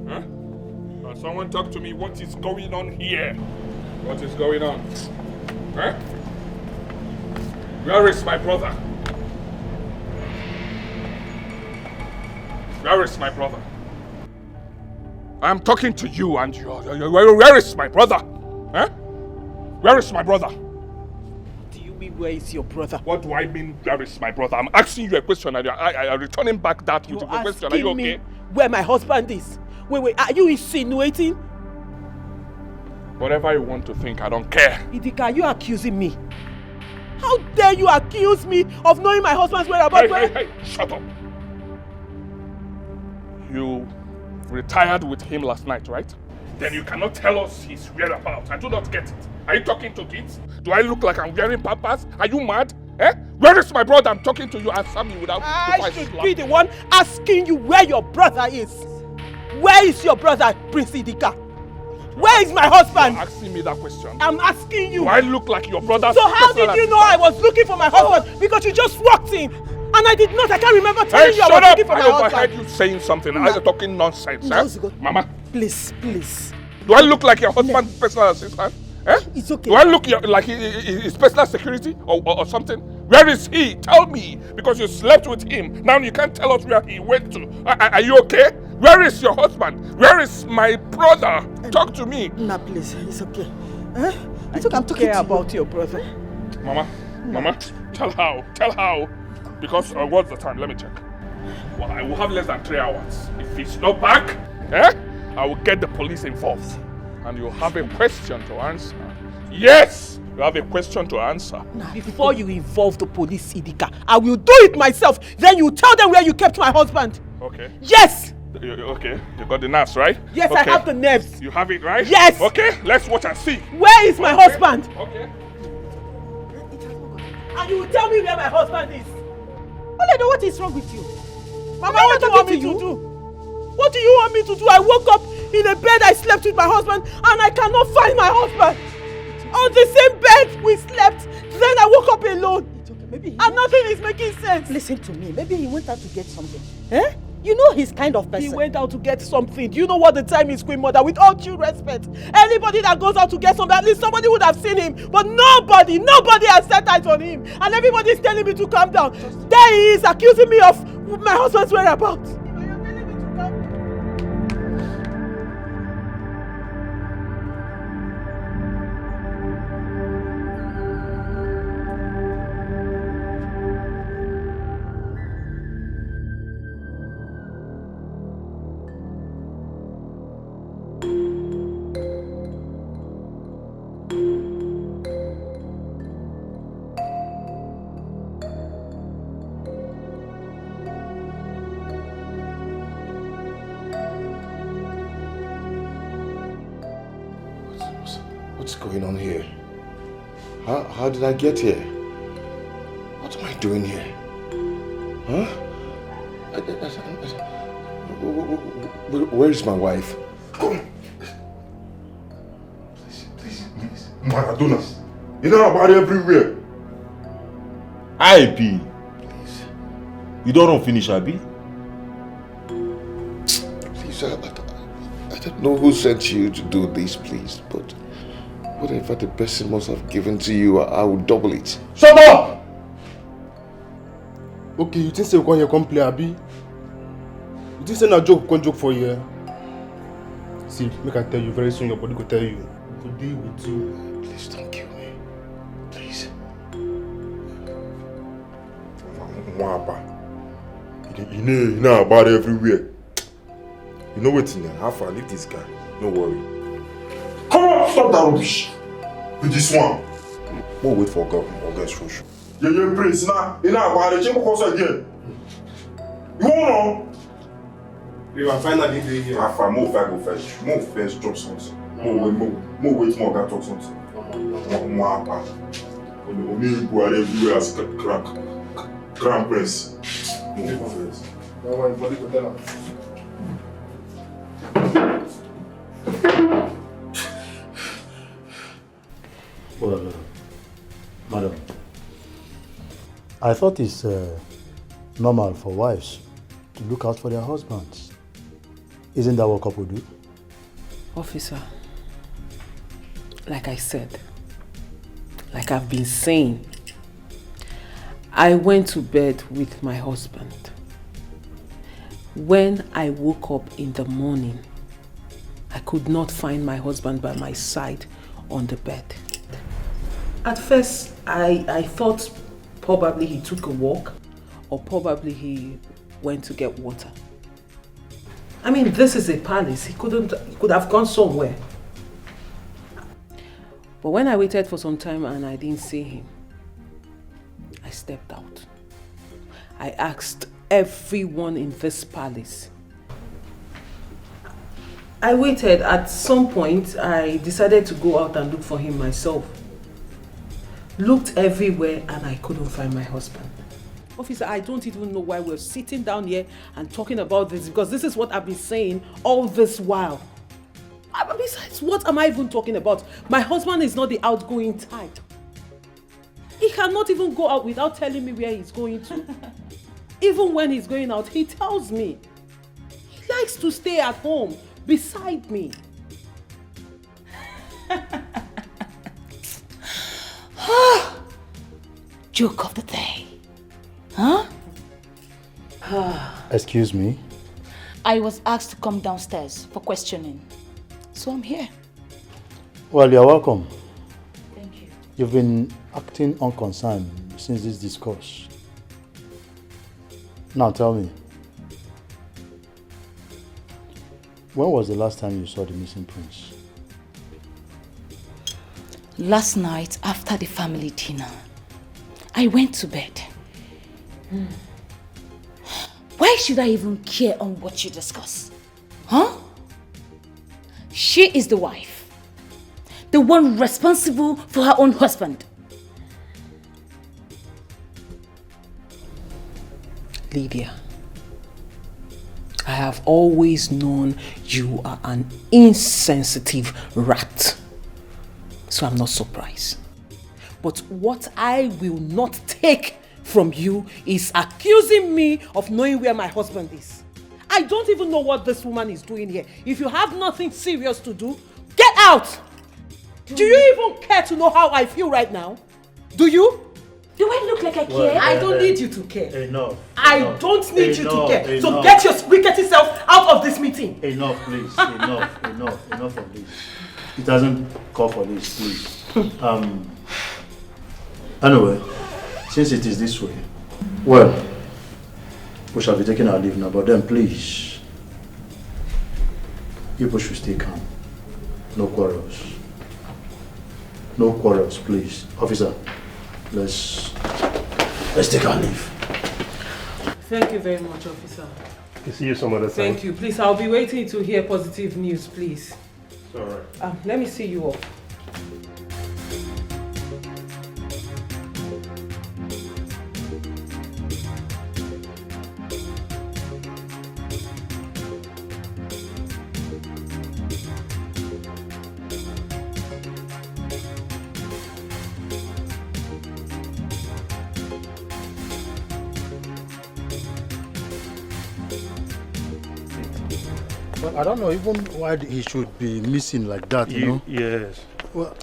Huh? Someone talk to me. What is going on here? What is going on? Huh? Where is my brother? Where is my brother? I am talking to you and where is my brother? Huh? Where is my brother? Do you mean where is your brother? What do I mean where is my brother? I'm asking you a question and I'm returning back that with a question. Are you okay? Me where my husband is? Wait, are you insinuating? Whatever you want to think, I don't care. Idika, are you accusing me? How dare you accuse me of knowing my husband's whereabouts? Hey, shut up. You retired with him last night, right? Then you cannot tell us his whereabouts. I do not get it. Are you talking to kids? Do I look like I'm wearing pampers? Are you mad? Eh? Where is my brother? I'm talking to you. Answer me without... I should be the one asking you where your brother is. Where is your brother, Prince Idika? Where is my husband? You're asking me that question. I'm asking you. Do I look like your brother? So how did you know I was looking for my husband? Because you just walked in. And I did not. I can't remember telling you I was looking for my husband. I overheard you saying something. Are you talking nonsense? Mama. Please, please. Do I look like your husband's personal assistant? Eh? It's okay. Do I look like his personal security or something? Where is he? Tell me. Because you slept with him. Now you can't tell us where he went to. Are you okay? Where is your husband? Where is my brother? Talk to me. Nah, please. It's okay. It's okay. I'm talking about your brother. Mama, tell how. Because what's the time? Let me check. Well, I will have less than 3 hours. If he's not back, I will get the police involved. And you'll have a question to answer. Yes! You have a question to answer. Before you involve the police, Idika, I will do it myself. Then you tell them where you kept my husband. Okay. Yes! Okay, you got the nerves, right? Yes, okay. I have the nerves. You have it, right? Yes! Okay, let's watch and see. Where is my husband? Okay. And you will tell me where my husband is. Oledo, what is wrong with you? Mama, what do you want me to do? What do you want me to do? I woke up in a bed I slept with my husband and I cannot find my husband. On the same bed we slept. Then I woke up alone. It's okay. Maybe and nothing is making sense. Listen to me. Maybe he went out to get something. Eh? You know he's kind of person. He went out to get something. Do you know what the time is, Queen Mother? With all due respect, anybody that goes out to get something, at least somebody would have seen him. But nobody has set eyes on him. And everybody's telling me to calm down. There he is accusing me of my husband's whereabouts. What's going on here? How did I get here? What am I doing here? Huh? Where is my wife? Please. Maradona. You know about everywhere. I be. Please. You don't run finish, Abi? Please, I don't know who sent you to do this, please, but whatever the person must have given to you, I will double it. Shut up! Okay, you think you can come play, Abi? You think say a joke can joke for you? See, make I tell you very soon, your body will tell you. It will deal with you. Please don't kill me. Please. Mwapa. You know about everywhere. You know what's in there? How far? Leave this guy. No worry. Come on, stop that rubbish. With this one. We'll wait for God or guys for sure. Yeah, Prince. Now, about the chamber course again. You won't know. You are finally doing here. Move first, drop something. Move wait more, got talk something. Mwapa. Only go everywhere as Crown Prince. Move first. Don't worry, body go tell her. Well, madam, I thought it's normal for wives to look out for their husbands. Isn't that what couples do? Officer, like I said, like I've been saying, I went to bed with my husband. When I woke up in the morning, I could not find my husband by my side on the bed. At first, I thought probably he took a walk or probably he went to get water. I mean, this is a palace. He could have gone somewhere. But when I waited for some time and I didn't see him, I stepped out. I asked everyone in this palace. I waited. At some point, I decided to go out and look for him myself. Looked everywhere and I couldn't find my husband. Officer, I don't even know why we're sitting down here and talking about this, because this is what I've been saying all this while. Besides, what am I even talking about? My husband is not the outgoing type. He cannot even go out without telling me where he's going to. Even when he's going out, he tells me. He likes to stay at home beside me. Joke of the day. Huh? Excuse me? I was asked to come downstairs for questioning. So I'm here. Well, you're welcome. Thank you. You've been acting unconcerned since this discourse. Now tell me, when was the last time you saw the missing prince? Last night, after the family dinner, I went to bed. Why should I even care on what you discuss? Huh? She is the wife. The one responsible for her own husband. Lydia, I have always known you are an insensitive rat. So I'm not surprised. But what I will not take from you is accusing me of knowing where my husband is. I don't even know what this woman is doing here. If you have nothing serious to do, get out! Do you even care to know how I feel right now? Do you? Do I look like I care? I don't need you to care. Enough. I don't need you to care. So get your wicked self out of this meeting. Enough, please. Enough of this. It doesn't call for this, please. Anyway, since it is this way, well, we shall be taking our leave now, but then please, people should stay calm. No quarrels. No quarrels, please. Officer, let's take our leave. Thank you very much, officer. I'll see you some other time. Thank you. Please, I'll be waiting to hear positive news, please. It's all right. Let me see you off. Well, I don't know even why he should be missing like that, you know? Yes. Well,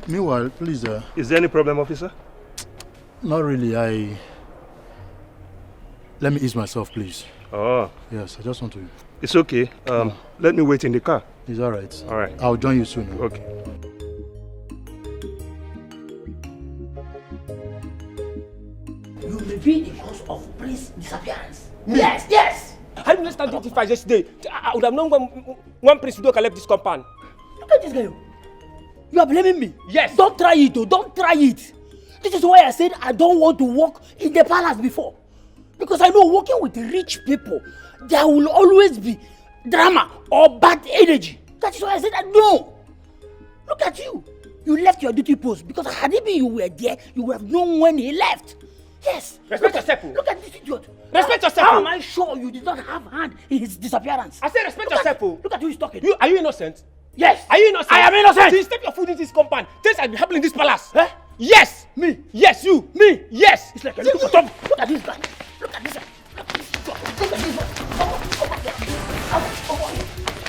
meanwhile, please... Is there any problem, officer? Not really. Let me ease myself, please. Oh. Yes, I just want to... It's okay. Let me wait in the car. It's all right. All right. I'll join you soon. Okay. You may be the cause of Prince's disappearance. Yes, yes! How did you start identify yesterday? I would have known when Prince Udoka left this compound. Look at this guy. You are blaming me? Yes. Don't try it, though. Don't try it. This is why I said I don't want to work in the palace before. Because I know working with rich people, there will always be drama or bad energy. That is why I said no. Look at you. You left your duty post because had it been you were there, you would have known when he left. Yes. Respect yourself. Look at this idiot. Respect yourself. How am I sure you did not have hand in his disappearance? I said respect yourself. Look at who he's talking. Are you innocent? Yes. Are you innocent? I am innocent. Since step your foot in this compound, things have been happening in this palace. Eh? Yes. Me. Yes. You. Me. Yes. It's like you're looking for trouble. Look at this guy. Look at this guy. Look at this guy. Look at this guy.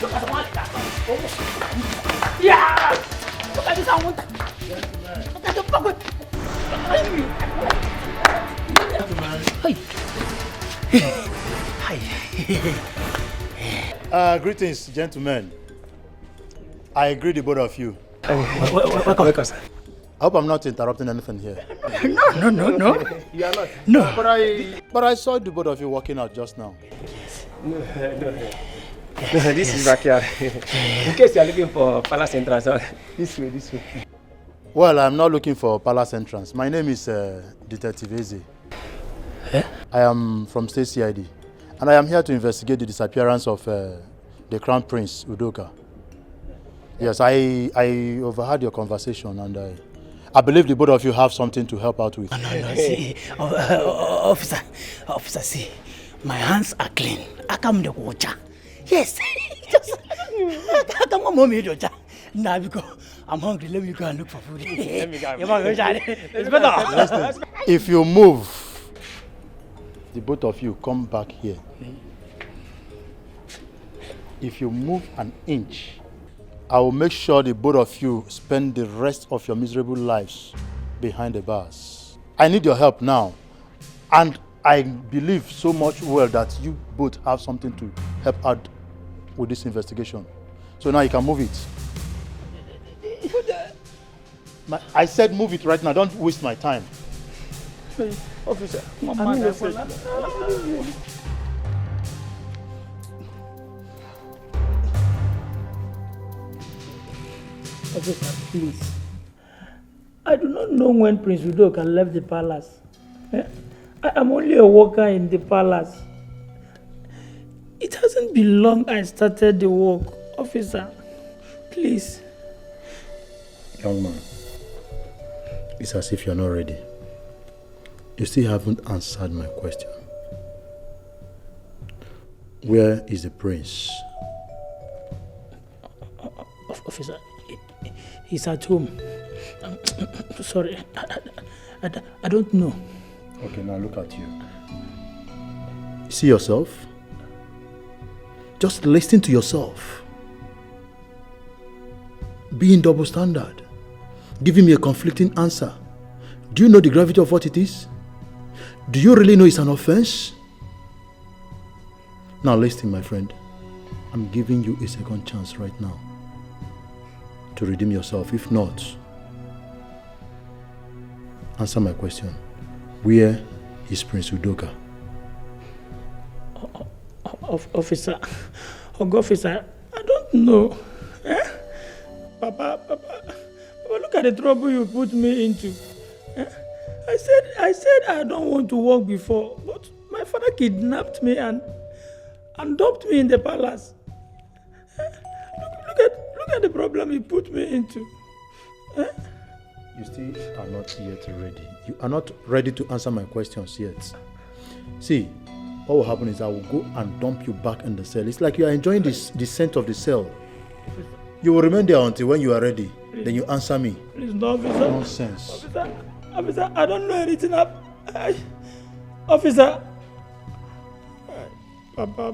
Look at the one. Yeah. Look at this one. Look at the fuck. Hi. Greetings, gentlemen. I agree the both of you. Welcome, sir. I hope I'm not interrupting anything here. No. You are not? No. But I saw the both of you walking out just now. No, this is backyard. In case you are looking for palace entrance, this way. Well, I'm not looking for palace entrance. My name is Detective Eze. I am from State CID, and I am here to investigate the disappearance of the Crown Prince, Udoka. Yes, I overheard your conversation, and I believe the both of you have something to help out with. No, see, officer, see, my hands are clean. I come the water. Yes, I come mommy water. Now because I'm hungry, let me go and look for food. It's better. If you move, the both of you come back here. If you move an inch, I will make sure the both of you spend the rest of your miserable lives behind the bars. I need your help now. And I believe so much well that you both have something to help out with this investigation. So now you can move it. I said move it right now. Don't waste my time. Officer, Officer, please. I do not know when Prince Udoka left the palace. I am only a worker in the palace. It hasn't been long I started the work. Officer, please. Young man, it's as if you're not ready. You still haven't answered my question. Where is the prince? Officer, he's at home. Sorry, I don't know. Okay, now look at you. See yourself? Just listen to yourself. Be in double standard. Giving me a conflicting answer. Do you know the gravity of what it is? Do you really know it's an offense? Now listen, my friend. I'm giving you a second chance right now to redeem yourself. If not, answer my question. Where is Prince Udoka? Officer, I don't know. Papa, look at the trouble you put me into. I said I don't want to work before, but my father kidnapped me and dumped me in the palace. Look at the problem he put me into. You still are not yet ready. You are not ready to answer my questions yet. See, what will happen is I will go and dump you back in the cell. It's like you are enjoying the scent of the cell. You will remain there until when you are ready. Please. Then you answer me. Please, no, officer. Nonsense. Officer, I don't know anything. Officer. Papa,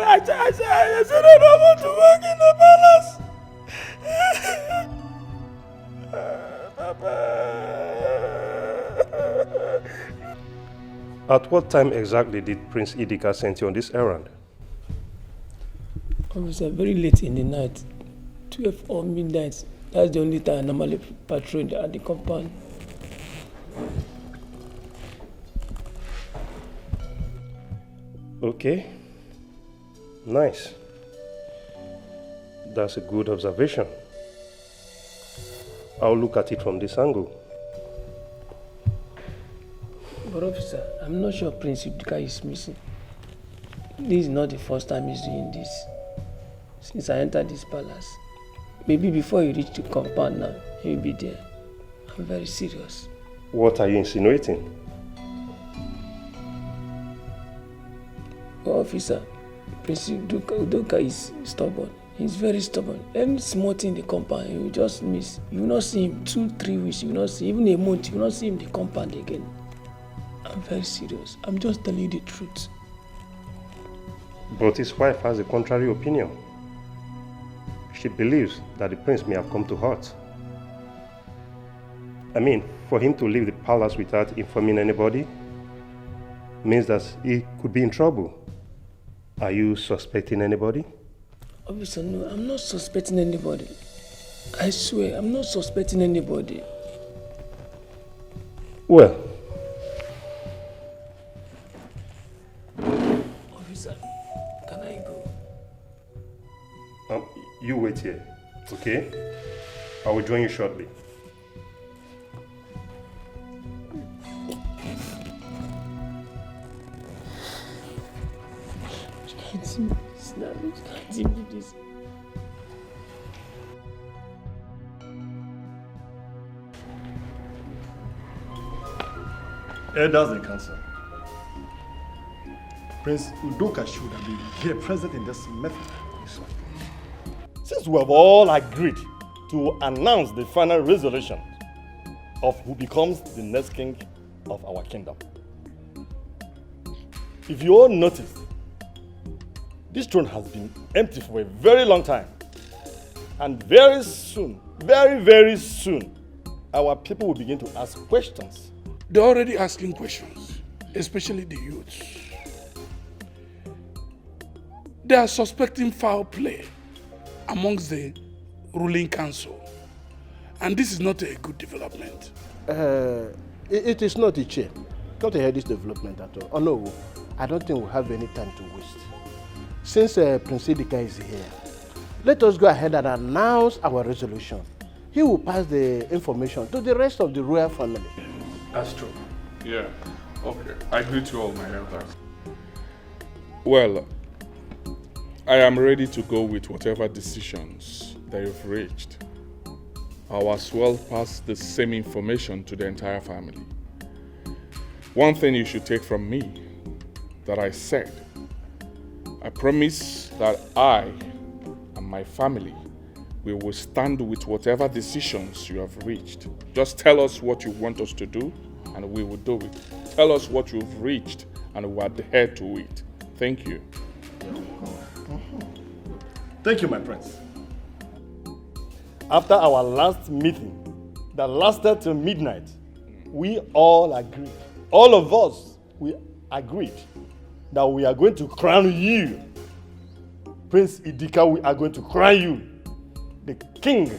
I said I don't want to work in the palace. At what time exactly did Prince Idika send you on this errand? Officer, very late in the night, 12 or midnight. That's the only time I normally patrol at the compound. Okay. Nice. That's a good observation. I'll look at it from this angle. But officer, I'm not sure Prince Udoka is missing. This is not the first time he's doing this. Since I entered this palace. Maybe before you reach the compound now, he'll be there. I'm very serious. What are you insinuating? Officer, Prince Udoka is stubborn. He's very stubborn. Any small thing in the compound, he will just miss. You will not see him 2-3 weeks. You will not see, even a month, you will not see him in the compound again. I'm very serious. I'm just telling you the truth. But his wife has a contrary opinion. She believes that the prince may have come to hurt. I mean, for him to leave the palace without informing anybody means that he could be in trouble. Are you suspecting anybody? Officer, no, I'm not suspecting anybody. I swear, I'm not suspecting anybody. Well, officer, can I go? You wait here, okay? I will join you shortly. Elders in council. Prince Udoka should have been here present in this method. Since we have all agreed to announce the final resolution of who becomes the next king of our kingdom. If you all noticed, this throne has been empty for a very long time. And very soon, very, very soon, our people will begin to ask questions. They're already asking questions, especially the youths. They are suspecting foul play amongst the ruling council. And this is not a good development. It is not, Iche. Not a this development at all. Oh no, I don't think we have any time to waste. Since Prince Idika is here, let us go ahead and announce our resolution. He will pass the information to the rest of the royal family. That's true. Yeah. Okay. I greet you all, my elders. Well, I am ready to go with whatever decisions that you've reached. I will as well pass the same information to the entire family. One thing you should take from me that I said, I promise that I and my family we will stand with whatever decisions you have reached. Just tell us what you want us to do and we will do it. Tell us what you've reached and we'll adhere to it. Thank you. Thank you, my prince. After our last meeting that lasted till midnight, we all agreed, all of us, we agreed that we are going to crown you. Prince Idika, we are going to crown you the king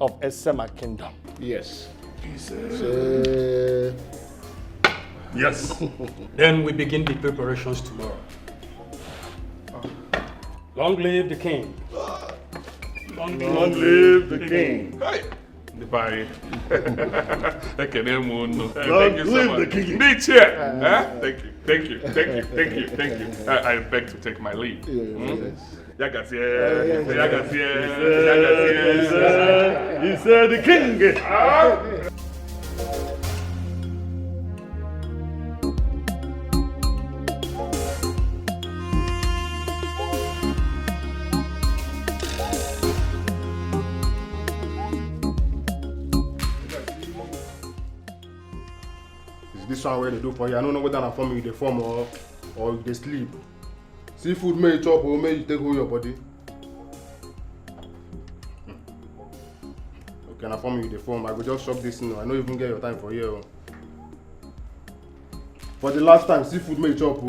of Esema Kingdom. Yes. Yes. Then we begin the preparations tomorrow. Long live the king. Long live the king. Hey. Bye. Thank you so much. The king. Thank you. Thank you. Thank you. Thank you. Thank you. I beg to take my leave. He said the king. This one where they do for you. I don't know whether I'm forming the form or they sleep. Seafood may chop or may you take hold your body. Okay, I'm forming the form. I will just chop this now. I don't even get your time for here. For the last time, seafood may chop.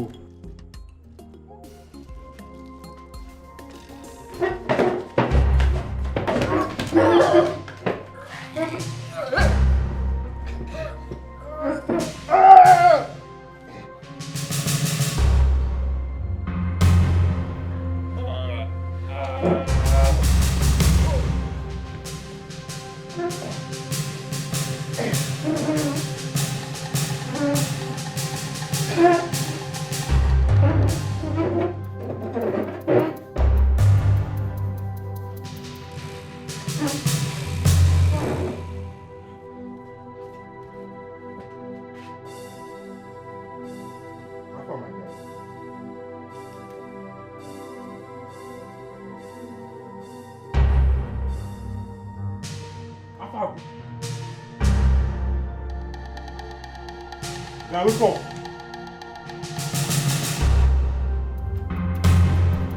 Now we come.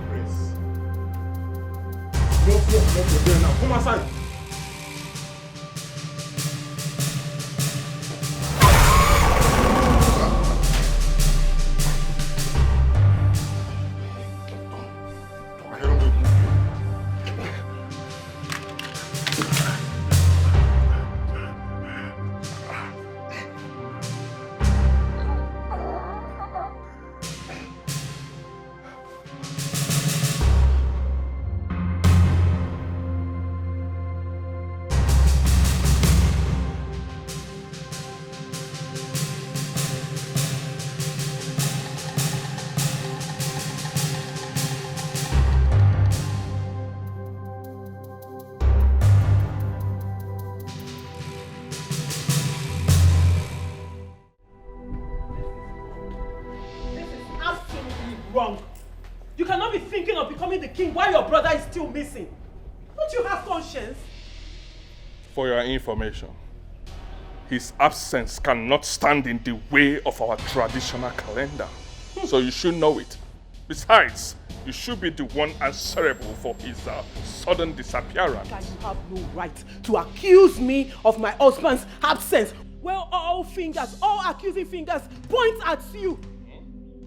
Prince. No fear, let your there now. Come outside. Wrong. You cannot be thinking of becoming the king while your brother is still missing. Don't you have conscience? For your information, his absence cannot stand in the way of our traditional calendar. So you should know it. Besides, you should be the one answerable for his sudden disappearance. You have no right to accuse me of my husband's absence. Well, all accusing fingers point at you.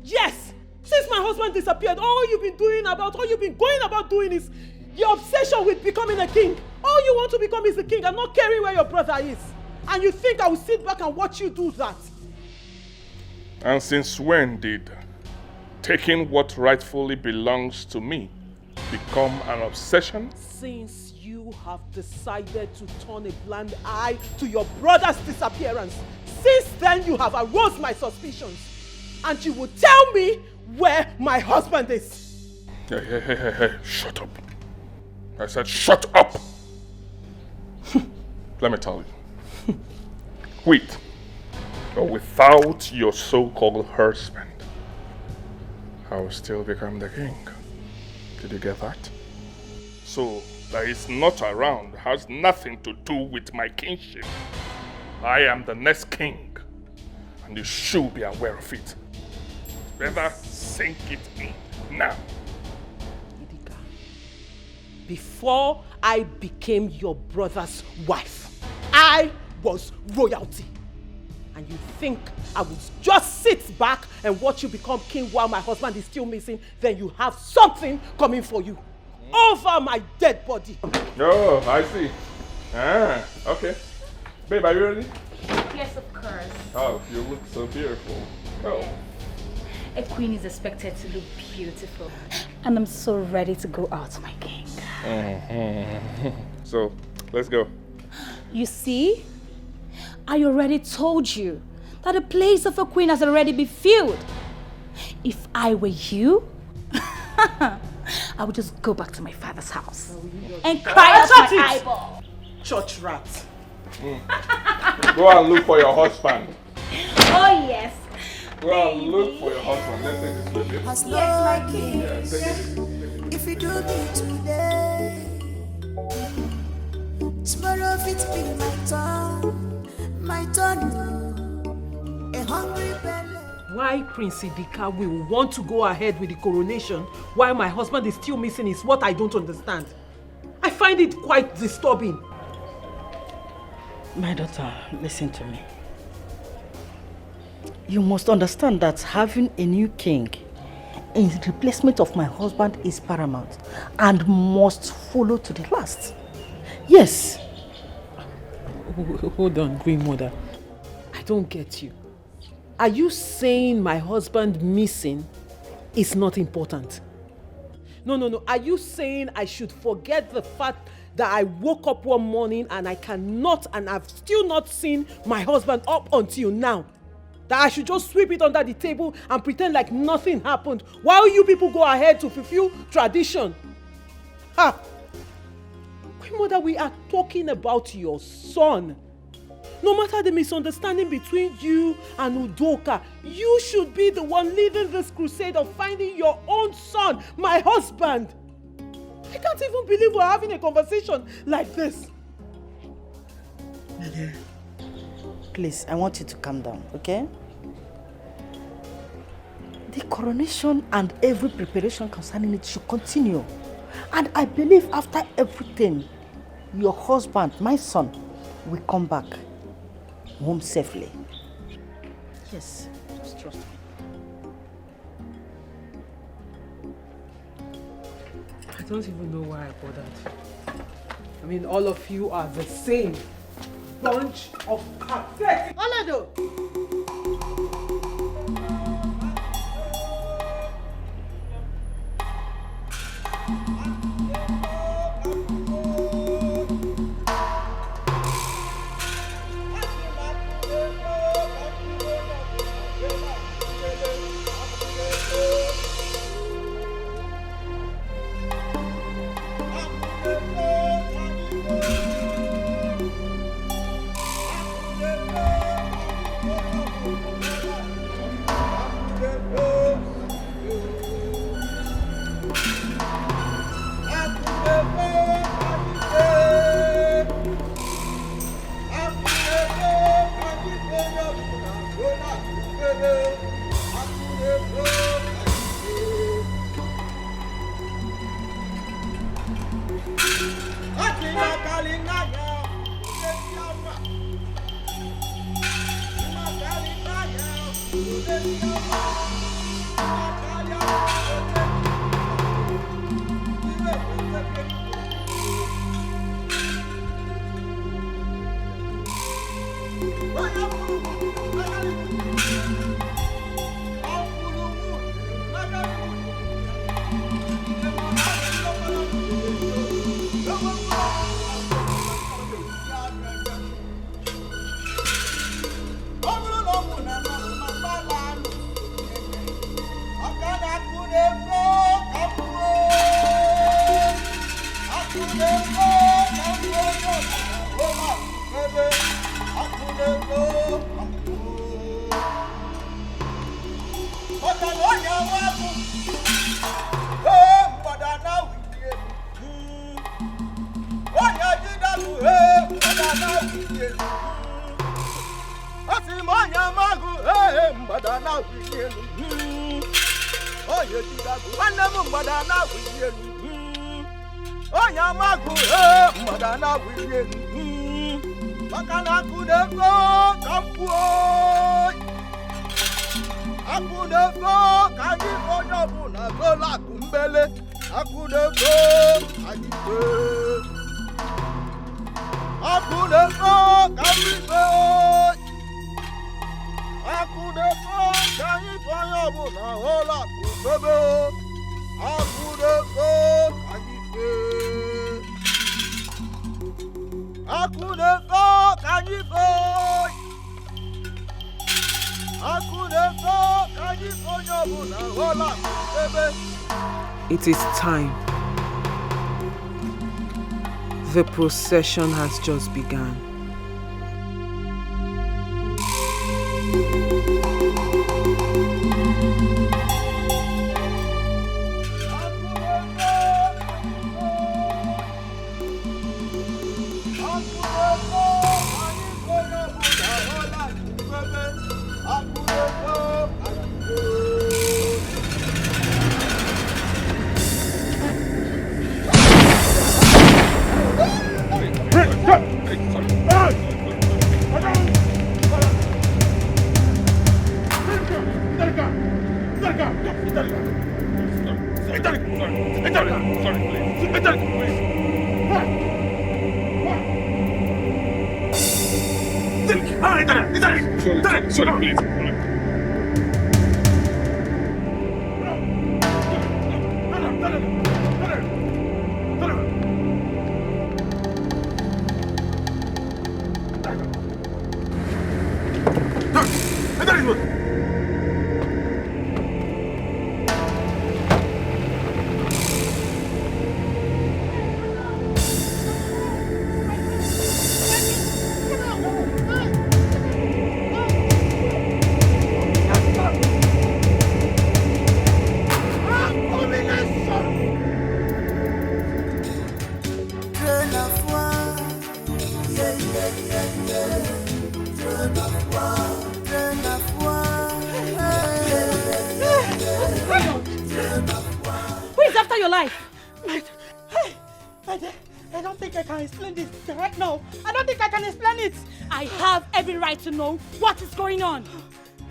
Yes! Since my husband disappeared, all you've been going about doing is your obsession with becoming a king. All you want to become is a king and not caring where your brother is. And you think I will sit back and watch you do that? And since when did taking what rightfully belongs to me become an obsession? Since you have decided to turn a blind eye to your brother's disappearance, since then you have aroused my suspicions. And you will tell me where my husband is. Hey, shut up. I said shut up. Let me tell you. With or without your so-called husband, I will still become the king. Did you get that? So that he's not around has nothing to do with my kingship. I am the next king, and you should be aware of it. Better sink it in now. Udoka, before I became your brother's wife, I was royalty. And you think I would just sit back and watch you become king while my husband is still missing? Then you have something coming for you. Over my dead body. Oh, I see. Okay. Babe, are you ready? Yes, of course. Oh, you look so beautiful. Oh. A queen is expected to look beautiful. And I'm so ready to go out, my king. So, let's go. You see? I already told you that the place of a queen has already been filled. If I were you, I would just go back to my father's house and cry out my eyeball. Church rat. Go and look for your husband. Oh, yes. Go and look for your husband. Let's take this with you. Yes, my king. Yeah, take it. If you do me today, tomorrow it be my turn. My turn. A hungry belly. Why Prince Idika will want to go ahead with the coronation while my husband is still missing is what I don't understand. I find it quite disturbing. My daughter, listen to me. You must understand that having a new king in replacement of my husband is paramount and must follow to the last. Yes. Hold on, Green Mother. I don't get you. Are you saying my husband missing is not important? No. Are you saying I should forget the fact that I woke up one morning and I cannot and I've still not seen my husband up until now? That I should just sweep it under the table and pretend like nothing happened while you people go ahead to fulfill tradition? Queen Mother, we are talking about your son. No matter the misunderstanding between you and Udoka, you should be the one leading this crusade of finding your own son, my husband. I can't even believe we're having a conversation like this. Please, I want you to calm down, okay? coronation and every preparation concerning it should continue. And I believe after everything, your husband, my son, will come back home safely. Yes, just trust me. I don't even know why I bothered. I mean, all of you are the same bunch of pathetic. Oledo! It is time. The procession has just begun. Train of war. after your life. I don't think I can explain this right now. I don't think I can explain it. I have every right to know what is going on.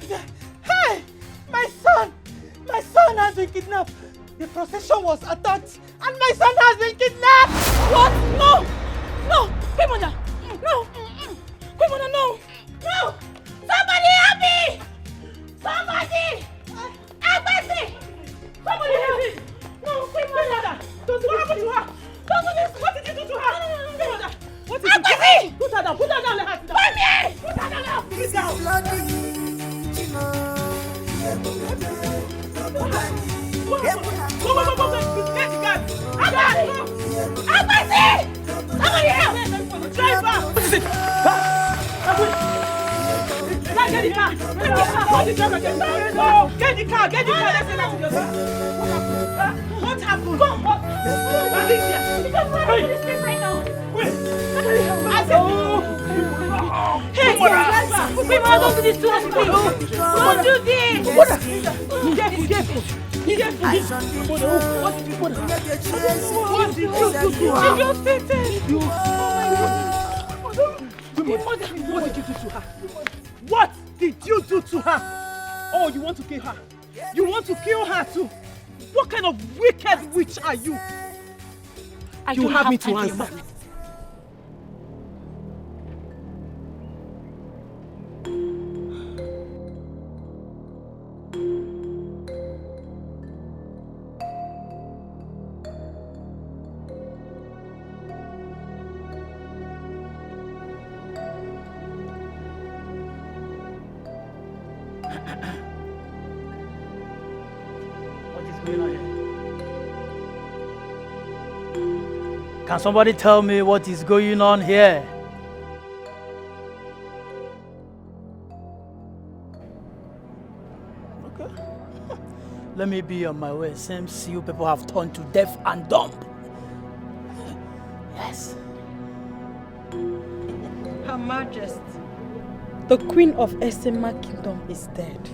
Hey! My son! My son has been kidnapped. The procession was attacked and my son has been kidnapped! What? No! No! Queen Mother! No! Queen Mother, no! No! Somebody help me! Somebody! Agbesi! Somebody help me! No, Queen Mother! What happened to her? Don't do this! What did you do to her? Queen Mother! What is it? Put her down! Put her down! Let her sit down! Come here! Put her down now! Sit down! Go! Get the gun! Agbesi! Somebody help! Driver! What is it? Get the car! Get the car! Get the car! Get the car! Get the car! Let's send her to the car. What happened? Come on! Hey, driver! We must do this to us, please! Don't do this! Careful! What did you do to her? She just fainted! What did you do to her? What did you do to her? Oh, you want to kill her? You want to kill her too? What kind of wicked witch are you? You have me to answer. Can somebody tell me what is going on here? Okay. Let me be on my way. Seems you people have turned to deaf and dumb. Yes. Her Majesty, the Queen of Esema Kingdom is dead.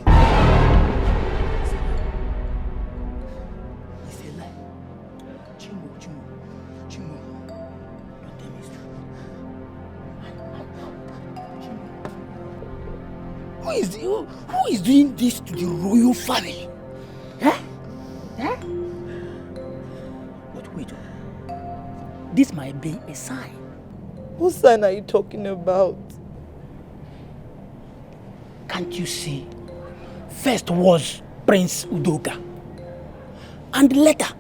Who is doing this to the royal family? Huh? Huh? Wait. This might be a sign. What sign are you talking about? Can't you see? First was Prince Udoka. And later,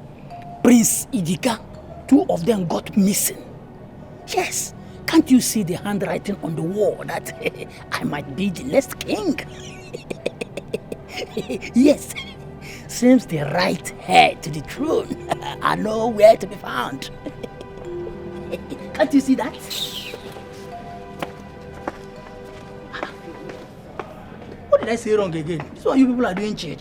Prince Idika. Two of them got missing. Yes. Can't you see the handwriting on the wall that I might be the next king? Yes. Seems the right heir to the throne are nowhere to be found. Can't you see that? What did I say wrong again? This is what you people are doing, che.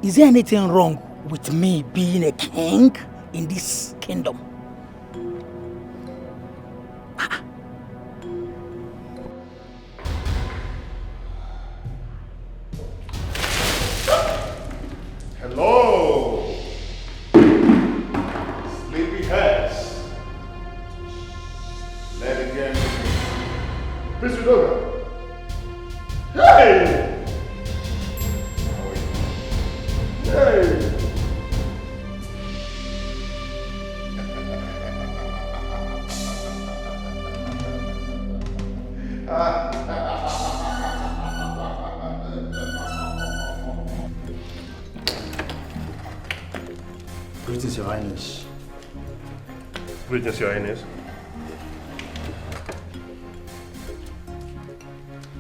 Is there anything wrong with me being a king in this kingdom? Hello, sleepyheads. Let it get Prince Udoka. Hey! Hey! Greetings, Your Highness. Greetings, Your Highness.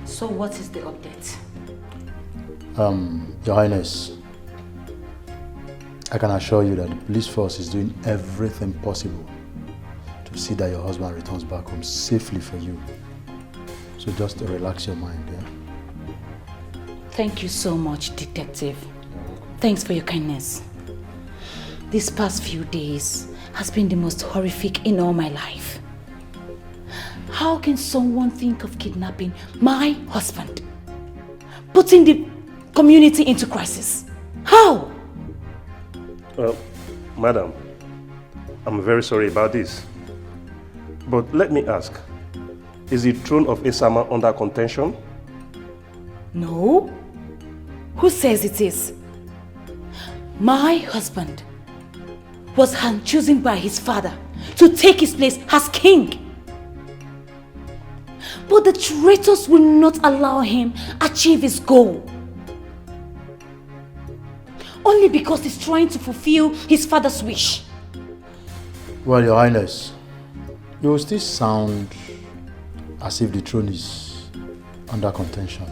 So what is the update? Your Highness, I can assure you that the police force is doing everything possible to see that your husband returns back home safely for you. So just relax your mind, yeah? Thank you so much, Detective. Thanks for your kindness. These past few days has been the most horrific in all my life. How can someone think of kidnapping my husband? Putting the community into crisis? How? Well, madam, I'm very sorry about this. But let me ask, is the throne of Esama under contention? No. Who says it is? My husband was hand-chosen by his father to take his place as king. But the traitors will not allow him achieve his goal. Only because he's trying to fulfill his father's wish. Well, Your Highness, you will still sound as if the throne is under contention.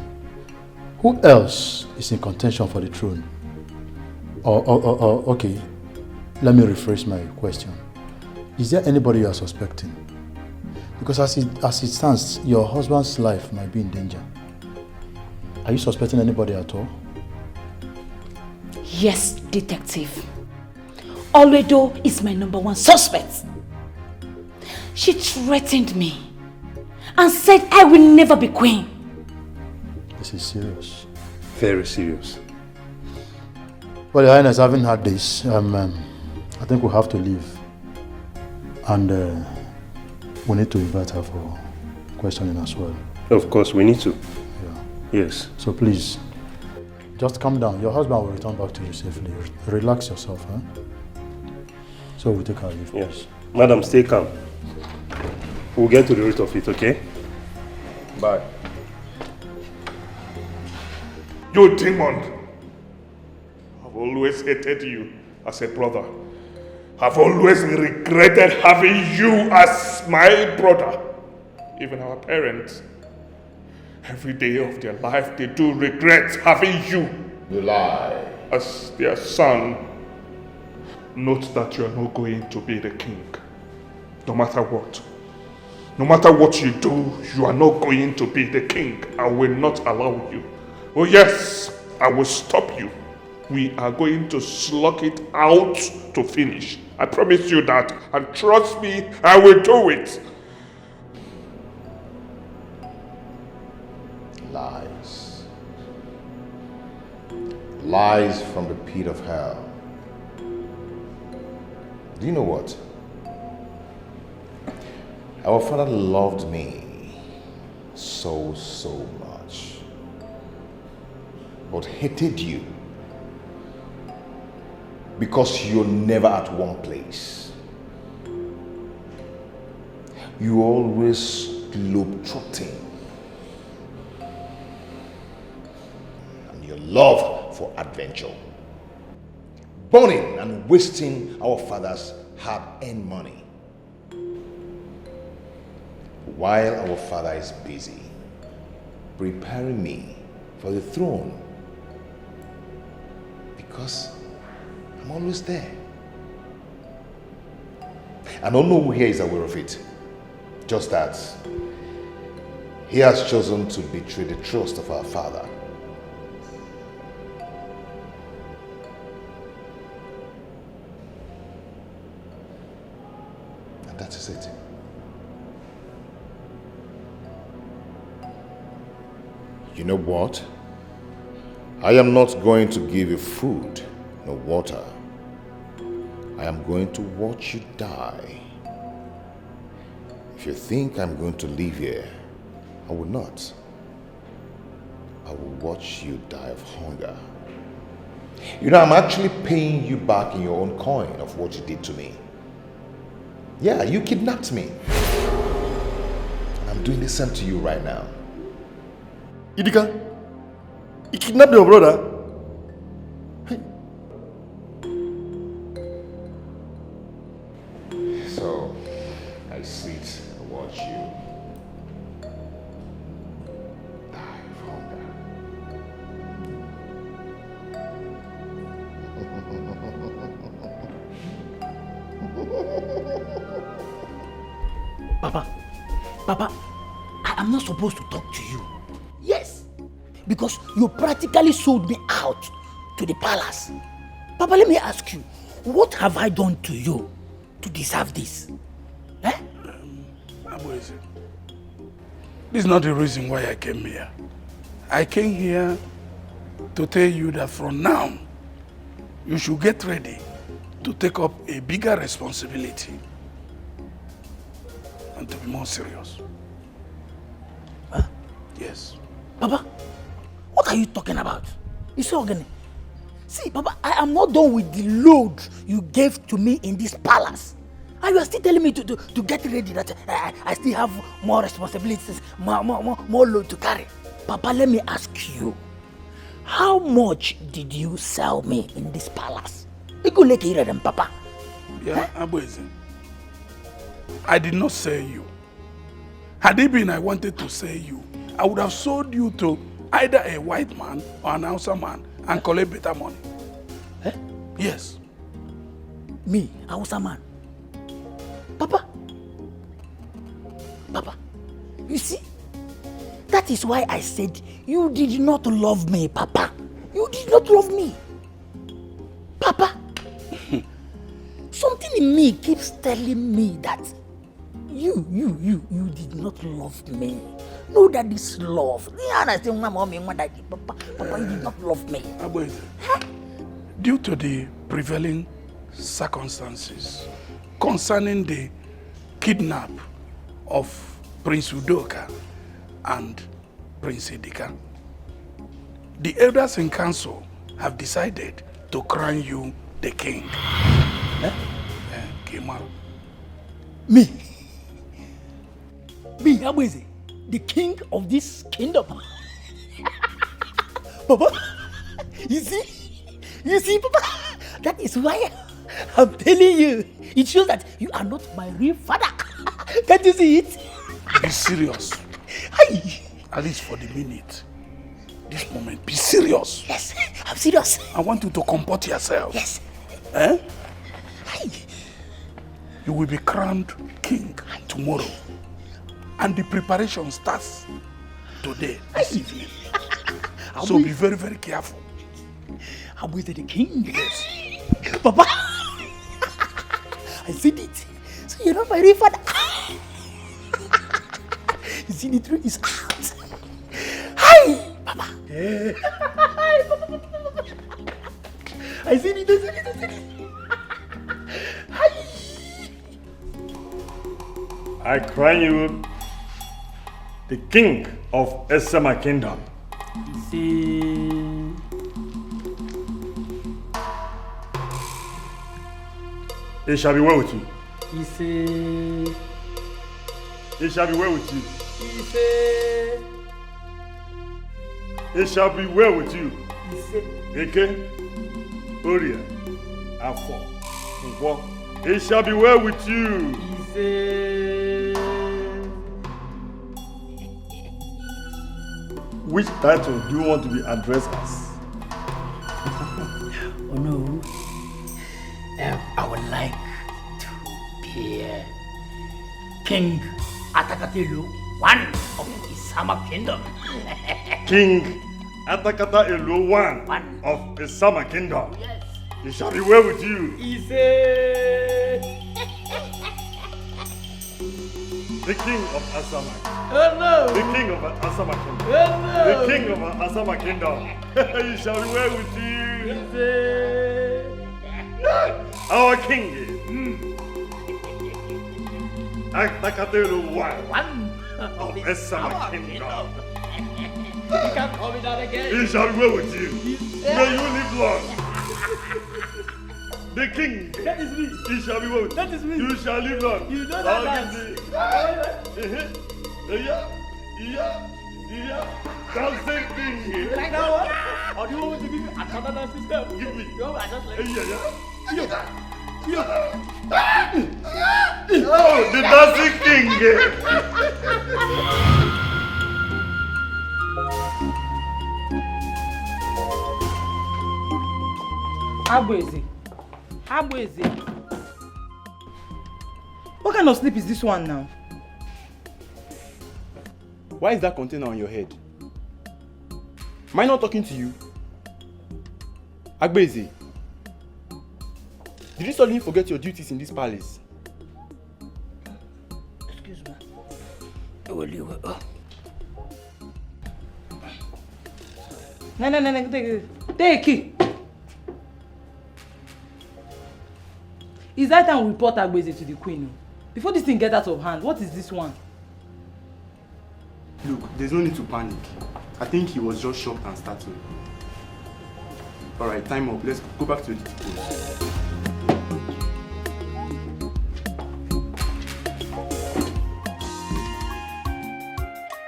Who else is in contention for the throne? Okay, let me rephrase my question. Is there anybody you are suspecting? Because as it stands, your husband's life might be in danger. Are you suspecting anybody at all? Yes, detective. Oledo is my #1 suspect. She threatened me and said I will never be queen. This is serious. Very serious. Well, Your Highness, having had this, I think we'll have to leave. And we need to invite her for questioning as well. Of course, we need to. Yeah. Yes. So please, just calm down. Your husband will return back to you safely. Relax yourself, huh? So we'll take our leave. Yes. Madam, stay calm. We'll get to the root of it, okay? Bye. You demon! I've always hated you as a brother. I've always regretted having you as my brother. Even our parents. Every day of their life they do regret having you. You lie. As their son. Note that you are not going to be the king. No matter what. No matter what you do, you are not going to be the king. I will not allow you. Oh yes, I will stop you. We are going to slug it out to finish. I promise you that. And trust me, I will do it. Lies. Lies from the pit of hell. Do you know what? Our father loved me so much, but hated you because you're never at one place. You always globe-trotting. And your love for adventure. Burning and wasting our father's hard-earned money. While our father is busy preparing me for the throne. Because I'm always there. I don't know who here is aware of it. Just that he has chosen to betray the trust of our father. And that is it. You know what? I am not going to give you food, no water. I am going to watch you die. If you think I'm going to live here, I will not. I will watch you die of hunger. You know, I'm actually paying you back in your own coin of what you did to me. Yeah, you kidnapped me. And I'm doing the same to you right now. Idika, you kidnapped your brother? So, I sit and watch you die of hunger. Papa, I am not supposed to talk to you. Yes, because you practically sold me out to the palace. Papa, let me ask you, what have I done to you to deserve this? This is not the reason why I came here. I came here to tell you that from now, you should get ready to take up a bigger responsibility and to be more serious. Huh? Yes. Papa, what are you talking about? You see, Ogene? See, Papa, I am not done with the load you gave to me in this palace. And you are still telling me to get ready, that I still have more responsibilities, more load to carry. Papa, let me ask you, how much did you sell me in this palace? Papa. Yeah, Abueze. I did not sell you. Had it been I wanted to sell you, I would have sold you to either a white man or an Hausa man and collect better money. Eh? Yes. Me, Hausa man? Papa, you see, that is why I said you did not love me, Papa. You did not love me. Papa, something in me keeps telling me that you did not love me. No, that is love. Papa, you did not love me. Due to the prevailing circumstances concerning the kidnap of Prince Udoka and Prince Idika, the elders in council have decided to crown you the king. Kimaru. Me, Abueze, the king of this kingdom. Papa, you see, Papa, that is why I'm telling you. It shows that you are not my real father. Can't you see it? Be serious. Hey. At least for the minute. This moment, be serious. Yes, I'm serious. I want you to comport yourself. Yes. Eh? Hey. You will be crowned king tomorrow. And the preparation starts today, this evening. So be very, very careful. I'm with the king. Yes. Papa, I said it. So you're not my real father. You see, the truth is out. Hi, Papa. Hi, Papa. I said it. Hi. I crown you the king of Esama Kingdom. See. It shall be well with you. He say. It shall be well with you. He say. It shall be well with you. He say. Eke, Oria, Afo, Nkwo. It shall be well with you. He say. Which title do you want to be addressed as? Oh no. I would like to be King Atakatelu, one of Isama Kingdom. King Atakata Elu, one of Isama Kingdom. Yes. It shall be well with you. The king of Asama. Oh no. The king of Asama Kingdom. Oh no. The king of Asama Kingdom. It shall be well with you. Our king is Atakatelu, one of Esama Kingdom. You can't call me that again. It shall be well with you. May you live long. The king. That is me. It shall be well with you. That is me. You shall live long. You know that dance. Dancing king. You like that one? Or do you want me to give you another dance system? Give me. No, I just like Oh, the dancing king. Abueze. What kind of sleep is this one now? Why is that container on your head? Am I not talking to you? Agbeze, did you suddenly forget your duties in this palace? Excuse me. No, take it. It's that time we report Agbeze to the queen. Before this thing gets out of hand, what is this one? Look, there's no need to panic. I think he was just shocked and startled. Alright, time up. Let's go back to the duty post.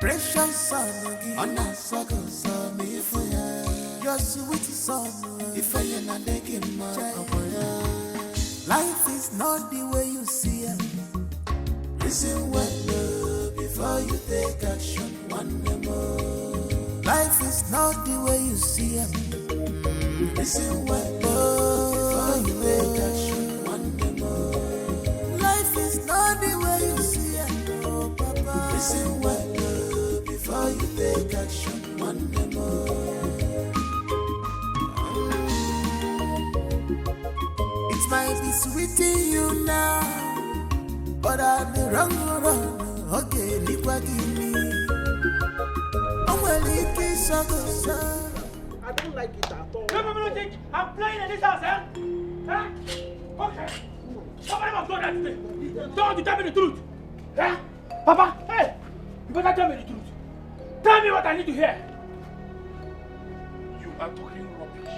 Precious son, on a circle, son, if you're sweet son, if you're not making life is not the way you see it. Listen well before you take action. One more. Life is not the way you see it. Listen well before you take action. One more. Life is not the way you see it. Oh, Papa. Listen well before you take action. One more. It might be sweet to you now, but I'll be wrong. Okay, look what you mean. I'm well, it is so good. I don't like it at all. No, think I'm playing in this house, eh? Huh? Okay. Somebody must go that today. Don't want to tell me the truth. Huh? Papa, hey! You better tell me the truth. Tell me what I need to hear. You are talking rubbish.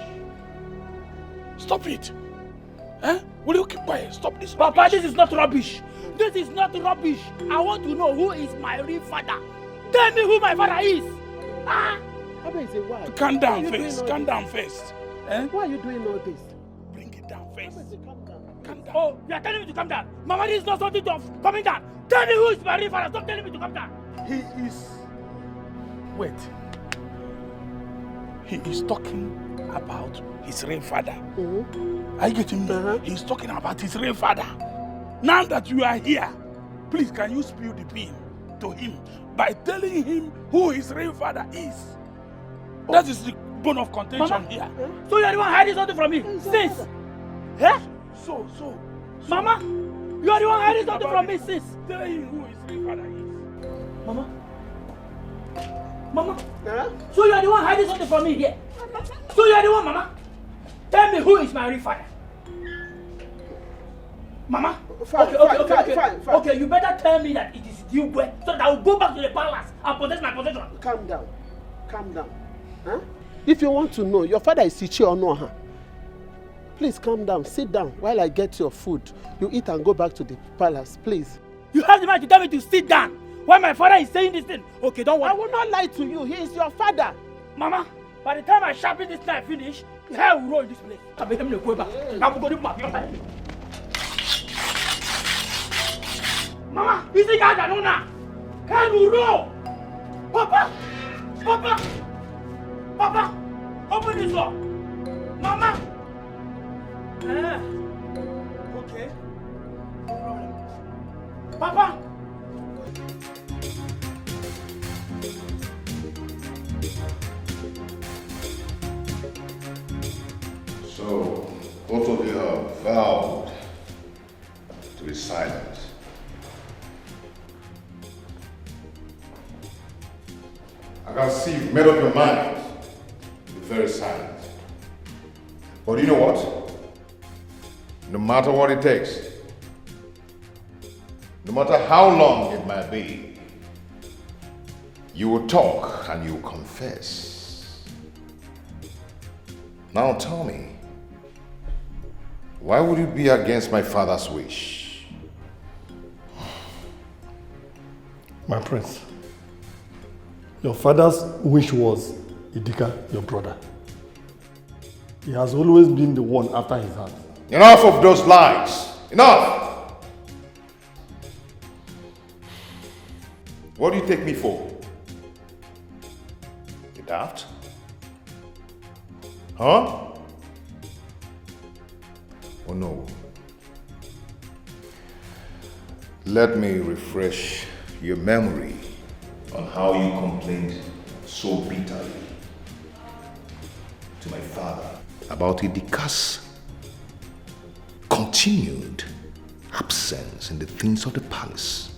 Stop it. Eh? Will you keep quiet? Stop this. Papa, rubbish. This is not rubbish. This is not rubbish. I want to know who is my real father. Tell me who my father is. Ah? Why? Calm down first. Calm down first. Eh? Why are you doing all this? Bring it down first. Calm down. Calm down. Oh, you are telling me to calm down. Mama, this is not something to coming down. Tell me who is my real father. Stop telling me to calm down. He is... Wait. He is talking about his real father. Are you getting me? He's talking about his real father. Now that you are here, please can you spill the bean to him by telling him who his real father is? That is the bone of contention Mama? here. So you are the one hiding something from me since? Eh? So. Mama, you are the one hiding something from me since? Tell him who his real father is. Mama? So you are the one hiding something from me here? So you are the one, Mama? Tell me who is my real father? Mama? Fine. Okay, you better tell me that it is you, so that I will go back to the palace and possess my possession. Calm down. Huh? If you want to know, your father is Ichi or no? Huh? Please calm down. Sit down while I get your food. You eat and go back to the palace, please. You have the right to tell me to sit down while my father is saying this thing. Okay, don't worry. I will not lie to you. He is your father. Mama, by the time I sharpen this knife finish, the hair will roll in this place. I make him go back. I will go to my Mama, is the guy that know now? Hair will roll. Papa, open this door. Mama. Okay. No problem. Papa. So, both of you have vowed to be silent. I can see you've made up your mind to be very silent. But you know what? No matter what it takes, no matter how long it might be, you will talk and you will confess. Now tell me, why would you be against my father's wish? My prince, your father's wish was Idika, your brother. He has always been the one after his heart. Enough of those lies! Enough! What do you take me for? You daft? Huh? Oh no. Let me refresh your memory on how you complained so bitterly to my father about Idika's continued absence in the things of the palace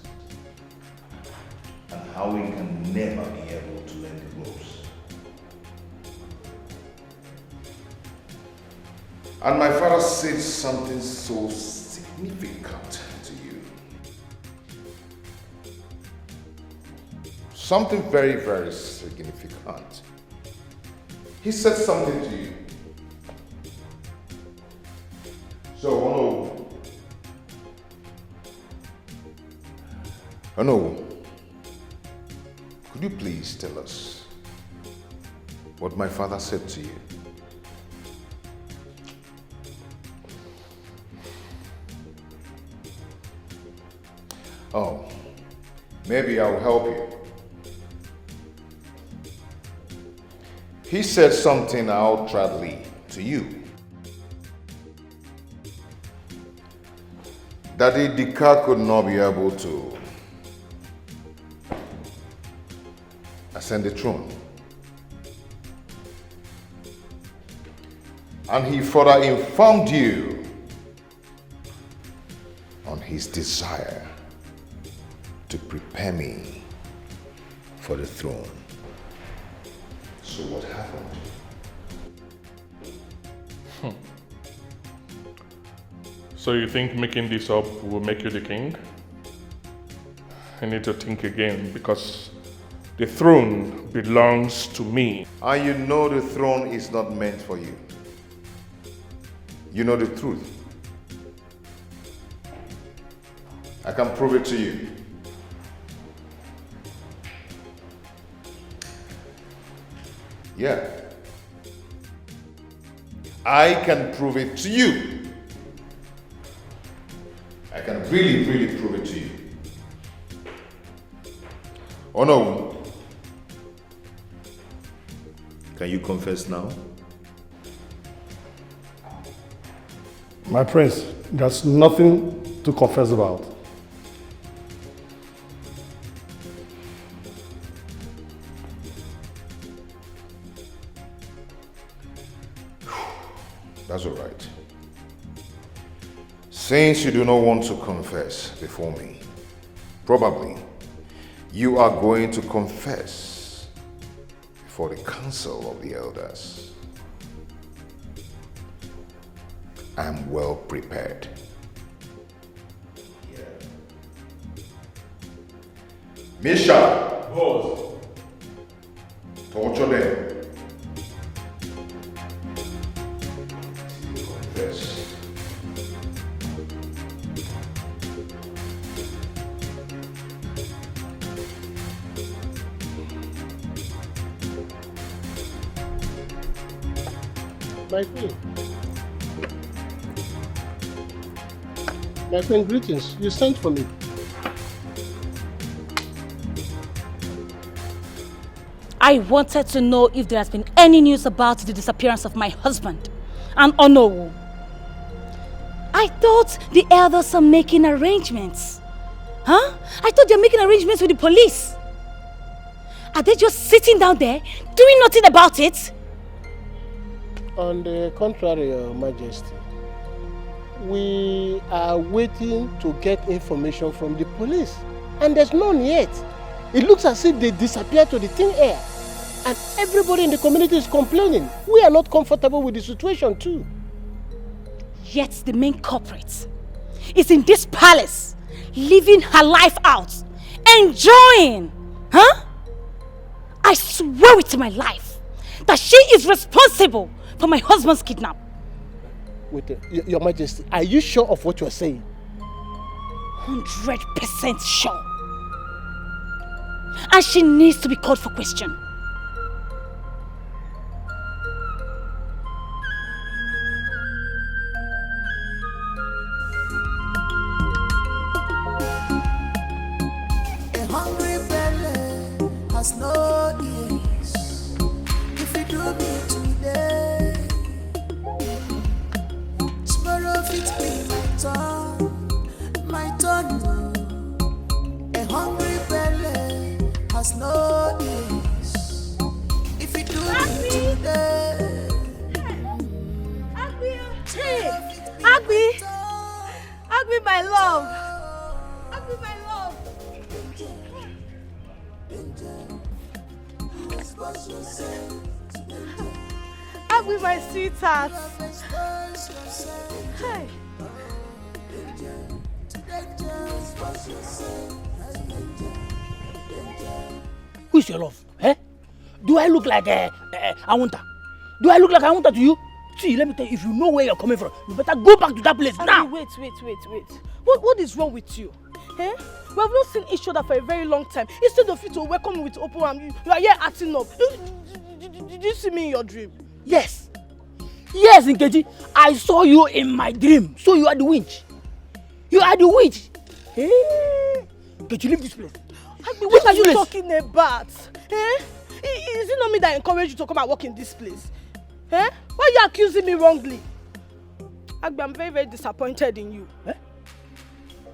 and how he can never be able to learn the ropes. And my father said something so sick. significant to you. Something very, very significant. He said something to you. So, Onny, could you please tell us what my father said to you? Oh, maybe I'll help you. He said something outrightly to you. That Udoka could not be able to ascend the throne. And he further informed you on his desire to prepare me for the throne. So what happened? So you think making this up will make you the king? I need to think again because the throne belongs to me. And you know the throne is not meant for you. You know the truth. I can prove it to you. Yeah. I can prove it to you. I can really, really prove it to you. Oh no. Can you confess now? My prince, there's nothing to confess about. That's all right. Since you do not want to confess before me, probably you are going to confess before the council of the elders. I'm well prepared. Misha! Boss. Torture them. Confess. My queen. My queen, greetings. You sent for me. I wanted to know if there has been any news about the disappearance of my husband and Onny. I thought the elders are making arrangements. Huh? I thought they're making arrangements with the police. Are they just sitting down there doing nothing about it? On the contrary, Your Majesty, we are waiting to get information from the police, and there's none yet. It looks as if they disappeared to the thin air, and everybody in the community is complaining. We are not comfortable with the situation too. Yet the main culprit is in this palace, living her life out, enjoying, huh? I swear it to my life that she is responsible for my husband's kidnap. Wait, Your Majesty, are you sure of what you're saying? 100% sure. And she needs to be called for question. A hungry belly has no ears. If you do me today, tomorrow it be my turn. A hungry belly has no ears. If you do me today, Agbi, Agbi, my love. Agbi, my love. Agbi, my sweetheart. Hey. Who is your love? Eh? Do I look like Awunta? Do I look like Awunta to you? See, let me tell you, if you know where you're coming from, you better go back to that place now. Wait. What is wrong with you? Eh? We have not seen each other for a very long time. Instead of you to welcome me with open arms, you are here acting up. Did you see me in your dream? Yes. Yes, Nkechi. I saw you in my dream. So you are the witch. You are the witch. Hey. Nkechi, leave this place. What are you talking about? Eh? Is it not me that encouraged you to come and work in this place? Eh? Why are you accusing me wrongly? Agbe, I'm very, very disappointed in you. Eh?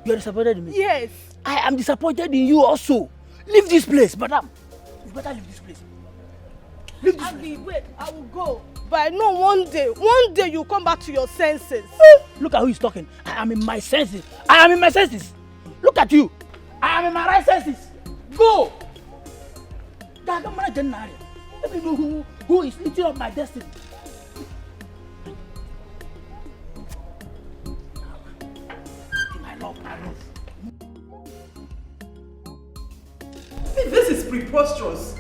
You are disappointed in me? Yes. I am disappointed in you also. Leave this place, madam. You better leave this place. Leave this place. Wait, I will go. But I know one day you'll come back to your senses. Look at who is talking. I am in my senses. I am in my senses. Look at you. I am in my right senses. Go. Let me know who is eating up my destiny. This is preposterous.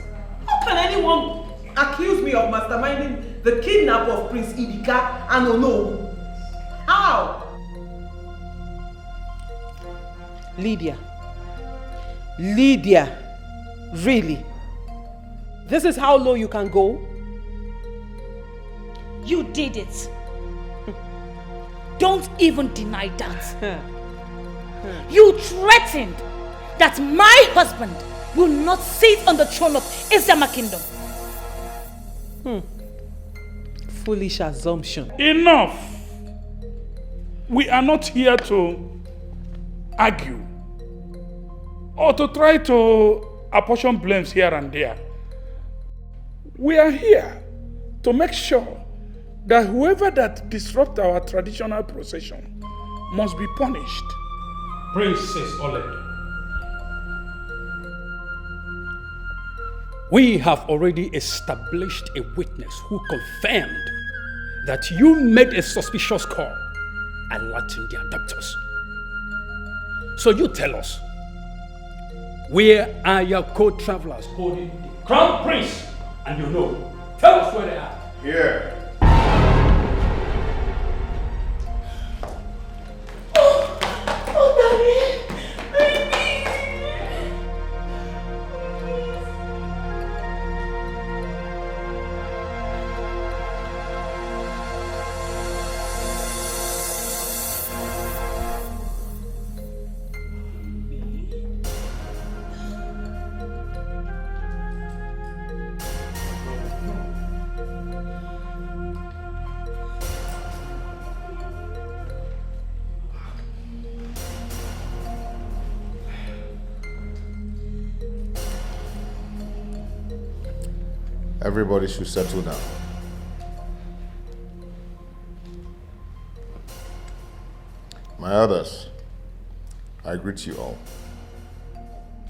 How can anyone accuse me of masterminding the kidnap of Prince Idika and Ono? How? Lydia, really? This is how low you can go? You did it. Don't even deny that. You threatened that my husband will not sit on the throne of Isama Kingdom. Foolish assumption. Enough! We are not here to argue or to try to apportion blames here and there. We are here to make sure that whoever that disrupts our traditional procession must be punished. Princess Oled, we have already established a witness who confirmed that you made a suspicious call alerting the adopters. So you tell us, where are your co-travelers holding the crown prince? And you know, tell us where they are. Here. Everybody should settle down. My others, I greet you all.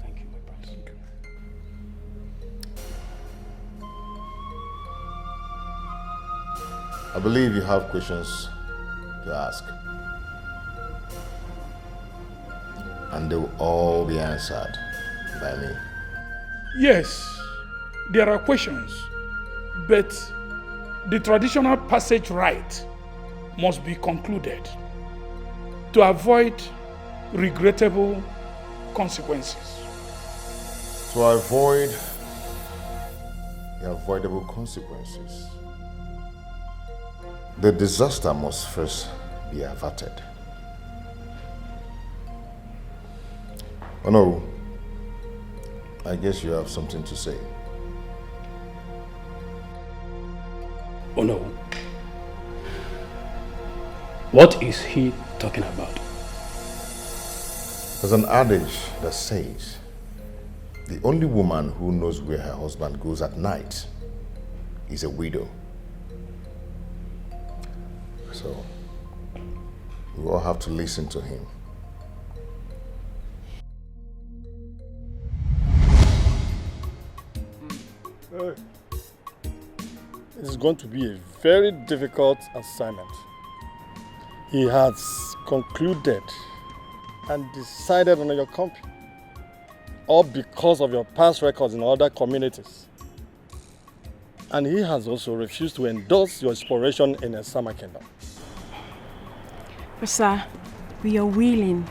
Thank you, my brother. I believe you have questions to ask. And they will all be answered by me. Yes, there are questions, but the traditional passage rite must be concluded to avoid regrettable consequences. To avoid the avoidable consequences, the disaster must first be averted. Oh no, I guess you have something to say. Oh no. What is he talking about? There's an adage that says the only woman who knows where her husband goes at night is a widow. So we all have to listen to him. It's going to be a very difficult assignment. He has concluded and decided on your company, all because of your past records in other communities. And he has also refused to endorse your exploration in the Summer Kingdom. But sir, we are willing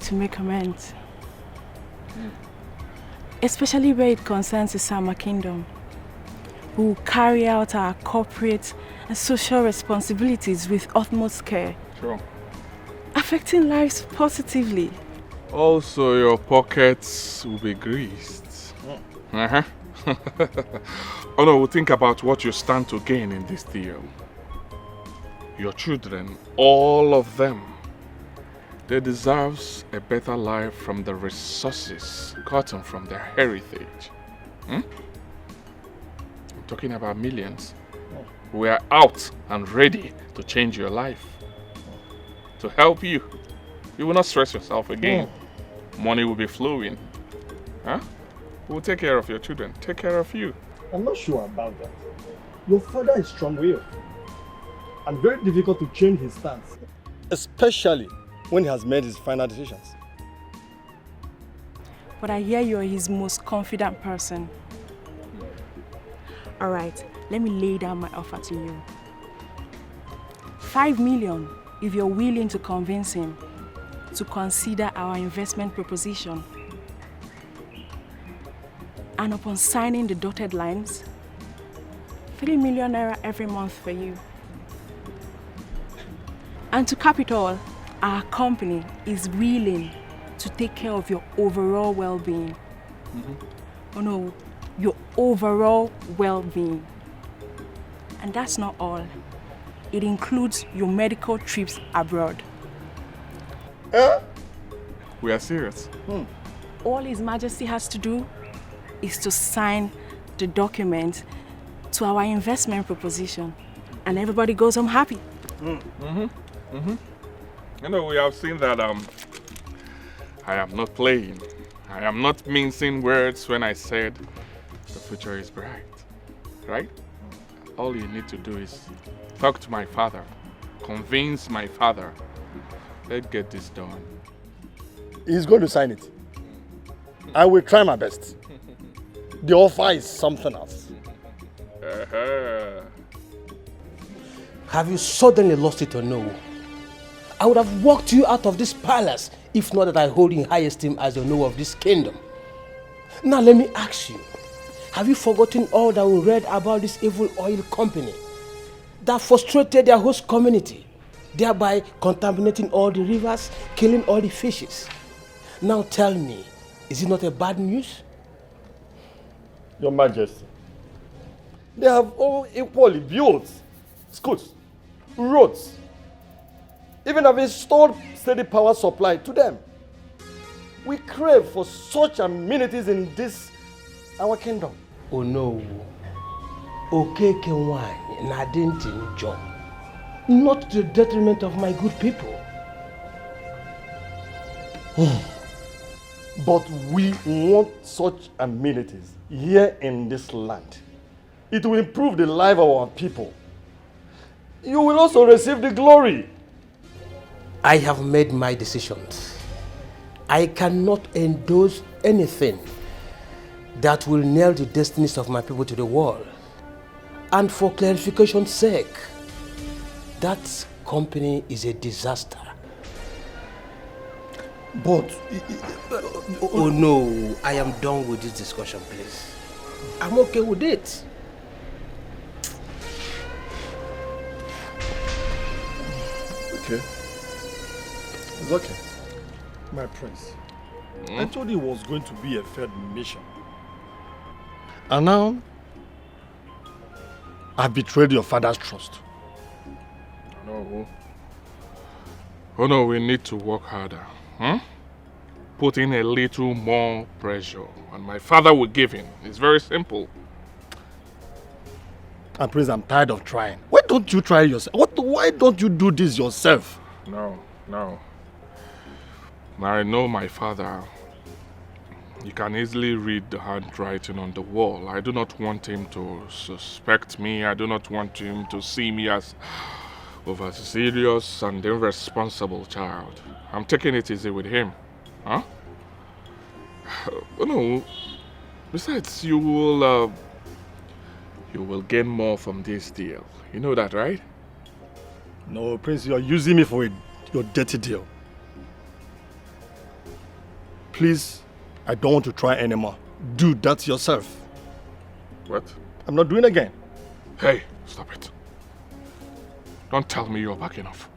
to make amends. Especially where it concerns the Summer Kingdom. We will carry out our corporate and social responsibilities with utmost care. Sure. Affecting lives positively. Also, your pockets will be greased. Uh-huh. Oh no, think about what you stand to gain in this deal. Your children, all of them, they deserve a better life from the resources gotten from their heritage. I'm talking about millions. We are out and ready to change your life. To help you. You will not stress yourself again. Money will be flowing. Huh? We'll take care of your children. Take care of you. I'm not sure about that. Your father is strong-willed and very difficult to change his stance, especially when he has made his final decisions. But I hear you are his most confident person. All right, let me lay down my offer to you. 5 million if you're willing to convince him to consider our investment proposition. And upon signing the dotted lines, 3 million naira every month for you. And to cap it all, our company is willing to take care of your overall well-being. Oh no, your overall well-being. And that's not all. It includes your medical trips abroad. We are serious. All His Majesty has to do is to sign the document to our investment proposition, and everybody goes home happy. You know, we have seen that I am not playing. I am not mincing words when I said the future is bright, right? All you need to do is talk to my father, convince my father. Let's get this done. He's going to sign it. I will try my best. The offer is something else. Have you suddenly lost it or no? I would have walked you out of this palace if not that I hold in high esteem as the owner of this kingdom. Now let me ask you, have you forgotten all that we read about this evil oil company that frustrated their host community, thereby contaminating all the rivers, killing all the fishes? Now tell me, is it not a bad news? Your Majesty, they have all equally built schools, roads, even have installed steady power supply to them. We crave for such amenities in this, our kingdom. Oh no. Okeke wine na didn't enjoy. Not to the detriment of my good people. But we want such amenities here in this land. It will improve the life of our people. You will also receive the glory. I have made my decisions. I cannot endorse anything that will nail the destinies of my people to the wall. And for clarification's sake, that company is a disaster. But... oh no, I am done with this discussion, please. I'm okay with it. Okay. It's okay. My prince, I told you it was going to be a failed mission. And now, I betrayed your father's trust. No. Oh no, we need to work harder. Put in a little more pressure, and my father will give in. It's very simple. And Prince, I'm tired of trying. Why don't you try yourself? Why don't you do this yourself? No. I know my father. You can easily read the handwriting on the wall. I do not want him to suspect me. I do not want him to see me as Overzealous and irresponsible child. I'm taking it easy with him. Huh? No. Besides, you will gain more from this deal. You know that, right? No, Prince, you are using me for your dirty deal. Please, I don't want to try anymore. Do that yourself. What? I'm not doing it again. Hey, stop it. Don't tell me you're backing off.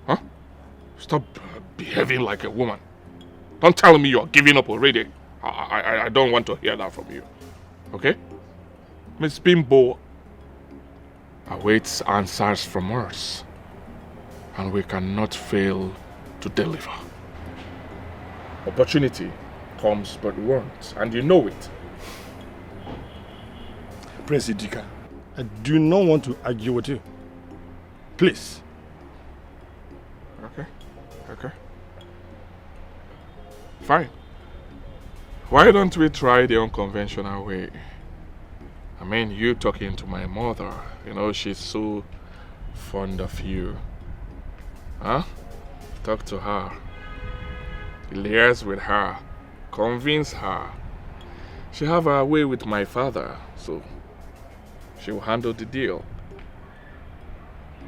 Huh? Stop behaving like a woman. Don't tell me you're giving up already. I don't want to hear that from you. Okay? Miss Bimbo awaits answers from us. And we cannot fail to deliver. Opportunity comes but once, and you know it. Prince Idika, I do not want to argue with you. Please. Okay. Fine. Why don't we try the unconventional way? I mean, you talking to my mother. You know, she's so fond of you. Huh? Talk to her. Liaise with her. Convince her. She have her way with my father, so she will handle the deal.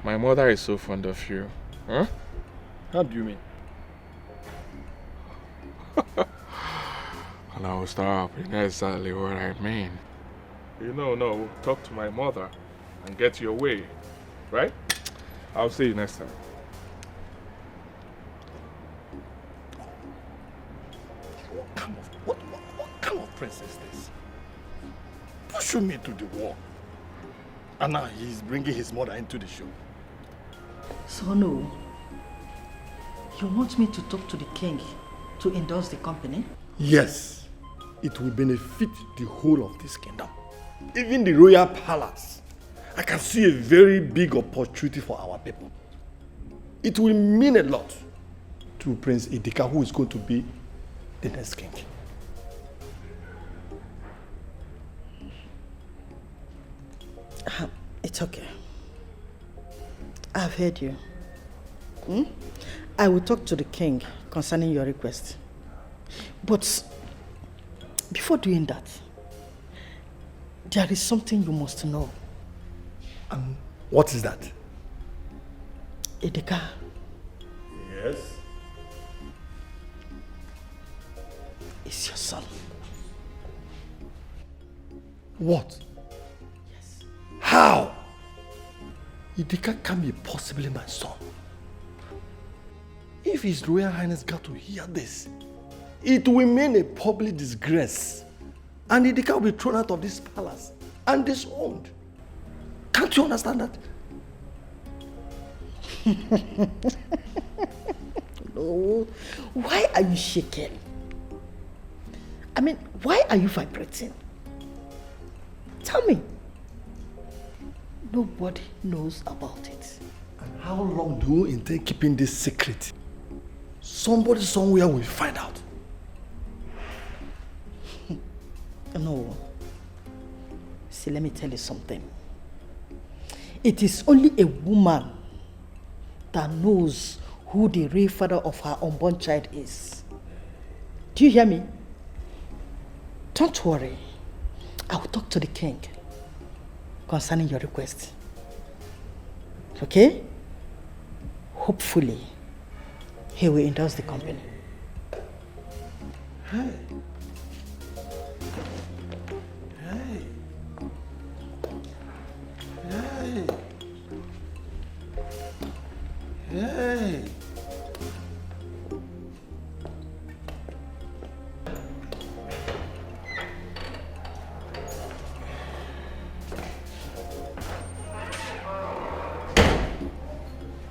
My mother is so fond of you. Huh? How do you mean? Now stop. You know exactly what I mean. You know, no, talk to my mother and get your way. Right? I'll see you next time. What kind of prince is this? Pushing me to the wall. And now he's bringing his mother into the show. So no, you want me to talk to the king to endorse the company? Yes. It will benefit the whole of this kingdom. Even the royal palace. I can see a very big opportunity for our people. It will mean a lot to Prince Idika, who is going to be the next king. It's okay. I've heard you. I will talk to the king concerning your request. But before doing that, there is something you must know. What is that? Idika. Yes? Is your son. What? Yes. How? Idika can't be possibly my son. If His Royal Highness got to hear this, it will mean a public disgrace. And Idika will be thrown out of this palace and disowned. Can't you understand that? No. Why are you shaking? I mean, why are you vibrating? Tell me. Nobody knows about it. And how long do you intend keeping this secret? Somebody somewhere will find out. No. See, let me tell you something. It is only a woman that knows who the real father of her unborn child is. Do you hear me? Don't worry. I will talk to the king concerning your request. Okay? Hopefully, he will endorse the company. Hey. Hey. Hey. Hey.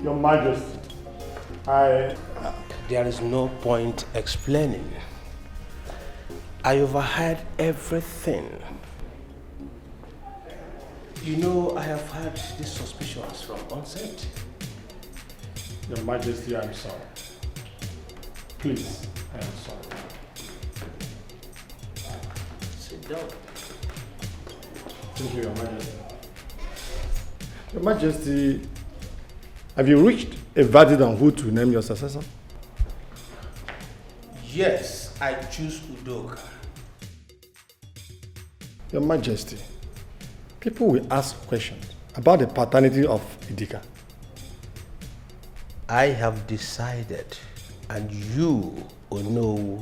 Your Majesty, There is no point explaining. I overheard everything. You know, I have had these suspicions from onset. Your Majesty, I am sorry. Please, I am sorry. Sit down. Thank you, Your Majesty. Your Majesty, Have you reached a verdict on who to name your successor? Yes, I choose Udoka. Your Majesty, people will ask questions about the paternity of Idika. I have decided, and you, Ono,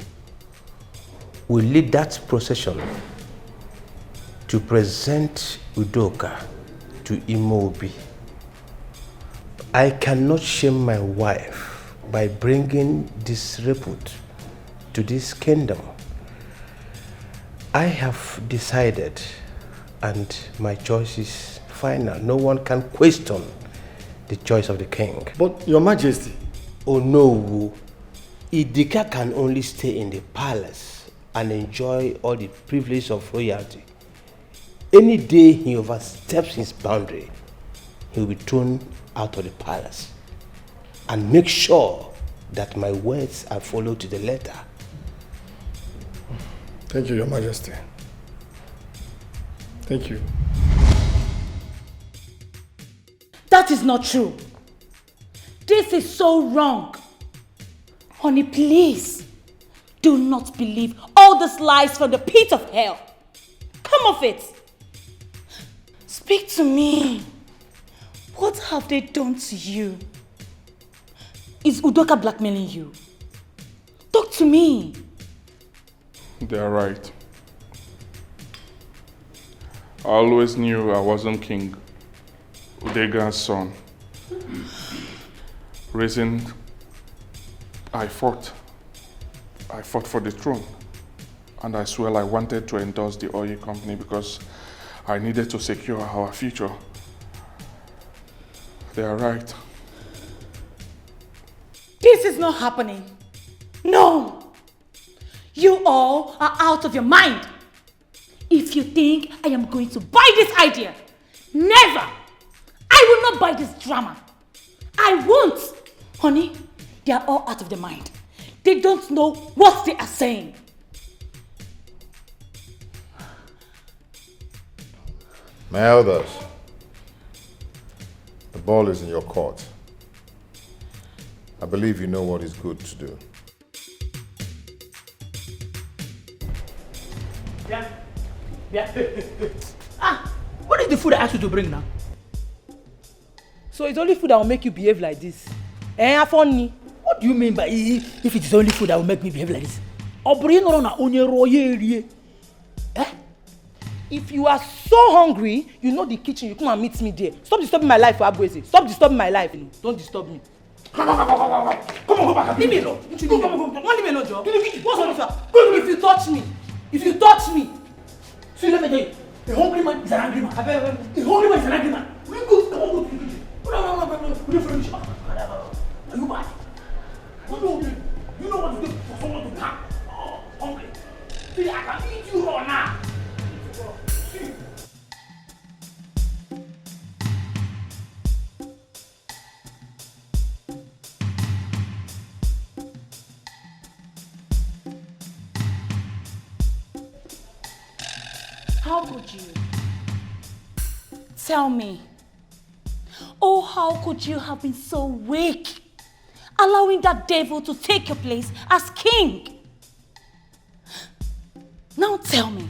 will lead that procession to present Udoka to Imobi. I cannot shame my wife by bringing disrepute to this kingdom. I have decided, and my choice is final. No one can question the choice of the king. But, Your Majesty. Oh no, Idika can only stay in the palace and enjoy all the privileges of royalty. Any day he oversteps his boundary, he will be thrown out of the palace. And make sure that my words are followed to the letter. Thank you, Your Majesty. Thank you. That is not true. This is so wrong. Honey, please, do not believe all these lies from the pit of hell. Come off it. Speak to me. What have they done to you? Is Udoka blackmailing you? Talk to me. They're right. I always knew I wasn't King Udega's son. Reason I fought for the throne. And I swear I wanted to endorse the oil company because I needed to secure our future. They are right. This is not happening. No. You all are out of your mind. If you think I am going to buy this idea, never. I will not buy this drama. I won't. Honey, they are all out of their mind. They don't know what they are saying. My elders, the ball is in your court. I believe you know what is good to do. Yeah. What is the food I asked you to bring now? So it's only food that will make you behave like this? Onny. What do you mean by if it is only food that will make me behave like this? If you are so hungry, you know the kitchen, you come and meet me there. Stop disturbing my life, Abuezi. Stop disturbing my life. Don't disturb me. Come on. Leave me alone. Leave me alone, Joe. What's on this? If you touch me. See, let me tell you. A hungry man is an angry man. A hungry man is an angry man. Will you go? Come on, go to the kitchen. No. Are you mad? You know what to do for someone to come. Oh, hungry. See, I can eat you raw now. See. How could you? Tell me. Oh, how could you have been so weak, allowing that devil to take your place as king? Now tell me,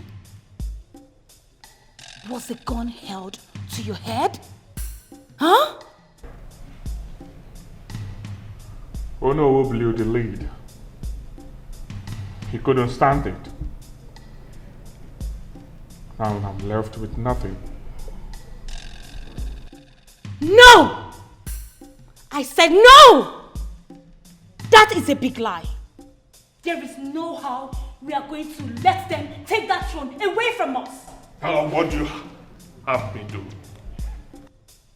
was the gun held to your head? Huh? Ono blew the lead. He couldn't stand it. Now I'm left with nothing. No! I said no! That is a big lie. There is no how we are going to let them take that throne away from us. What do you have me do?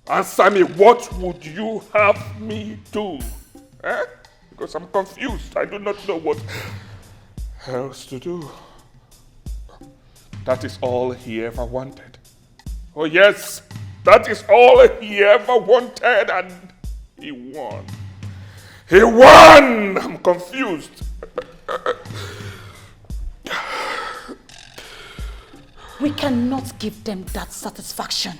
Answer me, what would you have me do? Because I'm confused. I do not know what else to do. That is all he ever wanted. Oh yes, that is all he ever wanted, and he won. He won! I'm confused. We cannot give them that satisfaction.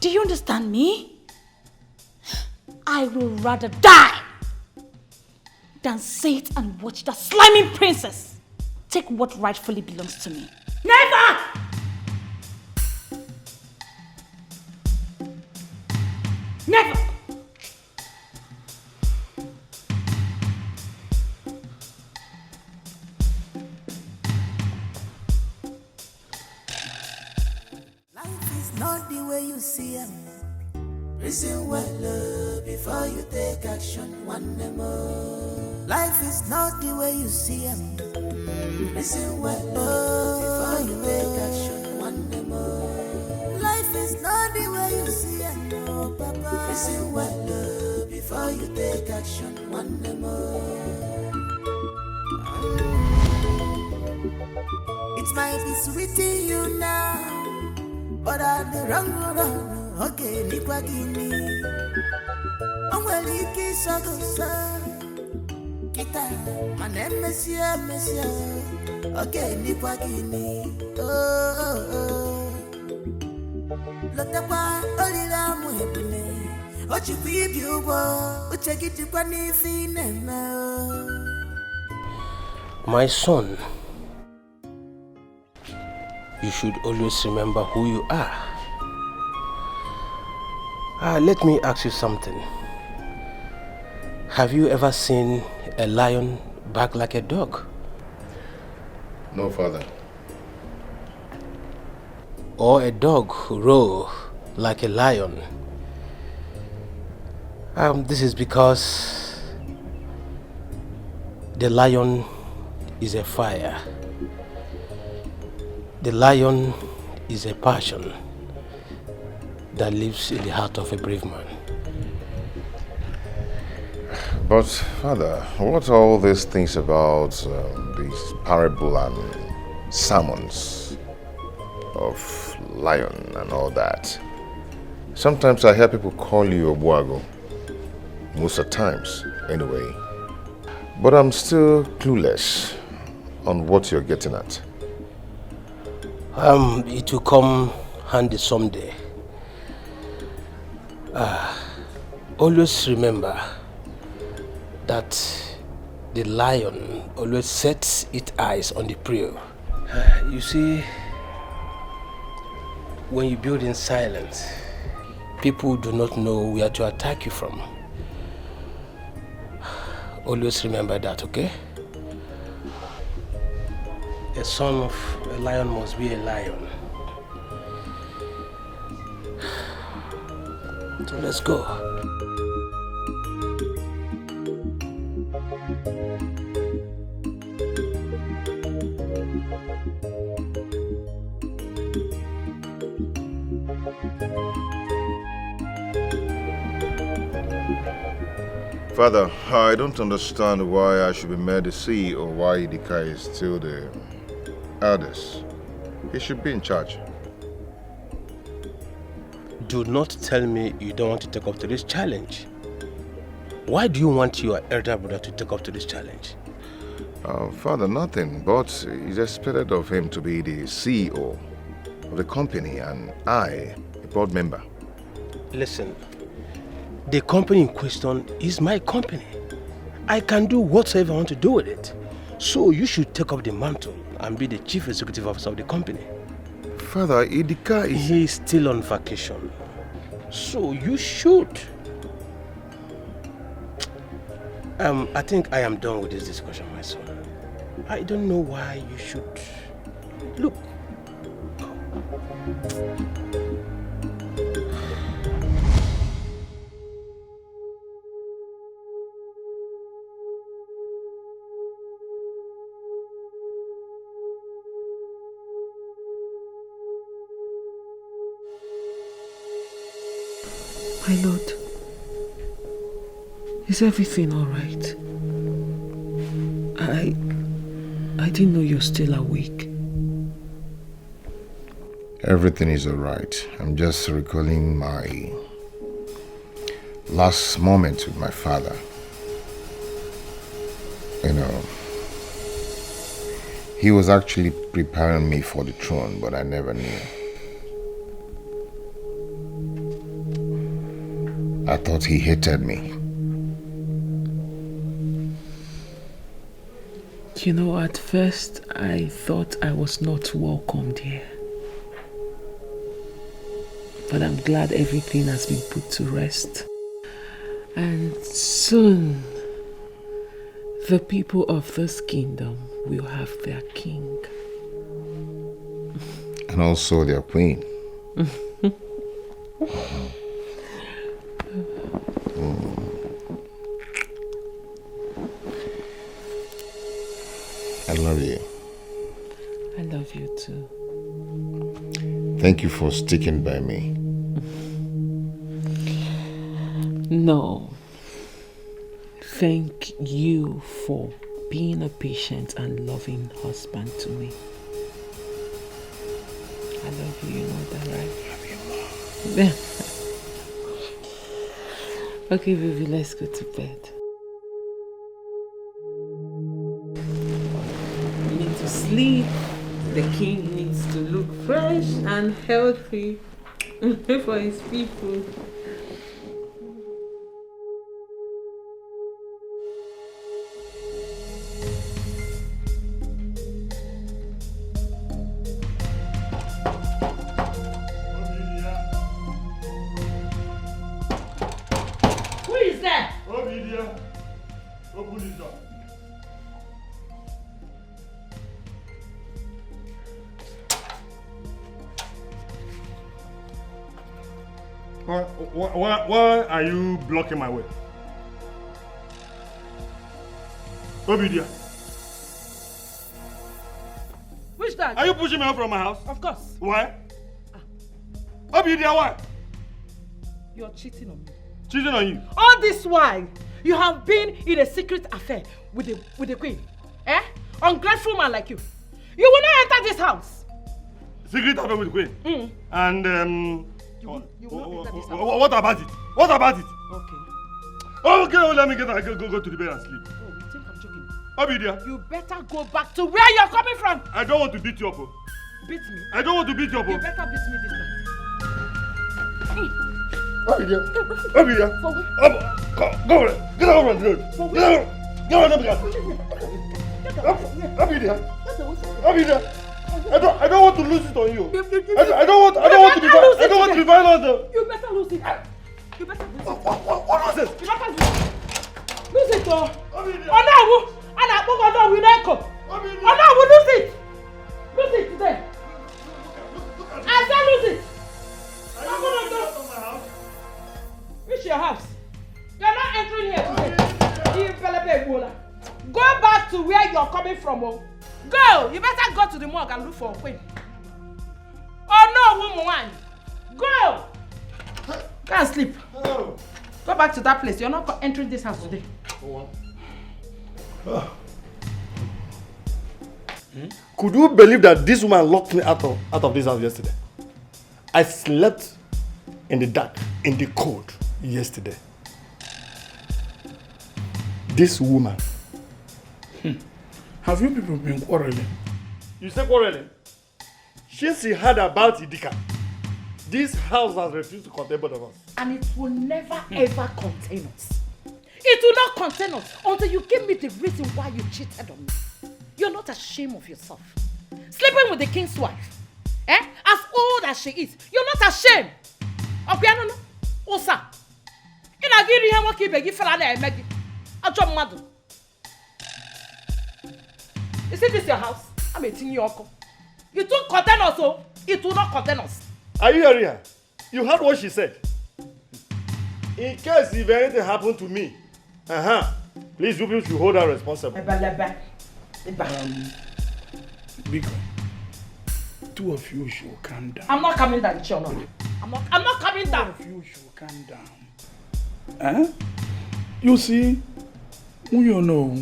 Do you understand me? I will rather die than sit and watch that slimy princess take what rightfully belongs to me. Never! Never! Life is not the way you see it. Reason well before you take action. One more. Life is not the way you see it. Reason well before you take action. One more. Life is not the way you see it. No, Papa. Reason well before you take action. One more. It might be sweet to you now, but I'm the wrong road. Okay, nikwa gini. Onweli kisogo sa. Kita manem mesia. Okay, nikwa gini. Oh. Lotepa olila muhebune. Ochi bibi ubo. Uchegiti kwa nifine na. My son, you should always remember who you are. Let me ask you something. Have you ever seen a lion bark like a dog? No, Father. Or a dog roar like a lion? This is because the lion is a fire. The lion is a passion that lives in the heart of a brave man. But, Father, what are all these things about these parable and sermons of lion and all that? Sometimes I hear people call you a Buago. Most of the times, anyway. But I'm still clueless on what you're getting at. It will come handy someday. Always remember that the lion always sets its eyes on the prey. You see, when you build in silence, people do not know where to attack you from. Always remember that, okay? A son of a lion must be a lion. So let's go. Father, I don't understand why I should be made the CEO or why Yul is still the eldest. He should be in charge. Do not tell me you don't want to take up to this challenge. Why do you want your elder brother to take up to this challenge? Father, nothing, but it's expected of him to be the CEO of the company and I, a board member. Listen, the company in question is my company. I can do whatsoever I want to do with it. So you should take up the mantle and be the chief executive officer of the company. Father, Udoka is... He is still on vacation. So you should. I think I am done with this discussion, my son. I don't know why you should... Look. My lord, is everything all right? I didn't know you're still awake. Everything is all right. I'm just recalling my last moment with my father. You know, he was actually preparing me for the throne, but I never knew. I thought he hated me. You know, at first I thought I was not welcomed here. But I'm glad everything has been put to rest. And soon, the people of this kingdom will have their king. And also their queen. I love you. I love you too. Thank you for sticking by me. No. Thank you for being a patient and loving husband to me. I love you, you know that, right? I love you, okay, baby, let's go to bed. You need to sleep. The king needs to look fresh and healthy for his people. Who is there? Obidia, open the door. Why are you blocking my way? Obidia. Which dad? Are you pushing me out from my house? Of course. Why? Obidia, why? You're cheating on me. Cheating on you? All this while, you have been in a secret affair with the queen. Eh? Ungrateful man like you. You will not enter this house. Secret affair with the queen? Mm. And You will not enter this house. what about it? What about it? Okay. Okay, let me go to the bed and sleep. Oh, you think I'm joking? Obidia. You better go back to where you're coming from. I don't want to beat you up. Beat me. I don't want to beat you up. You better beat me this time. Obidia. Obidia. Go over there. Get over on the road. Get over. Get over there. Obidia. Obidia. I don't want to lose it on you. I don't want to be violent. You better lose it. You better lose it. What was this? You better lose it, oh. Oh no, and I will not lose it. Lose it today. I said lose it. I'm gonna go. Reach your house. You're not entering here today. Go back to where you're coming from. Oh. Go. You better go to the morgue and look for a queen. Oh no, woman. Go. Go and sleep. Go back to that place. You're not entering this house today. Could you believe that this woman locked me out of this house yesterday? I slept in the dark, in the cold yesterday. This woman. Have you people been quarreling? You say quarreling? Since he heard about Udoka, this house has refused to contain both of us. And it will never ever contain us. It will not contain us until you give me the reason why you cheated on me. You're not ashamed of yourself. Sleeping with the king's wife. As old as she is, you're not ashamed. Okay, no. Osa. Ina giri he woke begi fela na emegi. Ajo mmadu. Is this your house? I'm eating your uncle. You don't contain us, so it will not contain us. Are you hearing her? You heard what she said. In case if anything happened to me, please you should hold her responsible. Biko, two of you should calm down. I'm not coming down, Chiono. I'm not coming down. Two of you should calm down. You see, you know,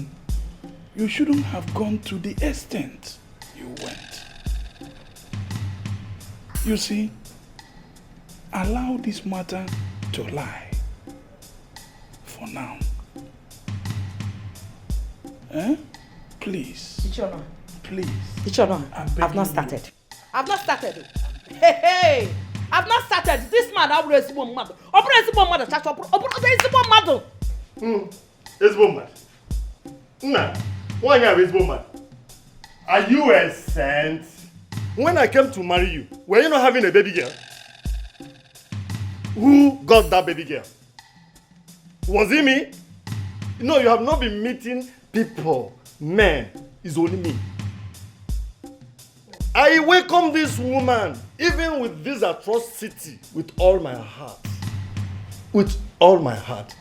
you shouldn't have gone to the extent you went. You see, allow this matter to lie for now. Please. Ichiono. Please. Ichiono, I've not started. I've not started. Hey! I've not started. This man, I will raise one mother. It's woman. Nah, why are you woman? Are you a saint? When I came to marry you, were you not having a baby girl? Who got that baby girl? Was it me? No, you have not been meeting people. Men, it's only me. I welcome this woman, even with this atrocity, with all my heart. With all my heart.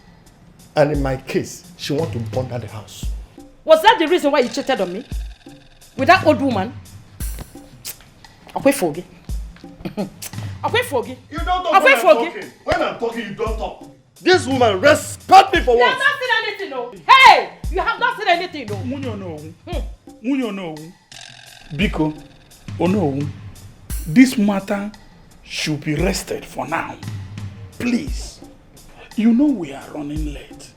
And in my case, she wants to burn down the house. Was that the reason why you cheated on me? With that old woman? I'll wait for you. I'll wait for you. You don't talk when I'm talking. When I'm talking, you don't talk. This woman, respect me for once. You have not seen anything, no. Hey! You have not seen anything, no. Munyo no. Biko, oh no. This matter should be rested for now. Please. You know we are running late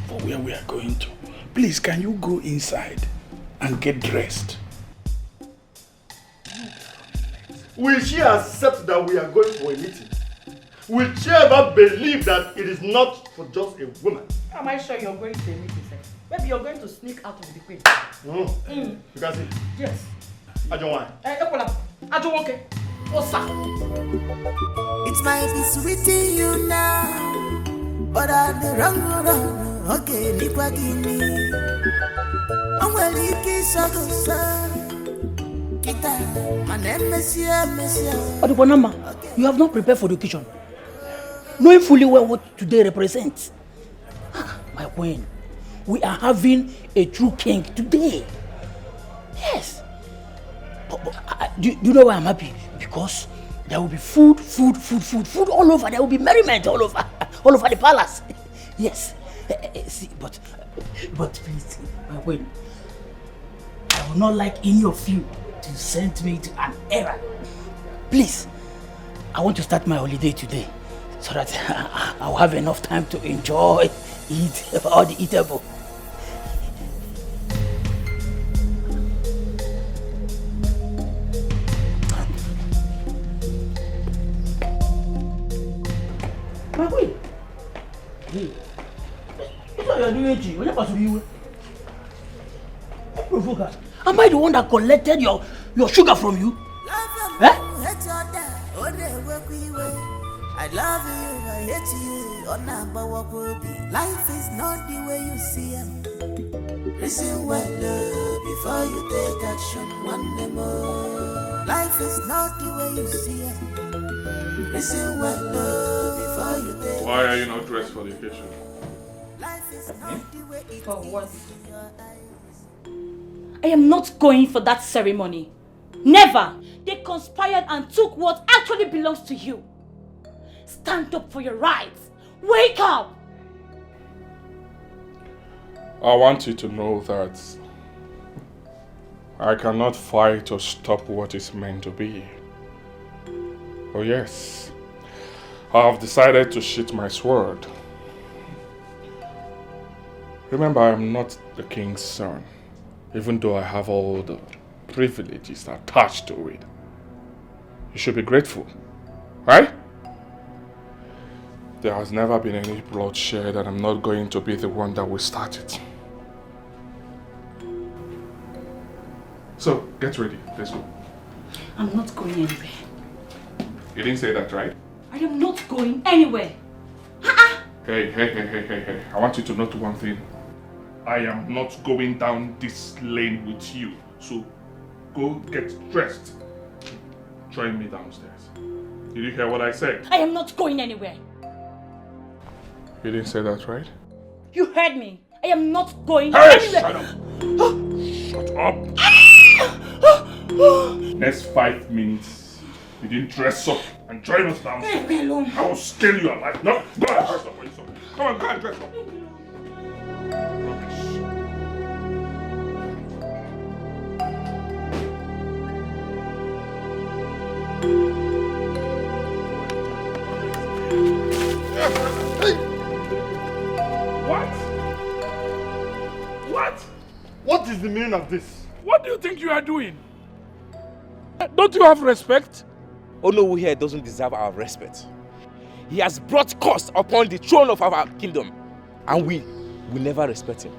for where we are going to. Please, can you go inside and get dressed? Will she accept that we are going for a meeting? Will she ever believe that it is not for just a woman? Am I sure you're going to a meeting, sir? Maybe you're going to sneak out of the queen. No. You can see. Yes. I don't want. I don't want. Osa. It might be sweet to you now, but I'm the wrong one. Okay, Nikwa Gini. I'm well, you kiss a Kita, my name is Monsieur. Odukonama, you have not prepared for the occasion. Knowing fully well what today represents. My queen, we are having a true king today. Yes. Do you know why I'm happy? Because there will be food all over. There will be merriment all over the palace. Yes. See, but please, my queen, I would not like any of you to send me to an error. Please, I want to start my holiday today so that I'll have enough time to enjoy, eat all the eatable. My queen, what are you doing? What are you doing? Am I the one that collected your sugar from you? I love you, I hate you. Life is not the way you see it. Listen well before you take action. One day more. Life is not the way you see it. Listen well before you take. Why are you not dressed for the occasion? Life is not the way it For what? is in your eyes. I am not going for that ceremony. Never! They conspired and took what actually belongs to you. Stand up for your rights. Wake up! I want you to know that I cannot fight or stop what is meant to be. Oh yes, I have decided to sheath my sword. Remember, I am not the king's son, even though I have all the privileges attached to it. You should be grateful, right? There has never been any bloodshed, and I'm not going to be the one that will start it. So, get ready. Let's go. I'm not going anywhere. You didn't say that, right? I am not going anywhere. Hey. I want you to note one thing. I am not going down this lane with you. So, go get dressed. Join me downstairs. Did you hear what I said? I am not going anywhere. You didn't say that, right? You heard me. I am not going Hey, anywhere. Shut up! Next 5 minutes, you didn't dress up and join us downstairs. Leave me alone. I will scale you alive. No, go and dress up for yourself. Come on, go and dress up. What is the meaning of this? What do you think you are doing? Don't you have respect? Onowu here doesn't deserve our respect. He has brought curse upon the throne of our kingdom, and we will never respect him.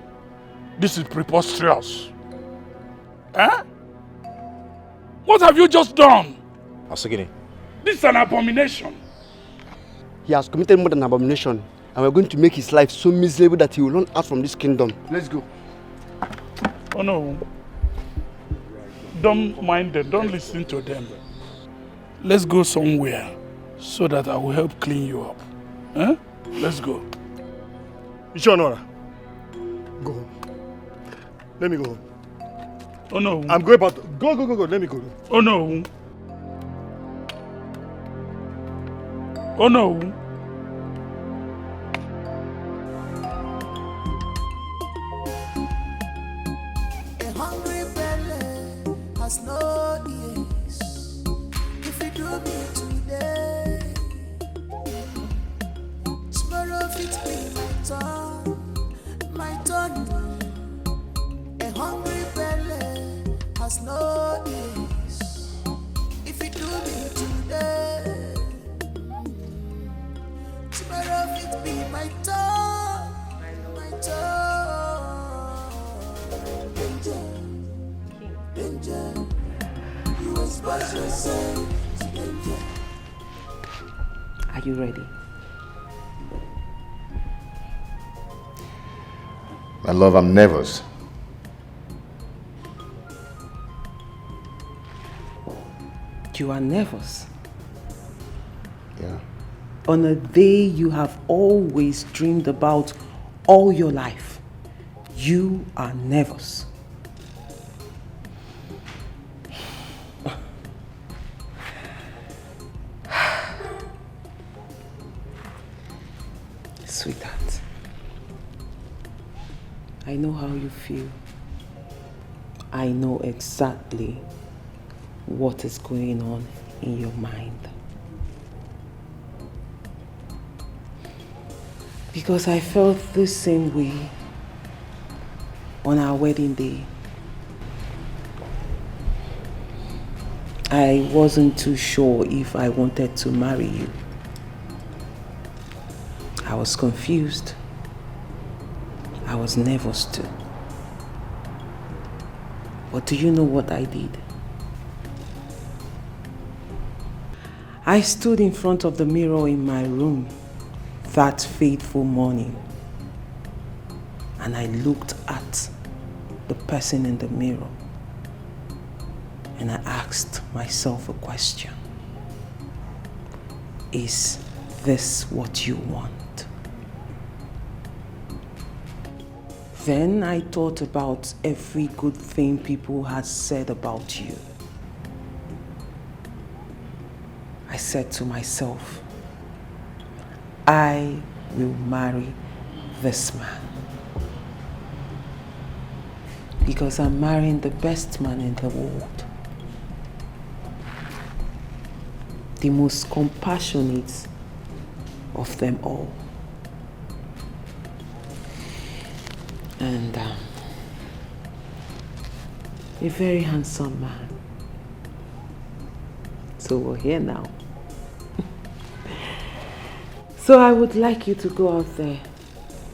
This is preposterous. Eh? What have you just done? Asogini. This is an abomination. He has committed more than abomination, and we're going to make his life so miserable that he will run out from this kingdom. Let's go. Oh no. Don't mind them, don't listen to them. Let's go somewhere so that I will help clean you up. Eh? Let's go. Ishonora, go home. Let me go home. Oh no. I'm going back. Go. Let me go. Oh no. Oh no. A hungry belly has no ears. If you do me today, tomorrow it be my turn. A hungry belly has no ears. If you do me today, tomorrow it be my turn. My turn. Danger. You expose yourself to danger. Are you ready? My love, I'm nervous. You are nervous? Yeah. On a day you have always dreamed about all your life, you are nervous. Sweetheart, I know how you feel. I know exactly what is going on in your mind. Because I felt the same way on our wedding day. I wasn't too sure if I wanted to marry you. I was confused. I was nervous too. But do you know what I did? I stood in front of the mirror in my room that fateful morning, and I looked at the person in the mirror, and I asked myself a question. Is this what you want? Then I thought about every good thing people had said about you. I said to myself, I will marry this man. Because I'm marrying the best man in the world. The most compassionate of them all. And a very handsome man. So we're here now. So I would like you to go out there,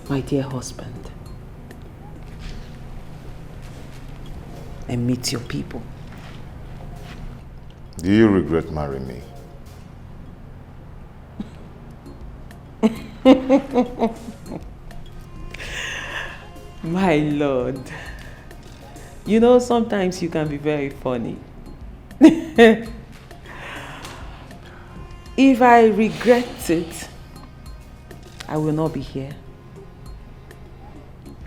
my dear husband, and meet your people. Do you regret marrying me? My Lord, you know sometimes you can be very funny. If I regret it, I will not be here.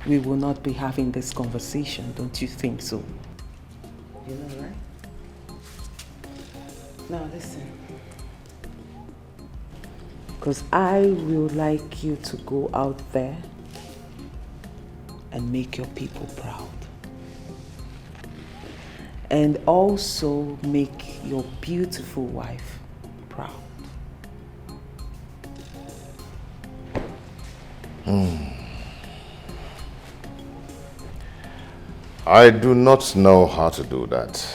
We will not be having this conversation, don't you think so? You know, right? Now listen. Because I will like you to go out there and make your people proud. And also make your beautiful wife proud. I do not know how to do that.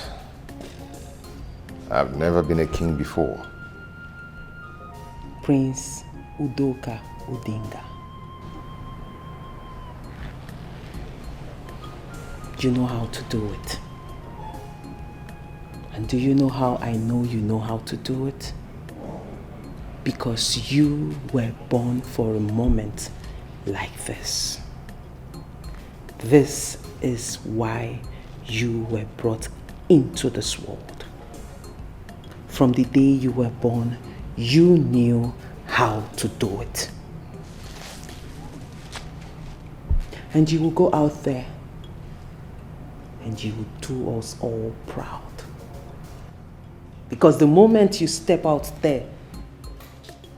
I've never been a king before. Prince Udoka Odinga. You know how to do it. And do you know how I know you know how to do it? Because you were born for a moment like this. This is why you were brought into this world. From the day you were born, you knew how to do it. And you will go out there and you will do us all proud. Because the moment you step out there,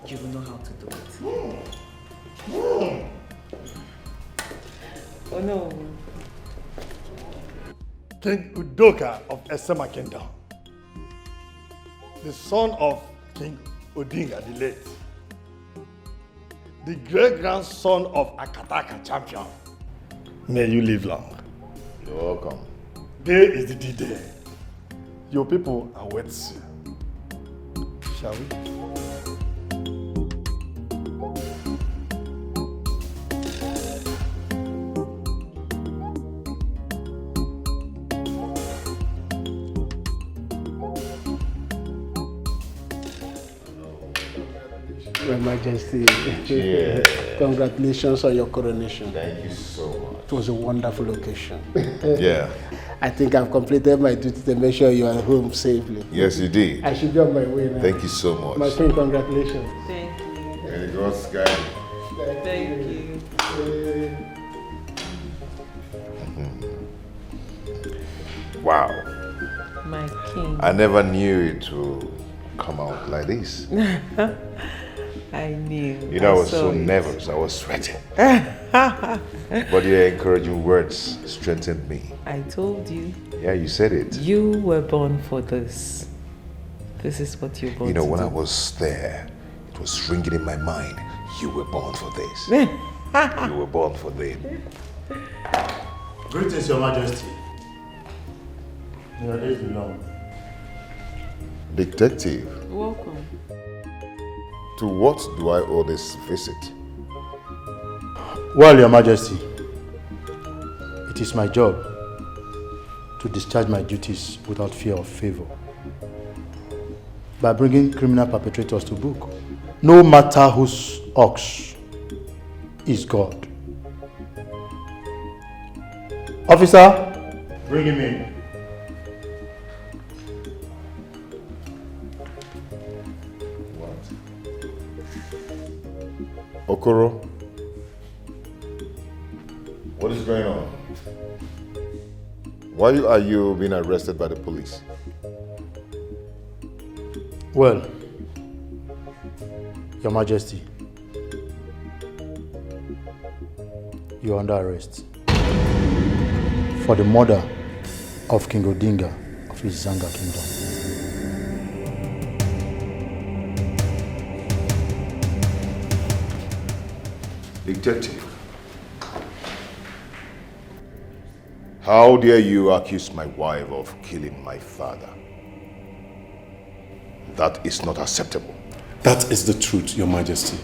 you will know how to do it. Oh no. King Udoka of Esema Kingdom, the son of King Odinga the late, the great-grandson of Akataka champion. May you live long. You're welcome. Day is the D-Day. Your people are waiting. Shall we? Your Majesty, Yeah. Congratulations on your coronation. Thank you so much. It was a wonderful occasion. Yeah. I think I've completed my duty to make sure you are home safely. Yes, you did. I should be on my way now. Thank you so much. My friend, congratulations. Thank you. May the gods guide you. Thank you. Wow. My king. I never knew it would come out like this. I knew. You know, I was saw so it. nervous. I was sweating. But your encouraging words strengthened me. I told you. Yeah, you said it. You were born for this. This is what you're born You know, to when do. I was there, it was ringing in my mind. You were born for this. You were born for this. Greetings, Your Majesty. Your days belong. Detective, Welcome. to what do I owe this visit? Well, Your Majesty, it is my job to discharge my duties without fear of favor by bringing criminal perpetrators to book, no matter whose ox is God. Officer, bring him in. Okoro, what is going on? Why are you being arrested by the police? Well, Your Majesty, you are under arrest for the murder of King Odinga of Izanga Kingdom. Detective, how dare you accuse my wife of killing my father? That is not acceptable. That is the truth, Your Majesty.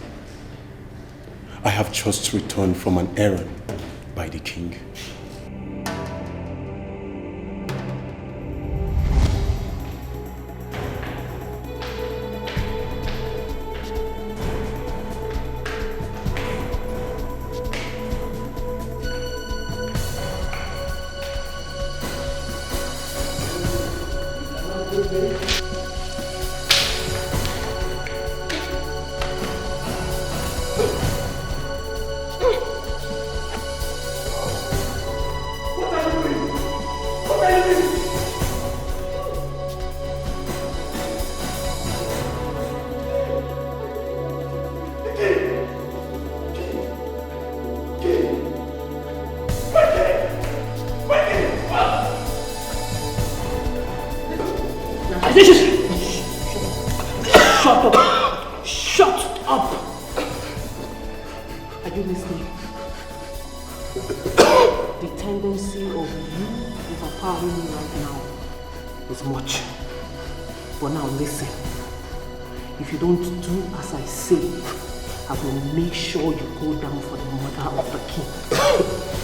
I have just returned from an errand by the king. Shut up! Shut up! Are you listening? The tendency of you overpowering me right now is much. But now listen, if you don't do as I say, I will make sure you go down for the murder of the king.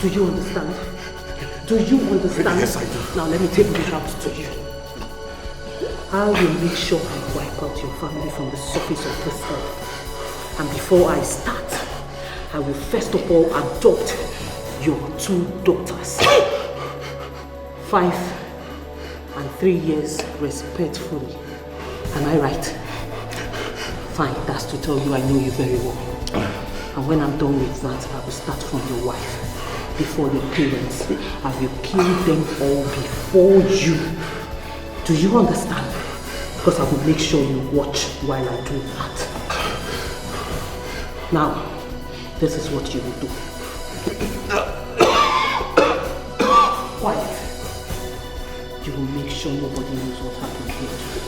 Do you understand? Do you understand? Yes, I do. Now let me take this out to you. I will make sure I wipe out your family from the surface of this earth. And before I start, I will first of all adopt your 2 daughters. 5 and 3 years respectfully. Am I right? Fine, that's to tell you I know you very well. And when I'm done with that, I will start from your wife. Before your parents, I will kill them all before you. Do you understand? Because I will make sure you watch while I do that. Now, this is what you will do. Quiet. You will make sure nobody knows what happened here today.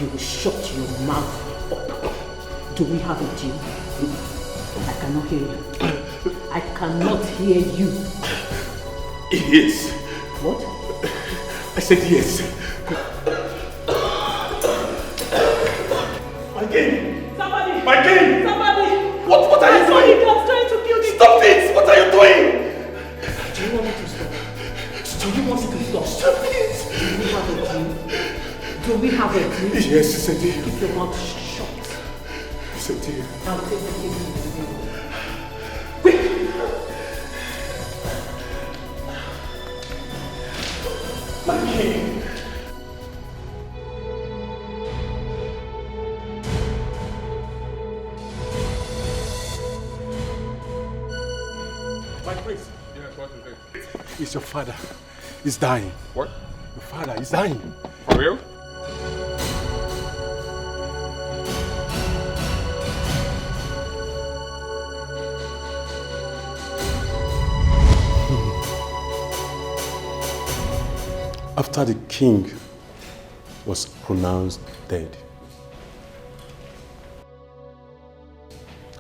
You will shut your mouth up. Do we have a deal? I cannot hear you. I cannot hear you. Yes. What? I said yes. My king! Somebody! My king! Somebody! What are you doing? I saw trying to kill me! Stop this! What are you doing? Do you want me to stop? Do you want me to stop? Stop it! Do we have a deal? Do we have a deal? Yes, it's a deal. Keep your mouth shut. It's a deal. Now take the king to the room. My king! My prince. Yes, what is it? It's your father. He's dying. What? Your father is dying. For real? After the king was pronounced dead,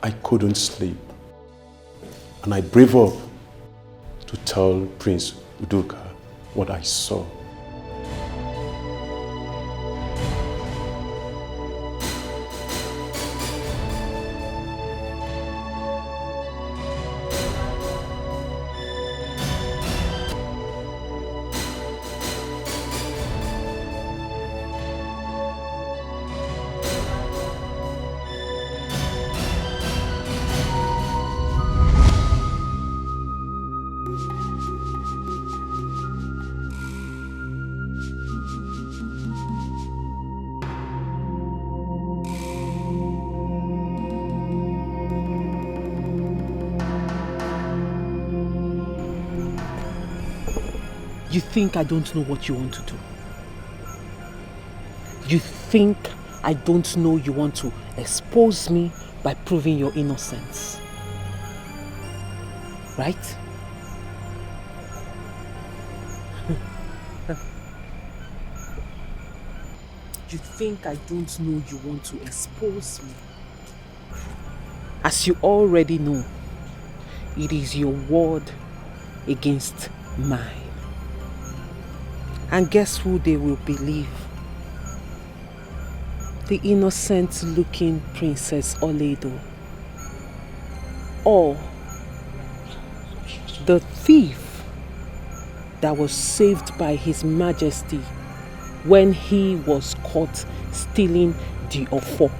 I couldn't sleep. And I braved up to tell Prince Udoka what I saw. You think I don't know what you want to do? You think I don't know you want to expose me by proving your innocence? Right? You think I don't know you want to expose me? As you already know, it is your word against mine. And guess who they will believe? The innocent-looking Princess Oledo. Or the thief that was saved by His Majesty when he was caught stealing the ofo.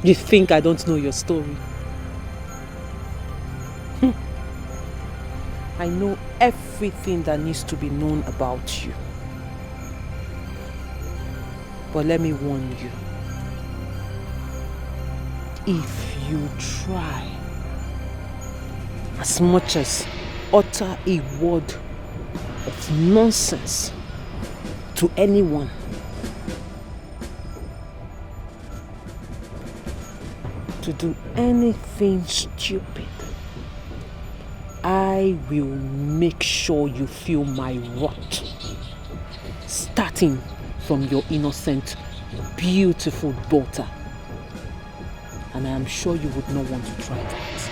You think I don't know your story? I know everything that needs to be known about you. But let me warn you. If you try as much as utter a word of nonsense to anyone, to do anything stupid, I will make sure you feel my wrath, starting from your innocent, beautiful daughter. And I am sure you would not want to try that.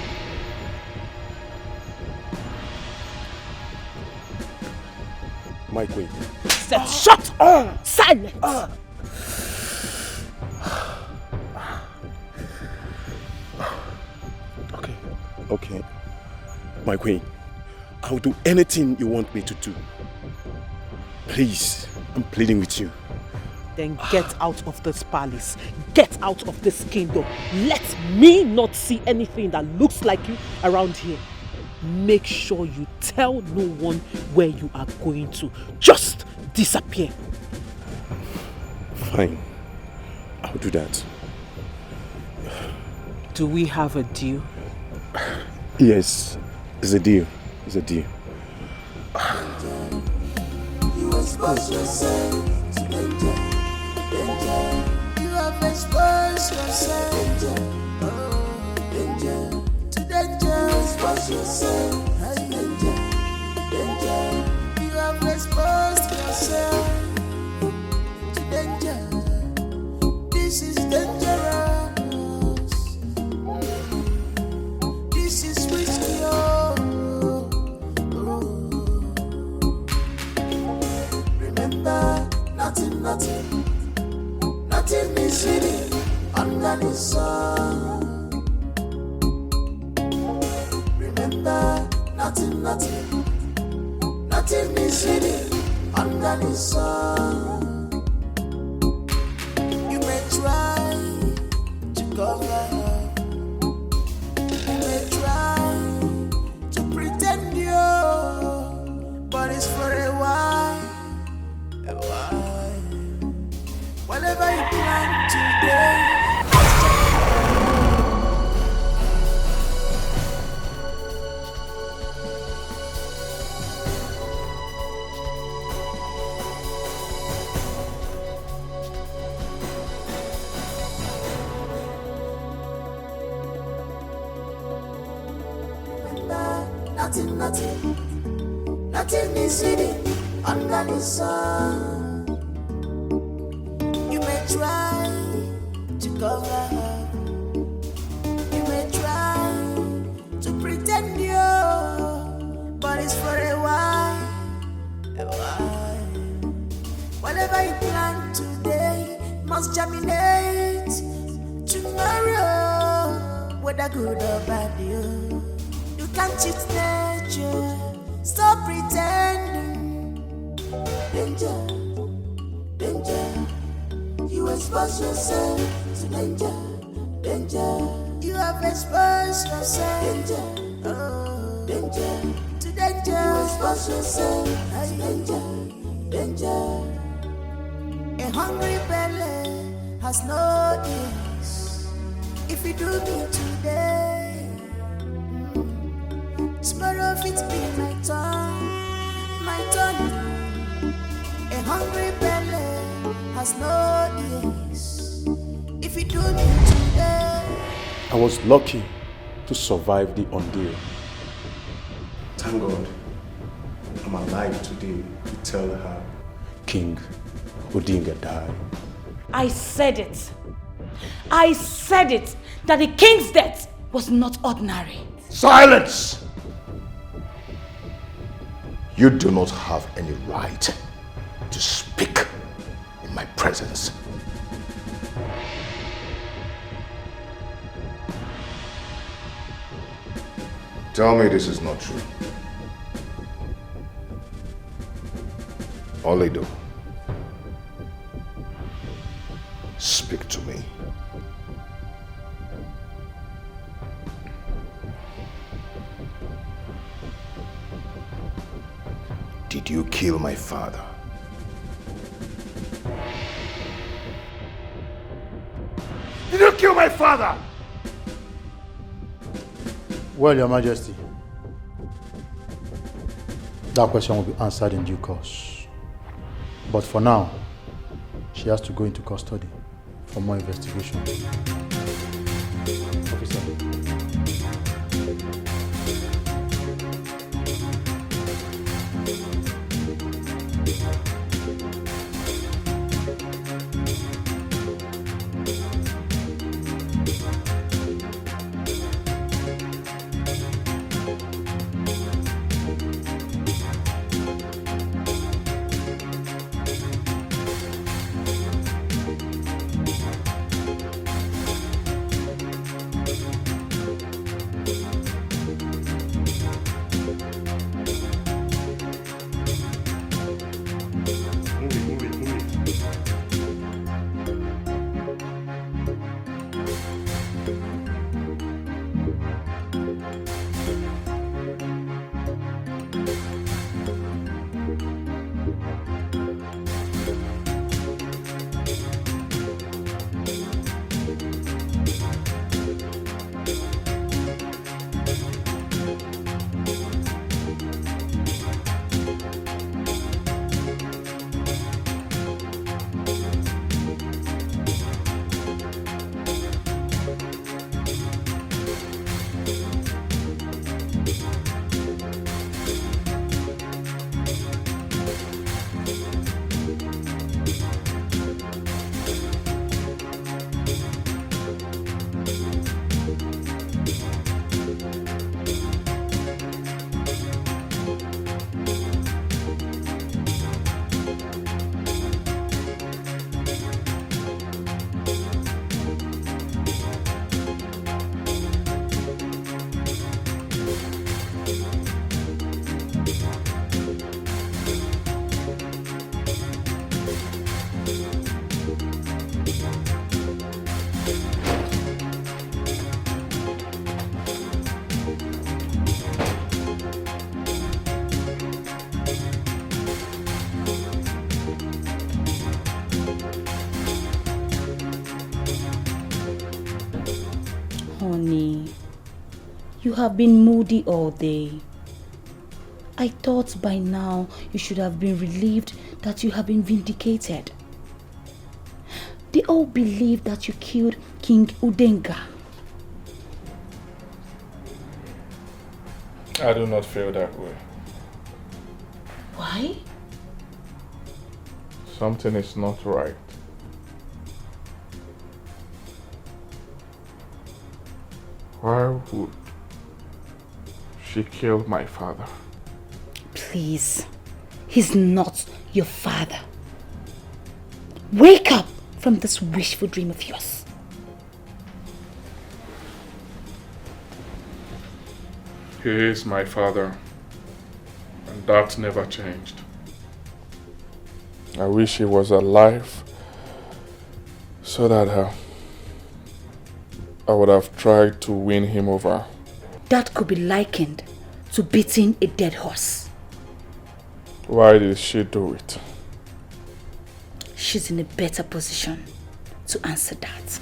My queen. Shut up! Silence! silent. Okay. My queen, I will do anything you want me to do. Please, I'm pleading with you. Then get out of this palace. Get out of this kingdom. Let me not see anything that looks like you around here. Make sure you tell no one where you are going to. Just disappear. Fine. I'll do that. Do we have a deal? Yes, it's a deal. It's a deal. You expose yourself to danger, danger. You have exposed yourself, danger, to danger. Expose yourself to danger, danger. You have exposed yourself to danger. This is dangerous. This is risky. Remember, nothing is hidden under the sun. Remember, nothing is hidden under the sun. You may try to cover up, you may try to pretend but it's for a while. Whatever you plan today, nothing is hidden under the sun. You may try to cover up, you may try to pretend but it's for a while, Whatever you plan today must germinate tomorrow, whether good or bad. You can't cheat nature, stop pretending. Danger, danger. You expose yourself to danger, danger. You have exposed yourself, danger, danger, to danger. You expose yourself to danger, danger. A hungry belly has no ears. If you do me today, tomorrow it be my turn, my turn. A hungry belly has no ears. If you do me today, I was lucky to survive the ordeal. Thank God I'm alive today to tell her King Odinga died. I said it, that the king's death was not ordinary. Silence! You do not have any right to speak in my presence. Tell me this is not true. Oledo, speak to me. Did you kill my father? Did you kill my father? Well, Your Majesty, that question will be answered in due course. But for now, she has to go into custody for more investigation. Officer. Honey, you have been moody all day. I thought by now you should have been relieved that you have been vindicated. They all believe that you killed King Udoka. I do not feel that way. Why? Something is not right. Why would she kill my father? Please, he's not your father. Wake up from this wishful dream of yours. He is my father, and that never changed. I wish he was alive so that I would have tried to win him over. That could be likened to beating a dead horse. Why did she do it? She's in a better position to answer that.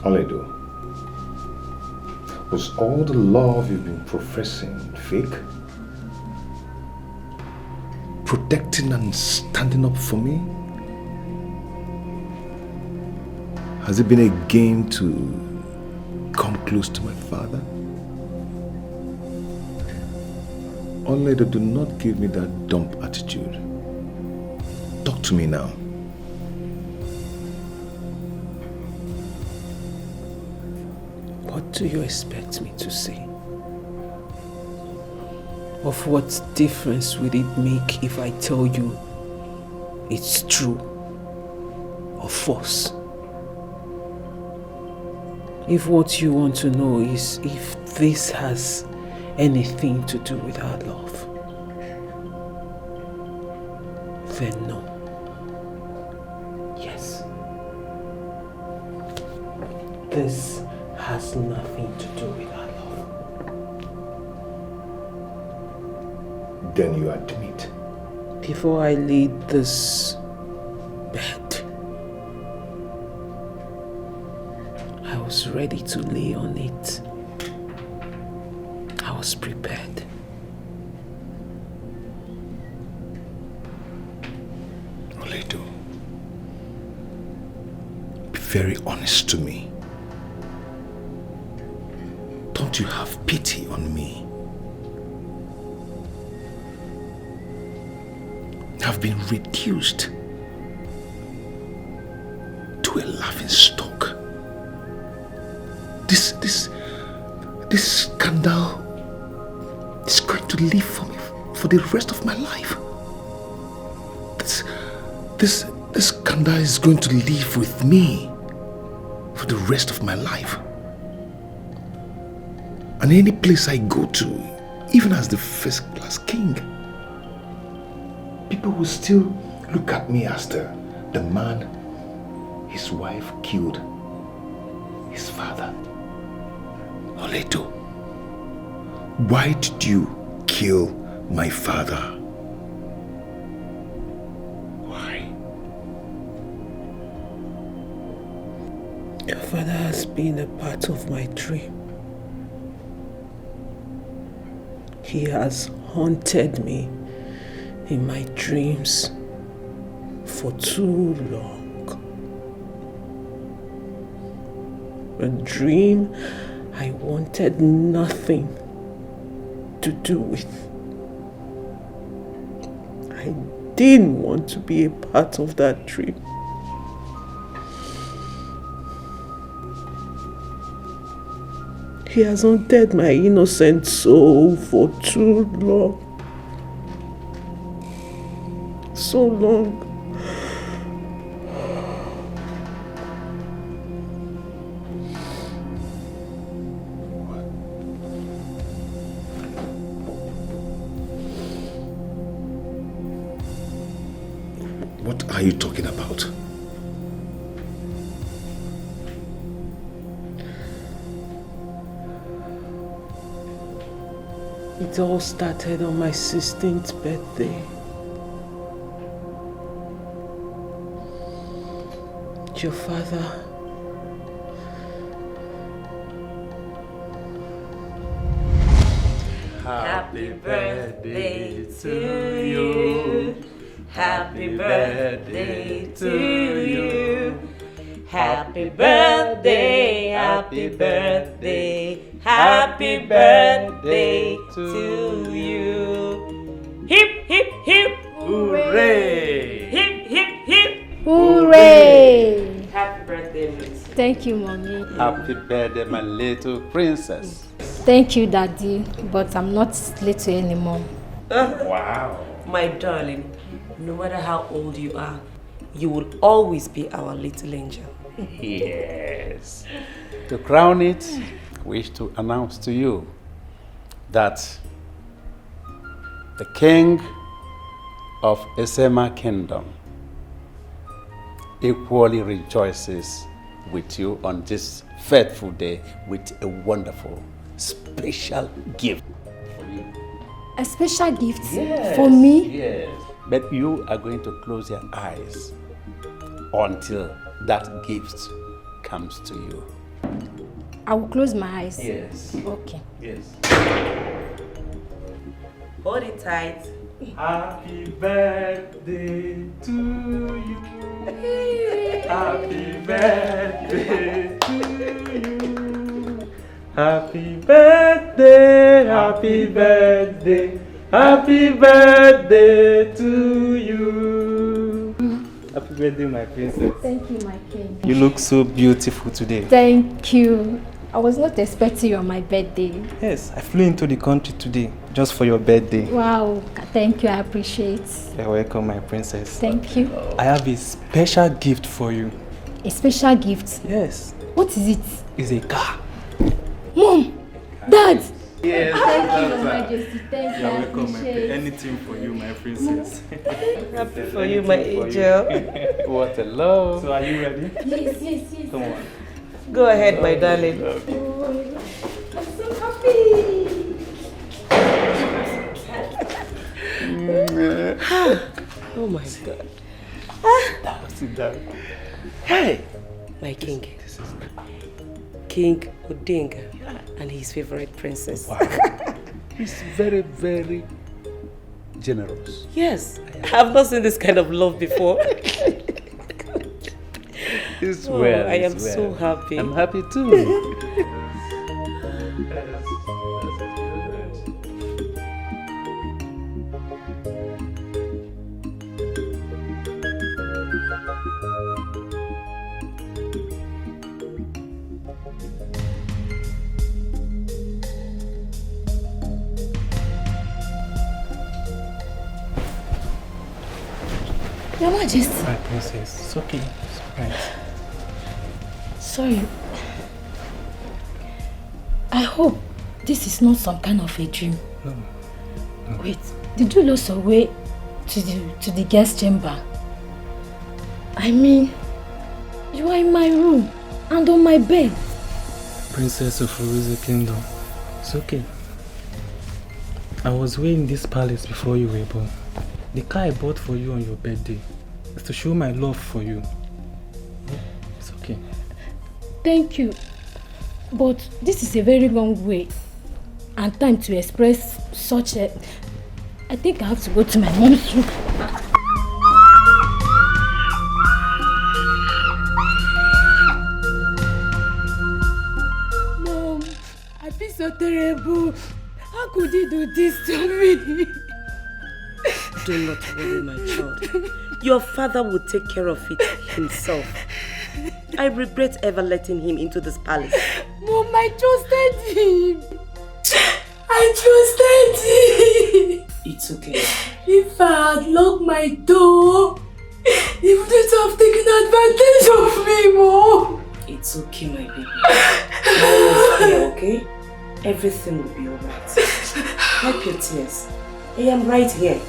Aledo, was all the love you've been professing fake? Protecting and standing up for me? Has it been a game to come close to my father? Aledo, do not give me that dumb attitude. Talk to me now. What do you expect me to say? Of what difference would it make if I tell you it's true or false? If what you want to know is if this has anything to do with our love, then no. Yes. This has nothing to do with our love. Then you admit. Before I laid this bed, I was ready to lay on it. I was prepared. Aledo, be very honest to me. Don't you have pity on me? I've been reduced to a laughing stock. This scandal is going to live for me for the rest of my life. This scandal is going to live with me for the rest of my life. And any place I go to, even as the first class king, people will still look at me as the man his wife killed his father. Aledo, why did you kill my father? Why? Your father has been a part of my dream. He has haunted me in my dreams for too long. A dream I wanted nothing to do with. I didn't want to be a part of that dream. He has haunted my innocent soul for too long. So long. are you talking about? It all started on my 16th birthday. Your father Happy birthday to you. Happy birthday to you. Happy birthday, happy birthday, happy birthday to you. Hip, hip, hip. Hooray! Hip, hip, hip. Hooray! Happy birthday, Miss. Thank you, Mommy. Happy birthday, my little princess. Thank you, Daddy, but I'm not little anymore. Wow. My darling, no matter how old you are, you will always be our little angel. Yes. To crown it, I wish to announce to you that the king of Esema Kingdom equally rejoices with you on this fateful day with a wonderful, special gift for you. A special gift Yes, for me? Yes. But you are going to close your eyes until that gift comes to you. I will close my eyes. Yes. Okay. Yes. Hold it tight. Happy birthday to you. Happy birthday to you. Happy birthday, happy birthday, happy birthday to you. Happy birthday, my princess. Thank you, my king. You look so beautiful today. Thank you. I was not expecting you on my birthday. Yes, I flew into the country today just for your birthday. Wow, thank you, I appreciate. You're welcome, my princess. Thank you. I have a special gift for you. A special gift? Yes. What is it? It's a car. Mom! Dad! Yes, Thank you, that's Your right. Majesty. Thank you, You're I welcome, my appreciate. anything for you, my princess. Happy for you, my angel. What a love. So are you ready? Yes, yes, yes. Come on. Go ahead, my darling. Okay. I'm so happy. Oh my God. Sit down. Hey, my king. King Udoka and his favorite princess. Wow. He's very, very generous. Yes, I've not seen this kind of love before. It's Oh, well. I am it's so well. happy. I'm happy too. Your Majesty. My princess, it's okay. It's alright. Sorry. I hope this is not some kind of a dream. No. Wait, did you lose your way to the guest chamber? I mean, you are in my room and on my bed. Princess of Wazico Kingdom. It's okay. I was way in this palace before you were born. The car I bought for you on your birthday is to show my love for you. It's okay. Thank you. But this is a very long way and time to express such a... I think I have to go to my mom's room. Mom, I feel so terrible. How could you do this to me? Do not worry, my child. Your father will take care of it himself. I regret ever letting him into this palace. Mom, I trusted him. I trusted him. It's okay. If I had locked my door, he wouldn't have taken advantage of me, Mom. It's okay, my baby. Mom is here, okay? Everything will be alright. Wipe your tears. I am right here.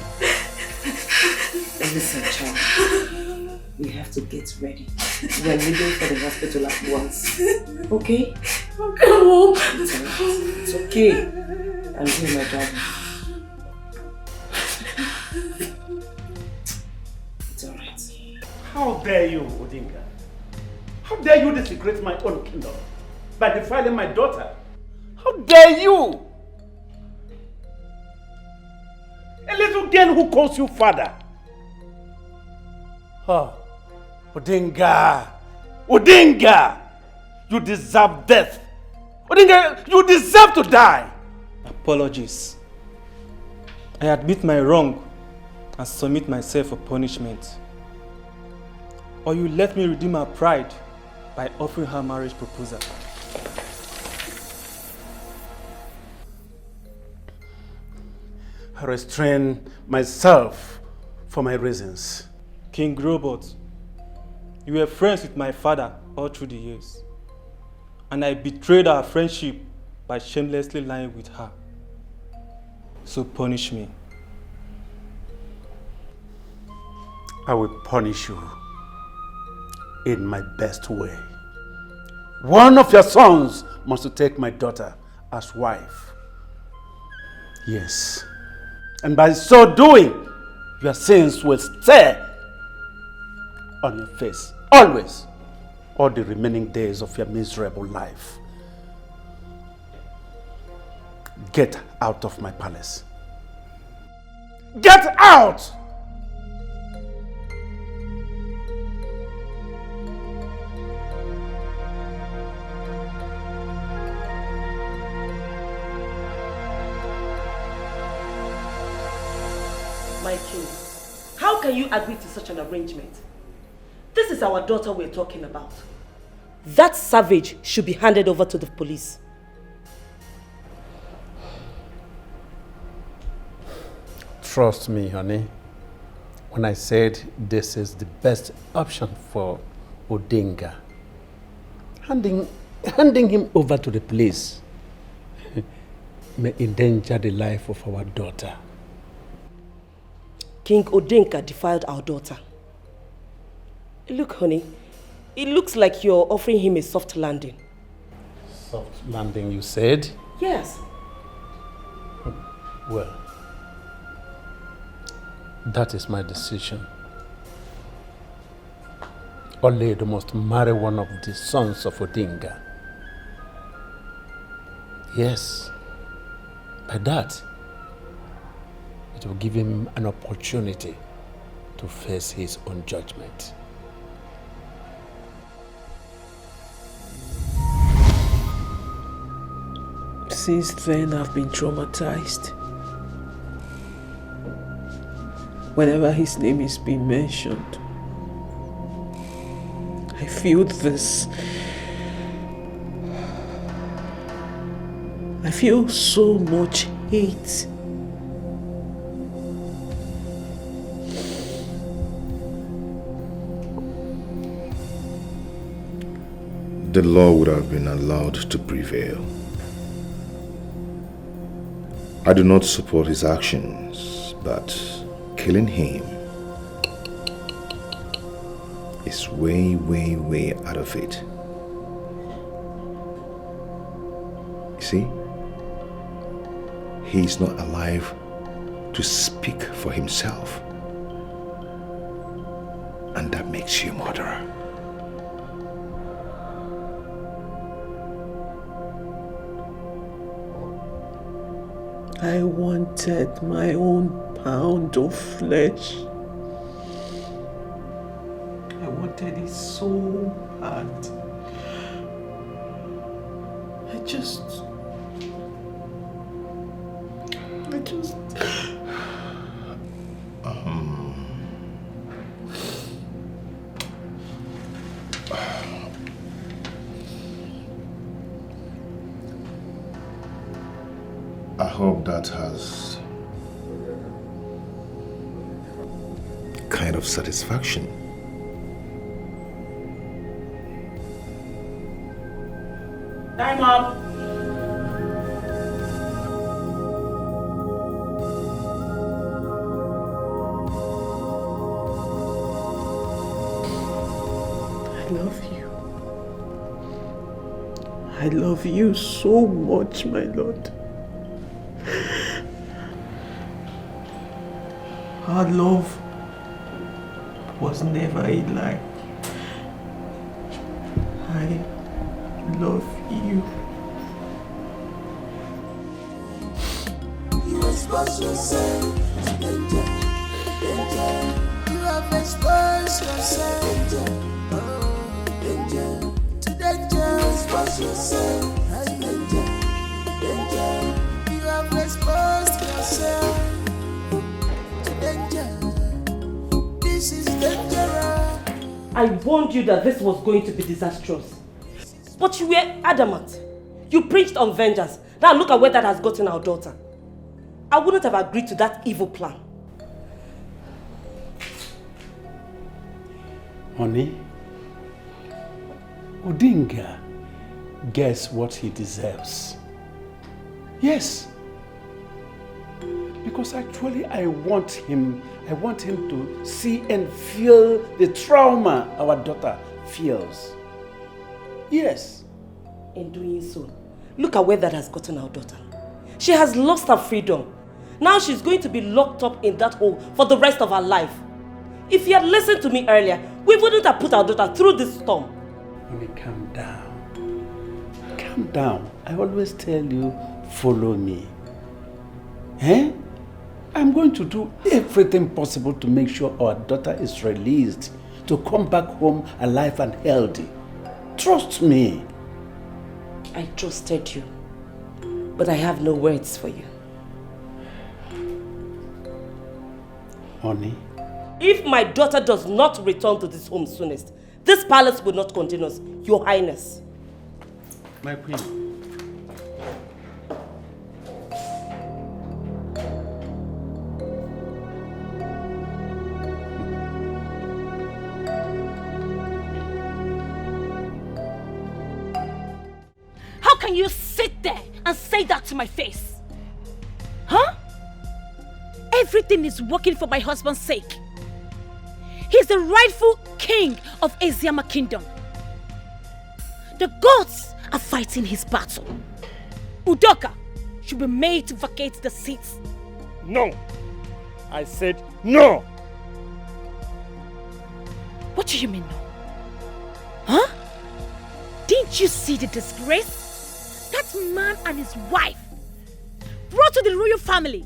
Listen, child. we have to get ready. We're leaving for the hospital at once. Okay? Okay, Mom. It's okay. I'm doing my job. It's alright. How dare you, Odinga? How dare you desecrate my own kingdom by defiling my daughter? How dare you? A little girl who calls you father. Oh, Odinga! Odinga! You deserve death. Odinga, you deserve to die. Apologies. I admit my wrong and submit myself for punishment. Or you let me redeem her pride by offering her marriage proposal. I restrain myself for my reasons. King Robot, you were friends with my father all through the years. And I betrayed our friendship by shamelessly lying with her. So punish me. I will punish you in my best way. One of your sons must take my daughter as wife. Yes. And by so doing, your sins will stay on your face, always, all the remaining days of your miserable life. Get out of my palace. Get out! My king, how can you agree to such an arrangement? This is our daughter we're talking about. That savage should be handed over to the police. Trust me, honey, when I said this is the best option for Odinga. Handing him over to the police may endanger the life of our daughter. King Odinga defiled our daughter. Look, honey, it looks like you're offering him a soft landing. Soft landing, you said? Yes. Well, that is my decision. Oledo must marry one of the sons of Odinga. Yes, by that, it will give him an opportunity to face his own judgment. Since then, I've been traumatized. Whenever his name is being mentioned, I feel this. I feel so much hate. The law would have been allowed to prevail. I do not support his actions, but killing him is way, way, way out of it. You see, he is not alive to speak for himself, and that makes you a murderer. I wanted my own pound of flesh. I wanted it so bad. I hope that has kind of satisfaction. Time up. I love you so much, my Lord. Our love was never a lie. I love you. You expose yourself to danger, danger. You have exposed yourself danger, to danger. Expose yourself to danger, danger. You have exposed yourself to danger. This is dangerous. I warned you that this was going to be disastrous. But you were adamant. You preached on vengeance. Now look at where that has gotten our daughter. I wouldn't have agreed to that evil plan. Onny, Odinga gets what he deserves. Yes. Because actually I want him to see and feel the trauma our daughter feels. Yes. In doing so, look at where that has gotten our daughter. She has lost her freedom. Now she's going to be locked up in that hole for the rest of her life. If you had listened to me earlier, we wouldn't have put our daughter through this storm. Only calm down. Calm down. I always tell you, follow me. Eh? I'm going to do everything possible to make sure our daughter is released, to come back home alive and healthy. Trust me. I trusted you, but I have no words for you. Honey? If my daughter does not return to this home soonest, this palace will not contain us, Your Highness. My queen. How can you sit there and say that to my face? Huh? Everything is working for my husband's sake. He's the rightful king of Eziama Kingdom. The gods are fighting his battle. Udoka should be made to vacate the seats. No. I said no. What do you mean no? Huh? Didn't you see the disgrace? That man and his wife brought to the royal family.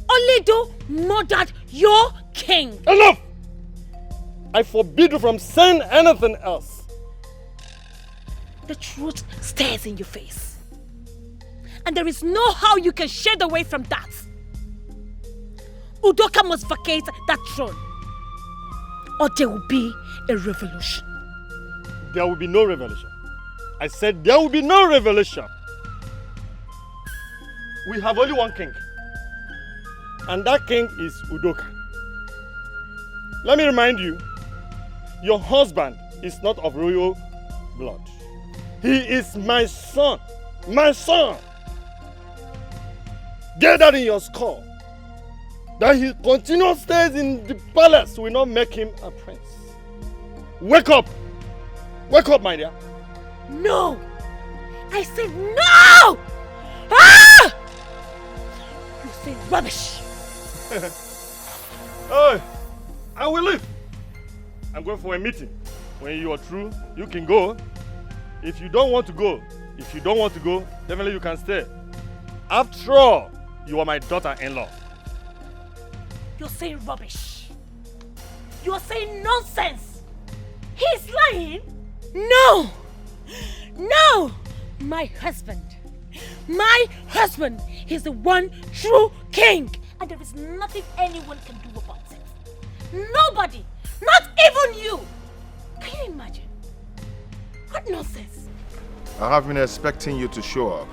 Oledo murdered your king. Enough! I forbid you from saying anything else. The truth stares in your face. And there is no how you can shed away from that. Udoka must vacate that throne, or there will be a revolution. There will be no revolution. I said there will be no revolution. We have only one king. And that king is Udoka. Let me remind you, your husband is not of royal blood. He is my son. My son. Get that in your skull. That he continues stays in the palace will not make him a prince. Wake up. Wake up, my dear. No! I said no! Ah! You say rubbish. Hey, I will leave. I'm going for a meeting. When you are through, you can go. If you don't want to go, definitely you can stay. After all, you are my daughter-in-law. You're saying rubbish. You're saying nonsense. He's lying. No! No! My husband. He's the one true king. And there is nothing anyone can do about it. Nobody. Not even you. Can you imagine? What nonsense. I have been expecting you to show up.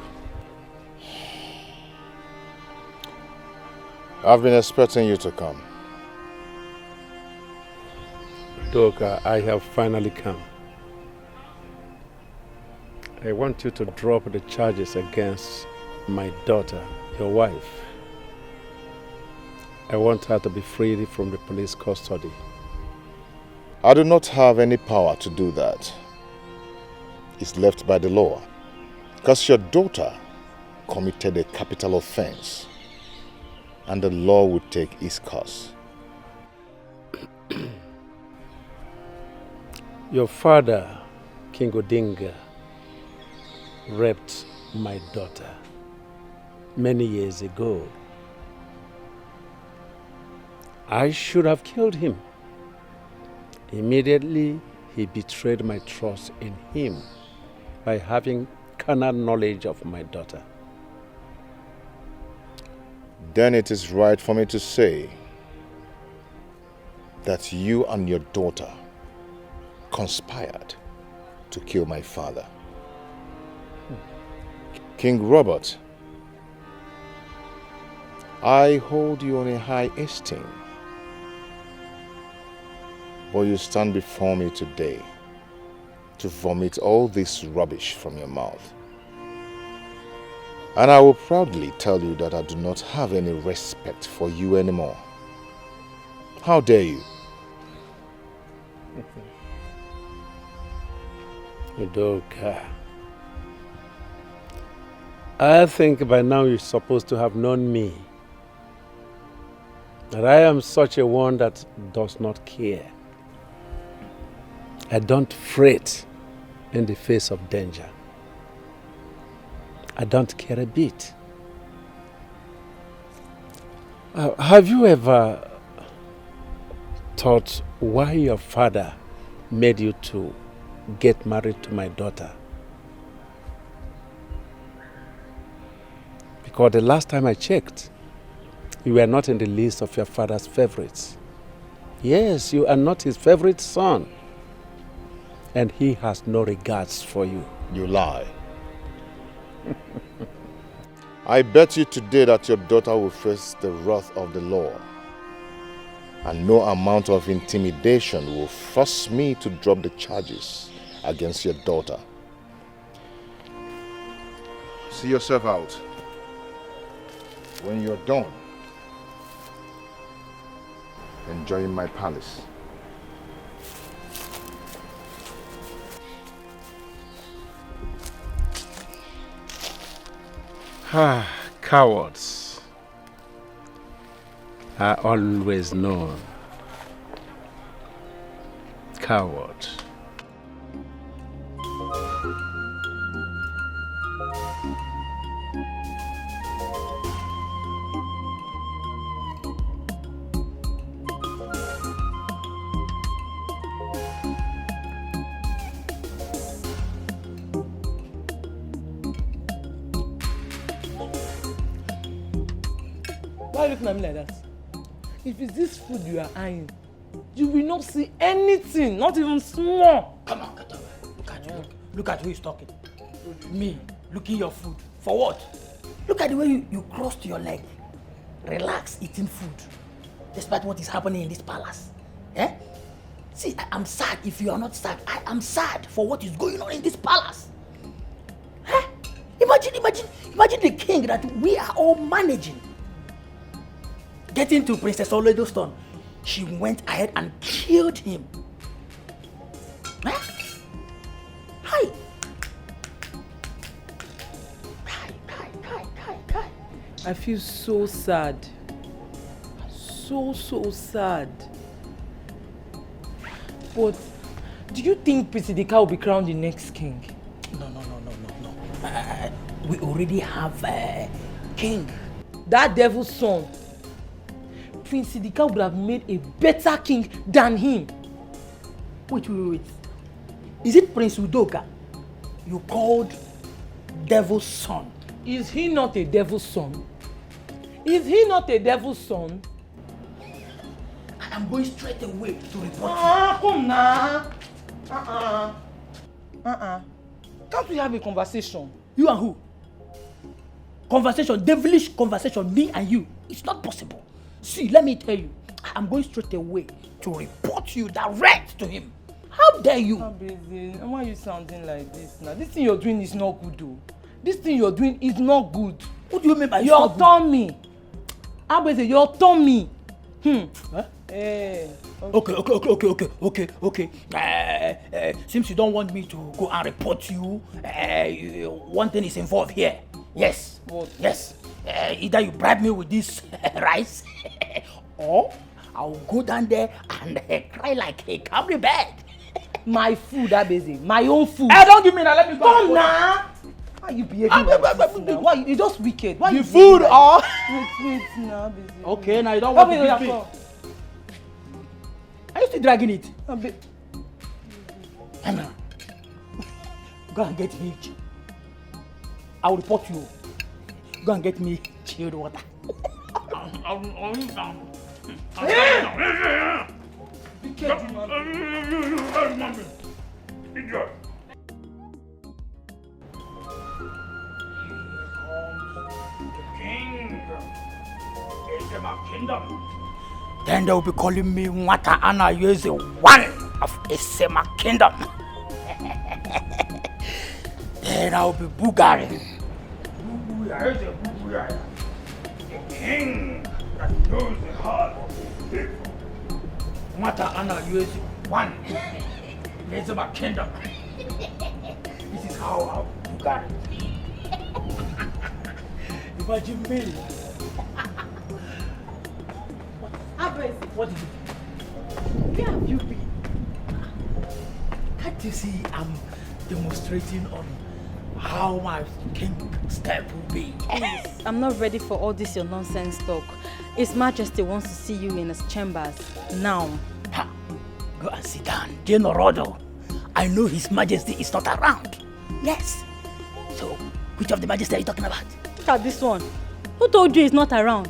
I've been expecting you to come. Udoka, I have finally come. I want you to drop the charges against my daughter, your wife. I want her to be freed from the police custody. I do not have any power to do that. is left by the law. Because your daughter committed a capital offense, and the law will take its course. Your father, King Odinga, raped my daughter many years ago. I should have killed him. Immediately, he betrayed my trust in him by having carnal knowledge of my daughter. Then it is right for me to say that you and your daughter conspired to kill my father. King Robert, I hold you in a high esteem, but you stand before me today to vomit all this rubbish from your mouth. And I will proudly tell you that I do not have any respect for you anymore. How dare you? Udoka, I think by now you're supposed to have known me. That I am such a one that does not care. I don't fret in the face of danger. I don't care a bit. Have you ever thought why your father made you to get married to my daughter? Because the last time I checked, you were not in the list of your father's favorites. Yes, you are not his favorite son. And he has no regards for you. You lie. I bet you today that your daughter will face the wrath of the law. And no amount of intimidation will force me to drop the charges against your daughter. See yourself out. When you're done enjoying my palace. Cowards are always known. Coward. Why are you looking at me like that? If it's this food you are eyeing, you will not see anything, not even small. Come on, get away. Look at who is talking. Me, looking your food. For what? Look at the way you crossed your leg. Relax, eating food. Despite what is happening in this palace. Eh? See, I'm sad if you are not sad. I am sad for what is going on in this palace. Eh? Imagine the king that we are all managing. Getting to Princess Oledo's she went ahead and killed him. Eh? Hi. I feel so sad. So sad. But do you think Prince Idika will be crowned the next king? No. We already have a king. That devil's son. Prince Idika would have made a better king than him. Wait. Is it Prince Udoka you called devil's son? Is he not a devil's son? Is he not a devil's son? I am going straight away to report you. Come now. Can't we have a conversation? You and who? Conversation, devilish conversation, me and you. It's not possible. See, let me tell you, I am going straight away to report you direct to him. How dare you? Abeze, why are you sounding like this now? This thing you're doing is not good though. This thing you're doing is not good. What do you mean by your tummy? Abeze, your tummy. Huh? Okay. Since you don't want me to go and report you, one thing is involved here. Yes. What? Yes. Either you bribe me with this rice, or I'll go down there and cry like a Camry bed. My food, Abeze. My own food. Don't give me that. Let me go. Come now. Why you behaving like this now? Why you just wicked? Why The you food like or wait now, Abeze. okay, now you don't want to beat me. Come. Are you still dragging it? Abe. Anna, go and get me. I will report you. Go and get me chilled water. Then they will be calling me Nwata Anna Yeze, one of Esema Kingdom. Then I will be Bulgarian. The king that knows the heart of his people. Nwata Anna Yeze, one. Esema Kingdom. This is how I will be Bulgarian. Imagine me. What is it? Where have you been? Can't you see I'm demonstrating on how my king step will be? Please, I'm not ready for all this your nonsense talk. His Majesty wants to see you in his chambers now. Ha! Go and sit down, Generodo. I know His Majesty is not around. Yes. So, which of the Majesty are you talking about? Look at this one. Who told you he's not around?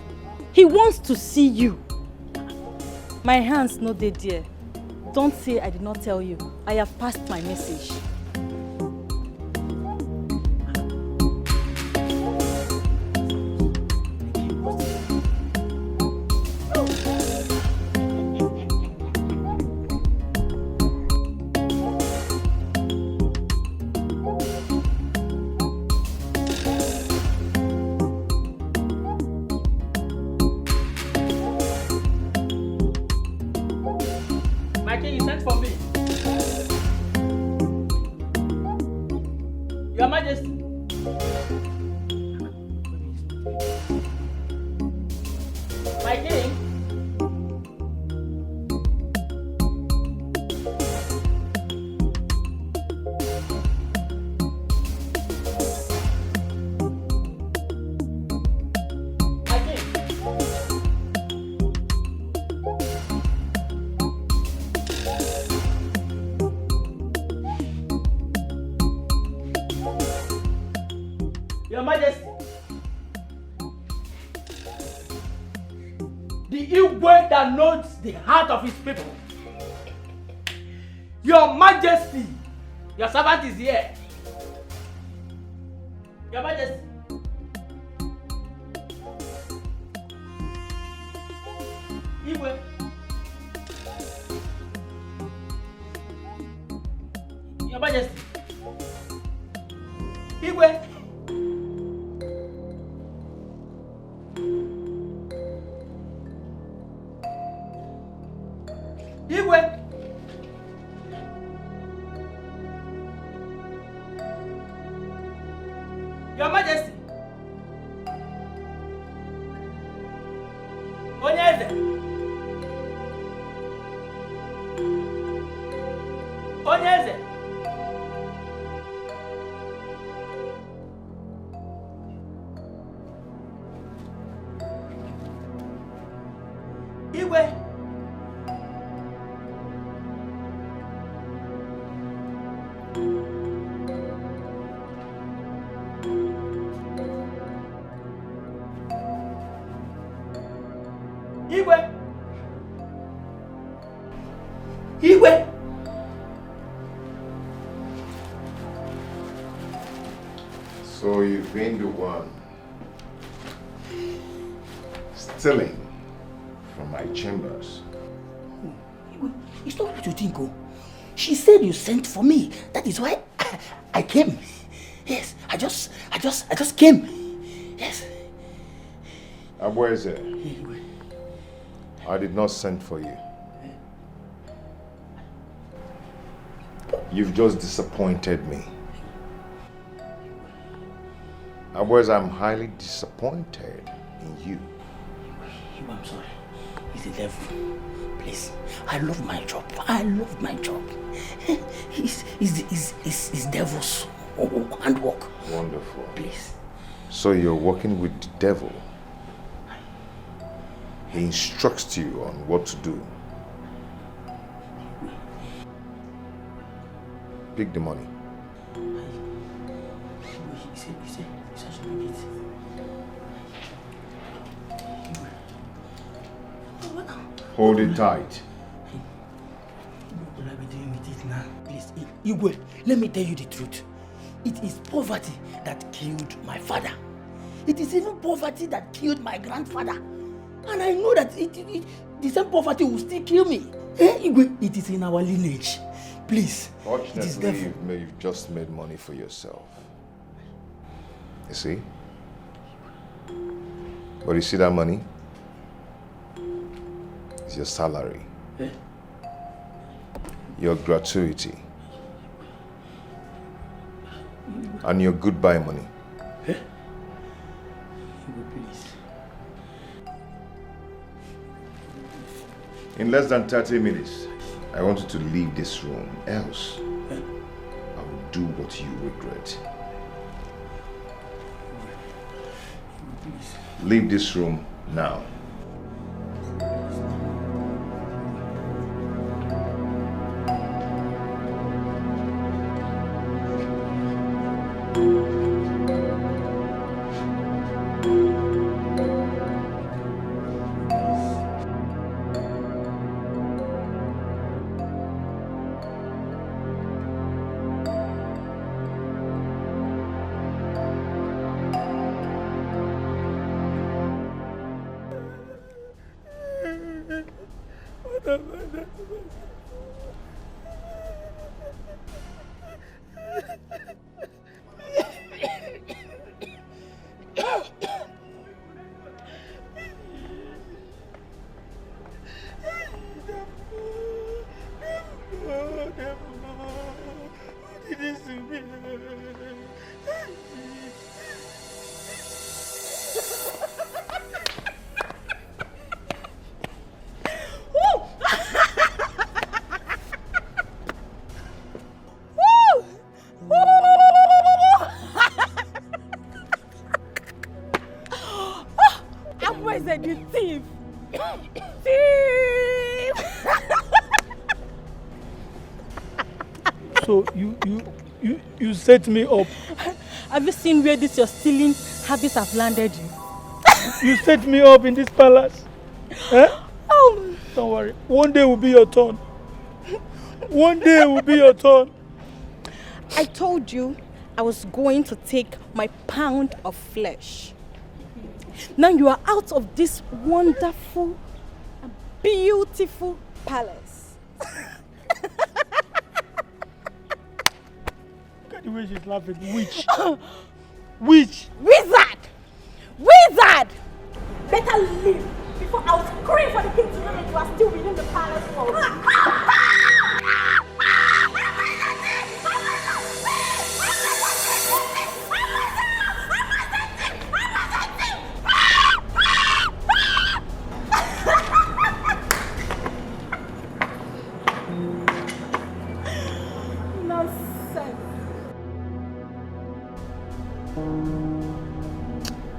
He wants to see you. My hands no dey there. Don't say I did not tell you. I have passed my message. Your Majesty. My king. Your Majesty, the Igwe that knows the heart of his people. Your Majesty, your servant is here. Your Majesty. Igwe. Your Majesty. Igwe. Igwe! Your Majesty! Onyeze! Onyeze! Igwe! Igwe! Igwe! So you've been the one stealing from my chambers. It's not what you think, oh. She said you sent for me. That is why I came. Yes, I just came. Yes. Abweze, I did not send for you. You've just disappointed me. Otherwise, I'm highly disappointed in you. I'm sorry. He's the devil. Please. I love my job. I love my job. He's devil's handwork. Wonderful. Please. So you're working with the devil. He instructs you on what to do. Pick the money. Hold it tight. What will I be doing with it now? Please, Igwe, let me tell you the truth. It is poverty that killed my father. It is even poverty that killed my grandfather. And I know that the same poverty will still kill me. Igwe, it is in our lineage. Please. Fortunately, you've just made money for yourself. You see? But you see that money? It's your salary. Your gratuity. And your goodbye money. In less than 30 minutes, I want you to leave this room, else I will do what you regret. Leave this room now. You thief! So you set me up. Have you seen where this your stealing habits have landed you? You set me up in this palace. Don't worry. One day will be your turn. One day will be your turn. I told you I was going to take my pound of flesh. Now you are out of this wonderful, beautiful palace. Look at the way she's laughing. Witch. Witch. Wizard! Wizard! Better leave before I will scream for the king to know that you are still within the palace walls.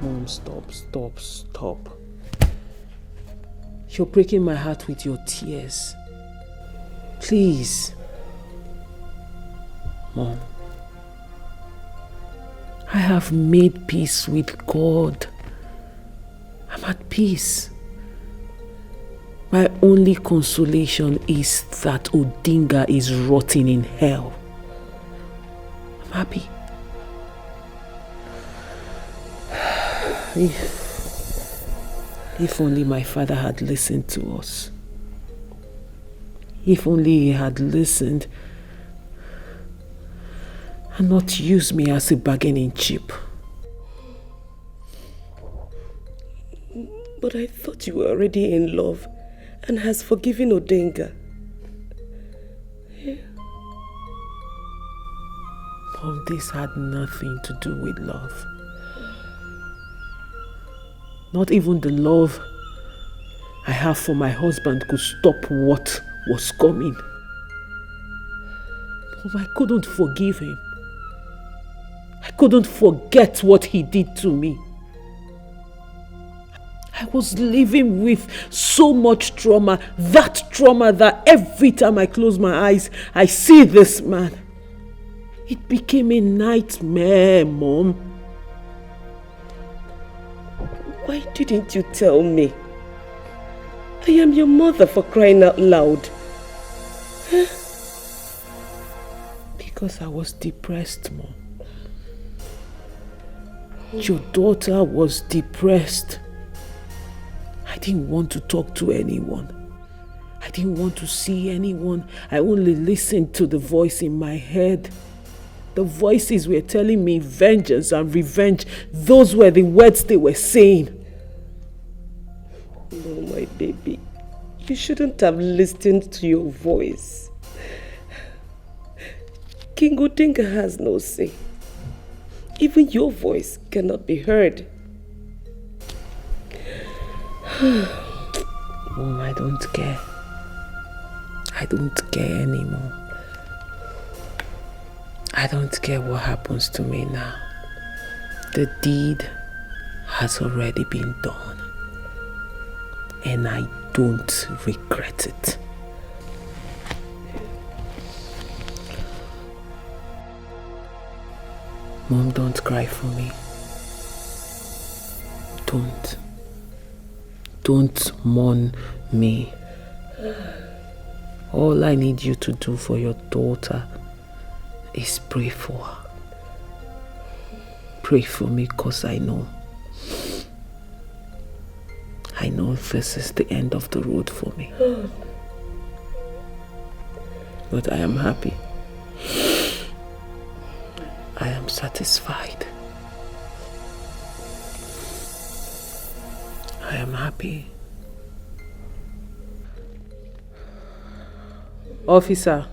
Mom, stop. You're breaking my heart with your tears. Please. Mom, I have made peace with God. I'm at peace. My only consolation is that Odinga is rotting in hell. I'm happy. If only my father had listened to us. If only he had listened and not used me as a bargaining chip. But I thought you were already in love and has forgiven Odenga. Mom, this had nothing to do with love. Not even the love I have for my husband could stop what was coming. Mom, I couldn't forgive him. I couldn't forget what he did to me. I was living with so much trauma, that every time I close my eyes, I see this man. It became a nightmare, Mom. Why didn't you tell me? I am your mother, for crying out loud. Huh? Because I was depressed, Mom. Your daughter was depressed. I didn't want to talk to anyone. I didn't want to see anyone. I only listened to the voice in my head. The voices were telling me vengeance and revenge. Those were the words they were saying. No, my baby. You shouldn't have listened to your voice. King Odenga has no say. Even your voice cannot be heard. Mom, I don't care. I don't care anymore. I don't care what happens to me now. The deed has already been done. And I don't regret it. Mom, don't cry for me. Don't mourn me. All I need you to do for your daughter is pray for her. Pray for me, because I know this is the end of the road for me. But I am happy. I am satisfied. I am happy. Officer.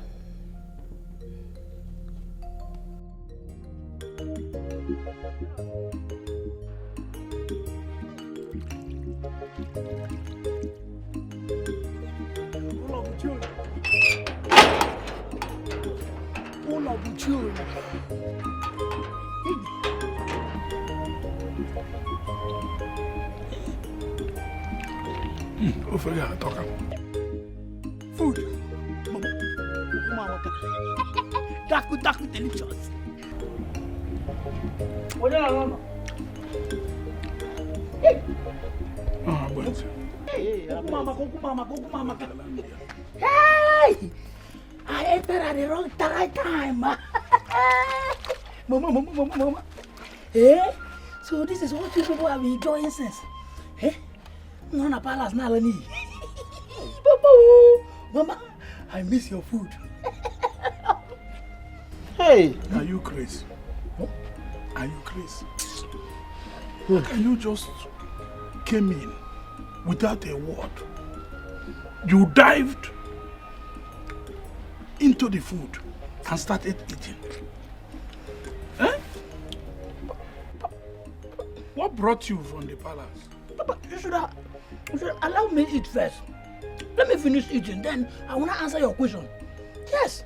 Food. Mama, Daku delicious. What do you want? Hey, Mama. Hey! I entered at the wrong time. Mama. Hey? So this is what you people have been enjoying since. Hey? No, na palace na lani. Mama, I miss your food. Hey! Are you crazy? Are you crazy? Can you just came in without a word? You dived into the food and started eating. Eh? What brought you from the palace? Papa, you should allow me eat first. Let me finish eating, then I want to answer your question. Yes.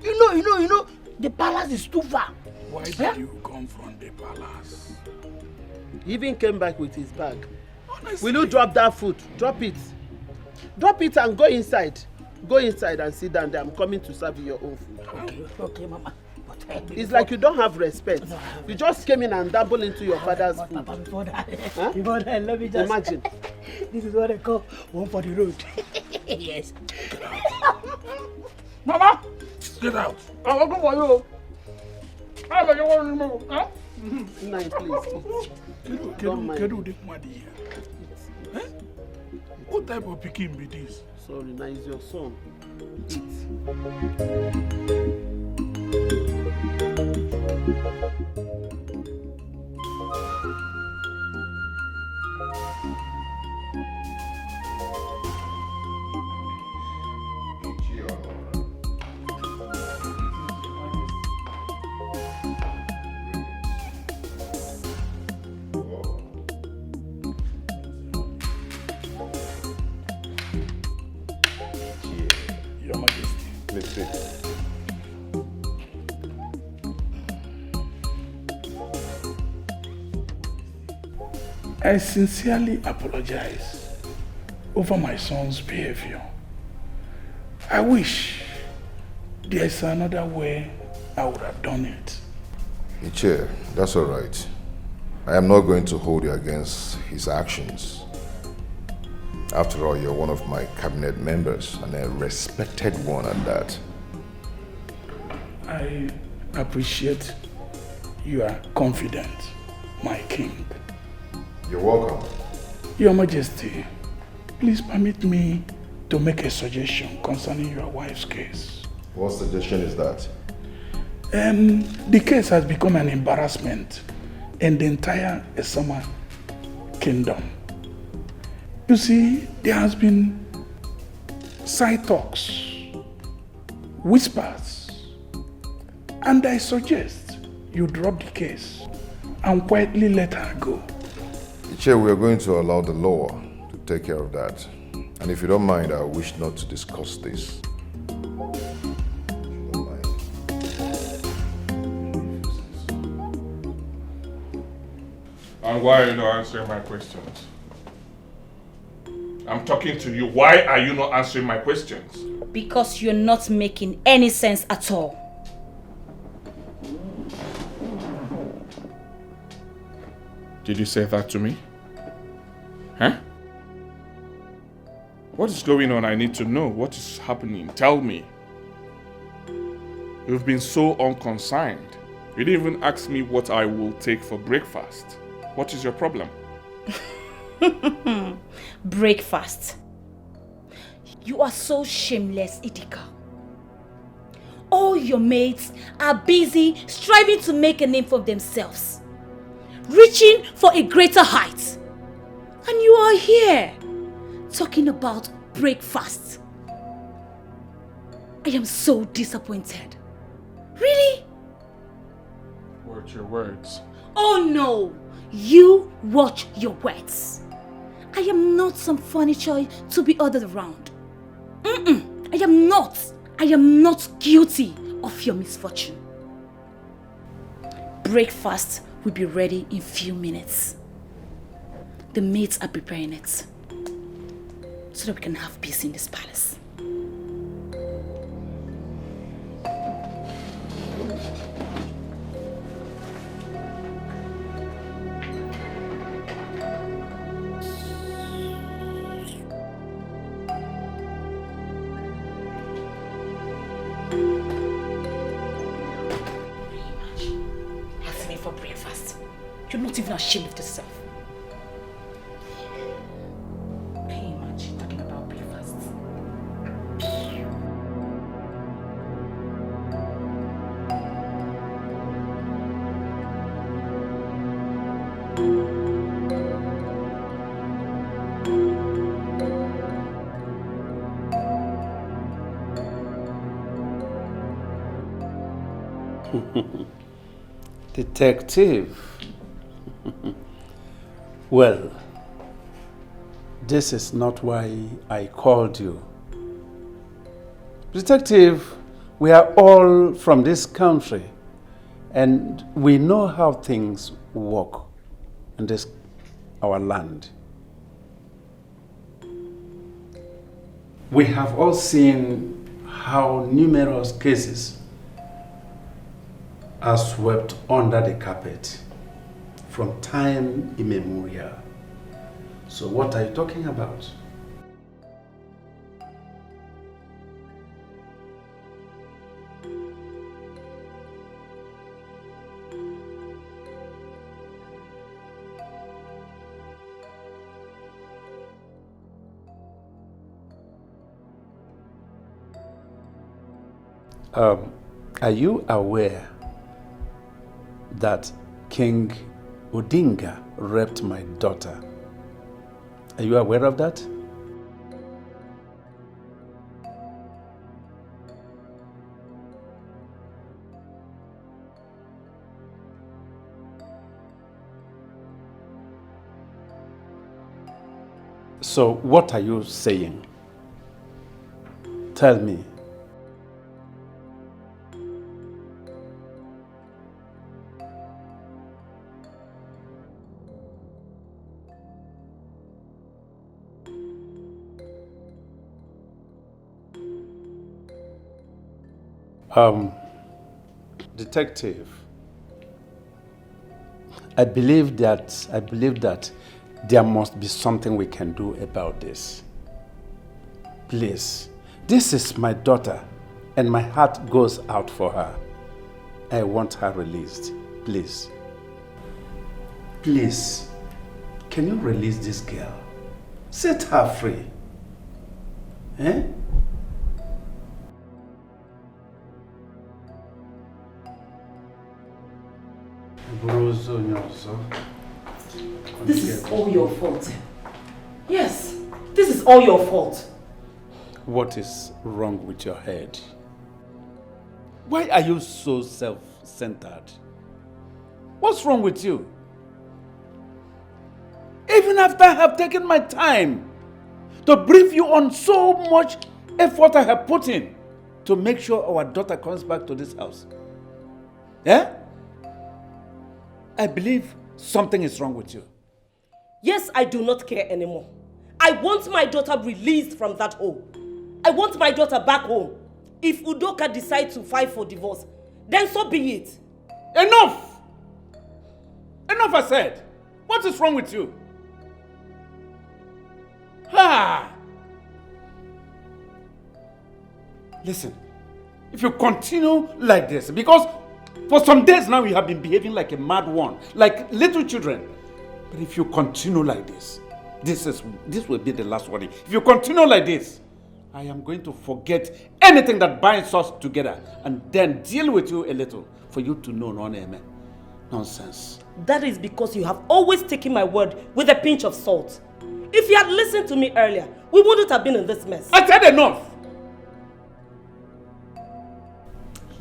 You know, the palace is too far. Why did you come from the palace? He even came back with his bag. Honestly. Will you drop that food? Drop it. Drop it and go inside. Go inside and sit down there. I'm coming to serve you your own food. Okay, Mama. It's like you don't have respect. You just came in and dabbled into your father's food. Papa, before that, let me just... Imagine. This is what I call one for the road. Yes. Mama! Get out. I'm looking for you. How about you want to remove? Huh? Nine, please. What type of picking be this? Sorry, now it's your son. I sincerely apologize over my son's behavior. I wish there's another way I would have done it. Iche, that's all right. I am not going to hold you against his actions. After all, you're one of my cabinet members, and a respected one at that. I appreciate your confidence, my king. You're welcome. Your Majesty, please permit me to make a suggestion concerning your wife's case. What suggestion is that? The case has become an embarrassment in the entire Esama kingdom. You see, there has been side talks, whispers, and I suggest you drop the case and quietly let her go. Iche, we are going to allow the law to take care of that. And if you don't mind, I wish not to discuss this. And why are you not answering my questions? I'm talking to you. Why are you not answering my questions? Because you're not making any sense at all. Did you say that to me? Huh? What is going on? I need to know. What is happening? Tell me. You've been so unconcerned. You didn't even ask me what I will take for breakfast. What is your problem? Breakfast. You are so shameless, Udoka. All your mates are busy striving to make a name for themselves, reaching for a greater height. And you are here talking about breakfast. I am so disappointed. Really? Watch your words. Oh no! You watch your words. I am not some furniture to be ordered around. I am not. I am not guilty of your misfortune. Breakfast will be ready in few minutes. The maids are preparing it so that we can have peace in this palace. Asking me for breakfast. You're not even ashamed of yourself. Can you imagine talking about breakfast? Detective. Well, this is not why I called you. Detective, we are all from this country and we know how things work in this, our land. We have all seen how numerous cases are swept under the carpet from time immemorial. So what are you talking about? Are you aware that King Odinga raped my daughter? Are you aware of that? So what are you saying? Tell me. Detective, I believe that there must be something we can do about this. Please, this is my daughter and my heart goes out for her. I want her released, please. Please, can you release this girl? Set her free. Eh? This is all your fault. Yes, this is all your fault. What is wrong with your head? Why are you so self-centered? What's wrong with you? Even after I have taken my time to brief you on so much effort I have put in to make sure our daughter comes back to this house. Yeah? I believe something is wrong with you. Yes, I do not care anymore. I want my daughter released from that home. I want my daughter back home. If Udoka decides to file for divorce, then so be it. Enough! Enough, I said. What is wrong with you? Ha! Listen, if you continue like this, because for some days now you have been behaving like a mad one, like little children. But if you continue like this, this will be the last warning. If you continue like this, I am going to forget anything that binds us together and then deal with you a little for you to know nonsense. That is because you have always taken my word with a pinch of salt. If you had listened to me earlier, we wouldn't have been in this mess. I said enough!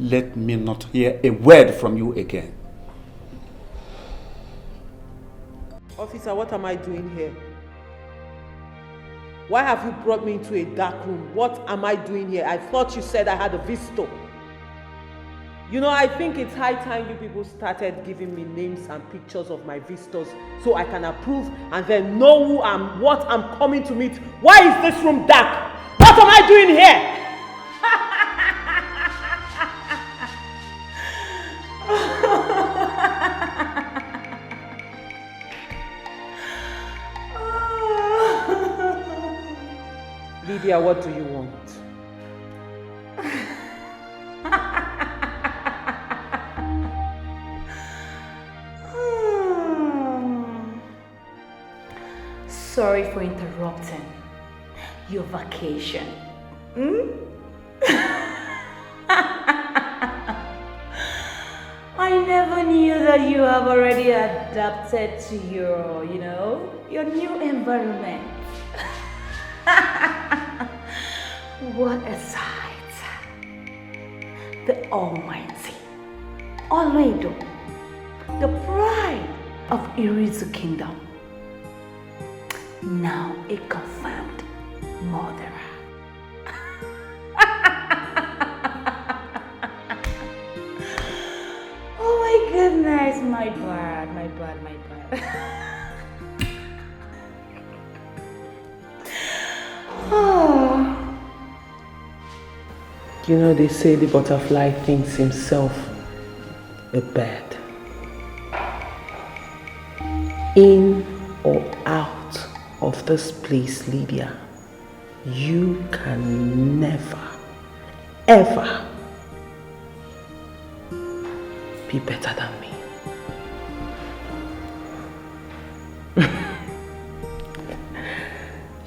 Let me not hear a word from you again. Officer, what am I doing here? Why have you brought me into a dark room? What am I doing here? I thought you said I had a visitor. You know, I think it's high time you people started giving me names and pictures of my visitors so I can approve and then know what I'm coming to meet. Why is this room dark? What am I doing here? Lydia, what do you want? Sorry for interrupting your vacation. I never knew that you have already adapted to your new environment. What a sight. The Almighty, Oledo, the pride of Irizu Kingdom, now a confirmed murderer. Oh my goodness, my bad. Oh. You know, they say the butterfly thinks himself a bird. In or out of this place, Lydia, you can never, ever be better than me.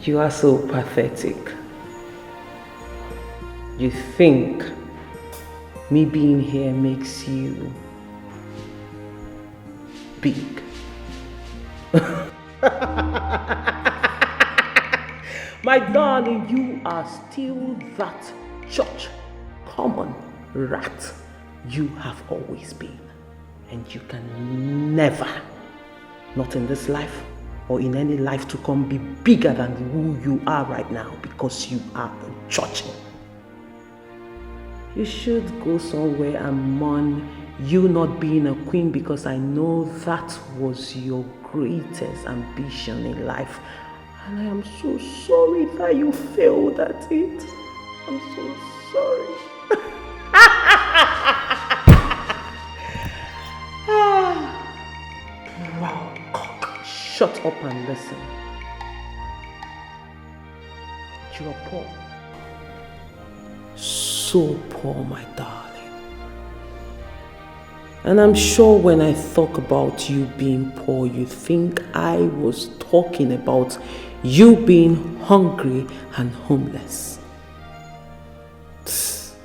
You are so pathetic. You think me being here makes you big. My darling, you are still that church common rat you have always been. And you can never, not in this life or in any life to come, be bigger than who you are right now because you are a church. You should go somewhere and mourn you not being a queen, because I know that was your greatest ambition in life. And I am so sorry that you failed at it. I'm so sorry. Proud cock. Shut up and listen. You are poor. So poor, my darling. And I'm sure when I talk about you being poor, you think I was talking about you being hungry and homeless. Psst,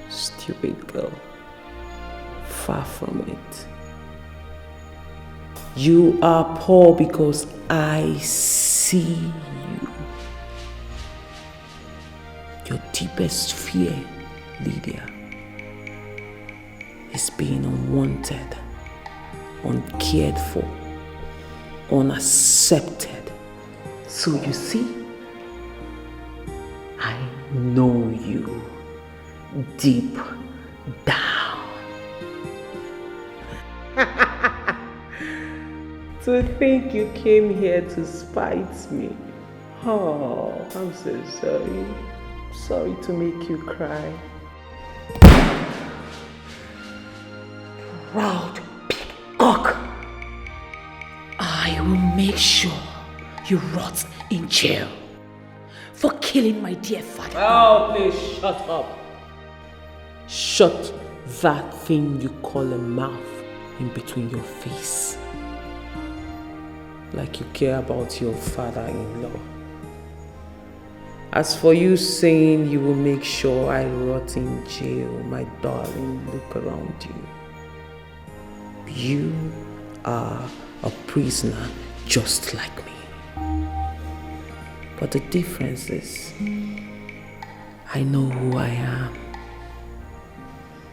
stupid girl. Far from it. You are poor because I see you. Your deepest fear, Lydia, is being unwanted, uncared for, unaccepted. So you see, I know you deep down. To think you came here to spite me. Oh, I'm so sorry. Sorry to make you cry. Proud peacock. I will make sure you rot in jail for killing my dear father. Oh, please shut up. Shut that thing you call a mouth in between your face. Like you care about your father-in-law. As for you saying you will make sure I rot in jail, my darling, look around you. You are a prisoner just like me. But the difference is, I know who I am,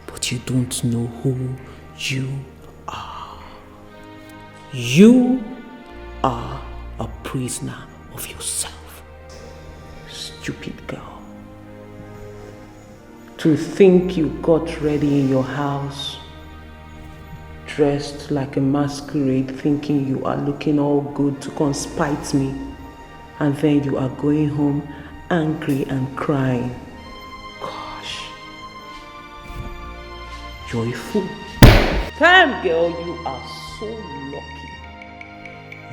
but you don't know who you are. You are a prisoner of yourself. Stupid girl. To think you got ready in your house, dressed like a masquerade, thinking you are looking all good to conspite me, and then you are going home angry and crying. Gosh, you're a fool. Damn girl, you are so lucky.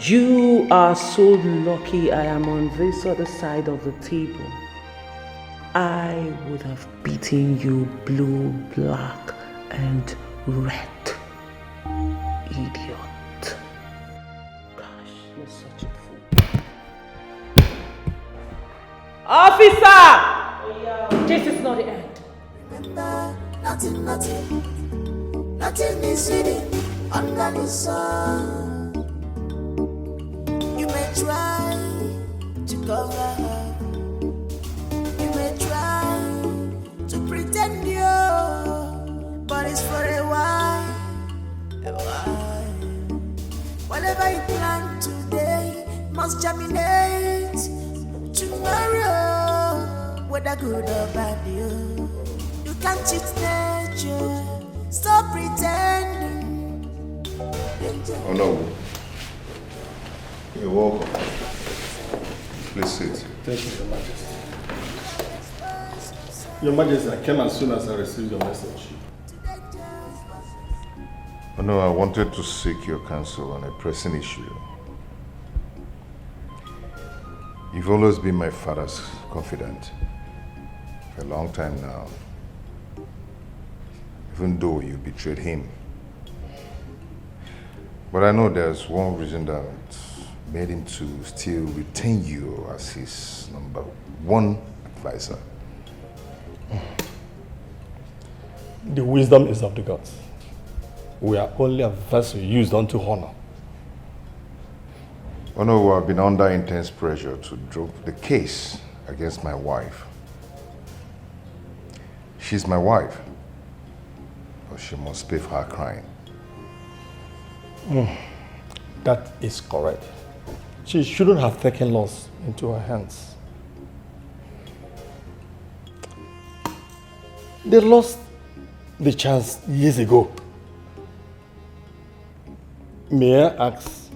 You are so lucky I am on this other side of the table. I would have beaten you blue, black, and red. Idiot. Gosh, you're such a fool. Officer! This is not the end. Remember, nothing is hidden under the sun. You may try to cover up. You may try to pretend you, but it's for a while. Whatever you plant today must germinate tomorrow, whether good or bad. You can't cheat nature. Stop pretending. Oh no. You're welcome. Please sit. Thank you, Your Majesty. Your Majesty, I came as soon as I received your message. Oh no, I wanted to seek your counsel on a pressing issue. You've always been my father's confidant for a long time now, even though you betrayed him. But I know there's one reason that made him to still retain you as his #1 advisor. The wisdom is of the gods. We are only a vessel used unto honor. Oh no, I've been under intense pressure to drop the case against my wife. She's my wife, but she must pay for her crime. That is correct. She shouldn't have taken laws into her hands. They lost the chance years ago. May I ask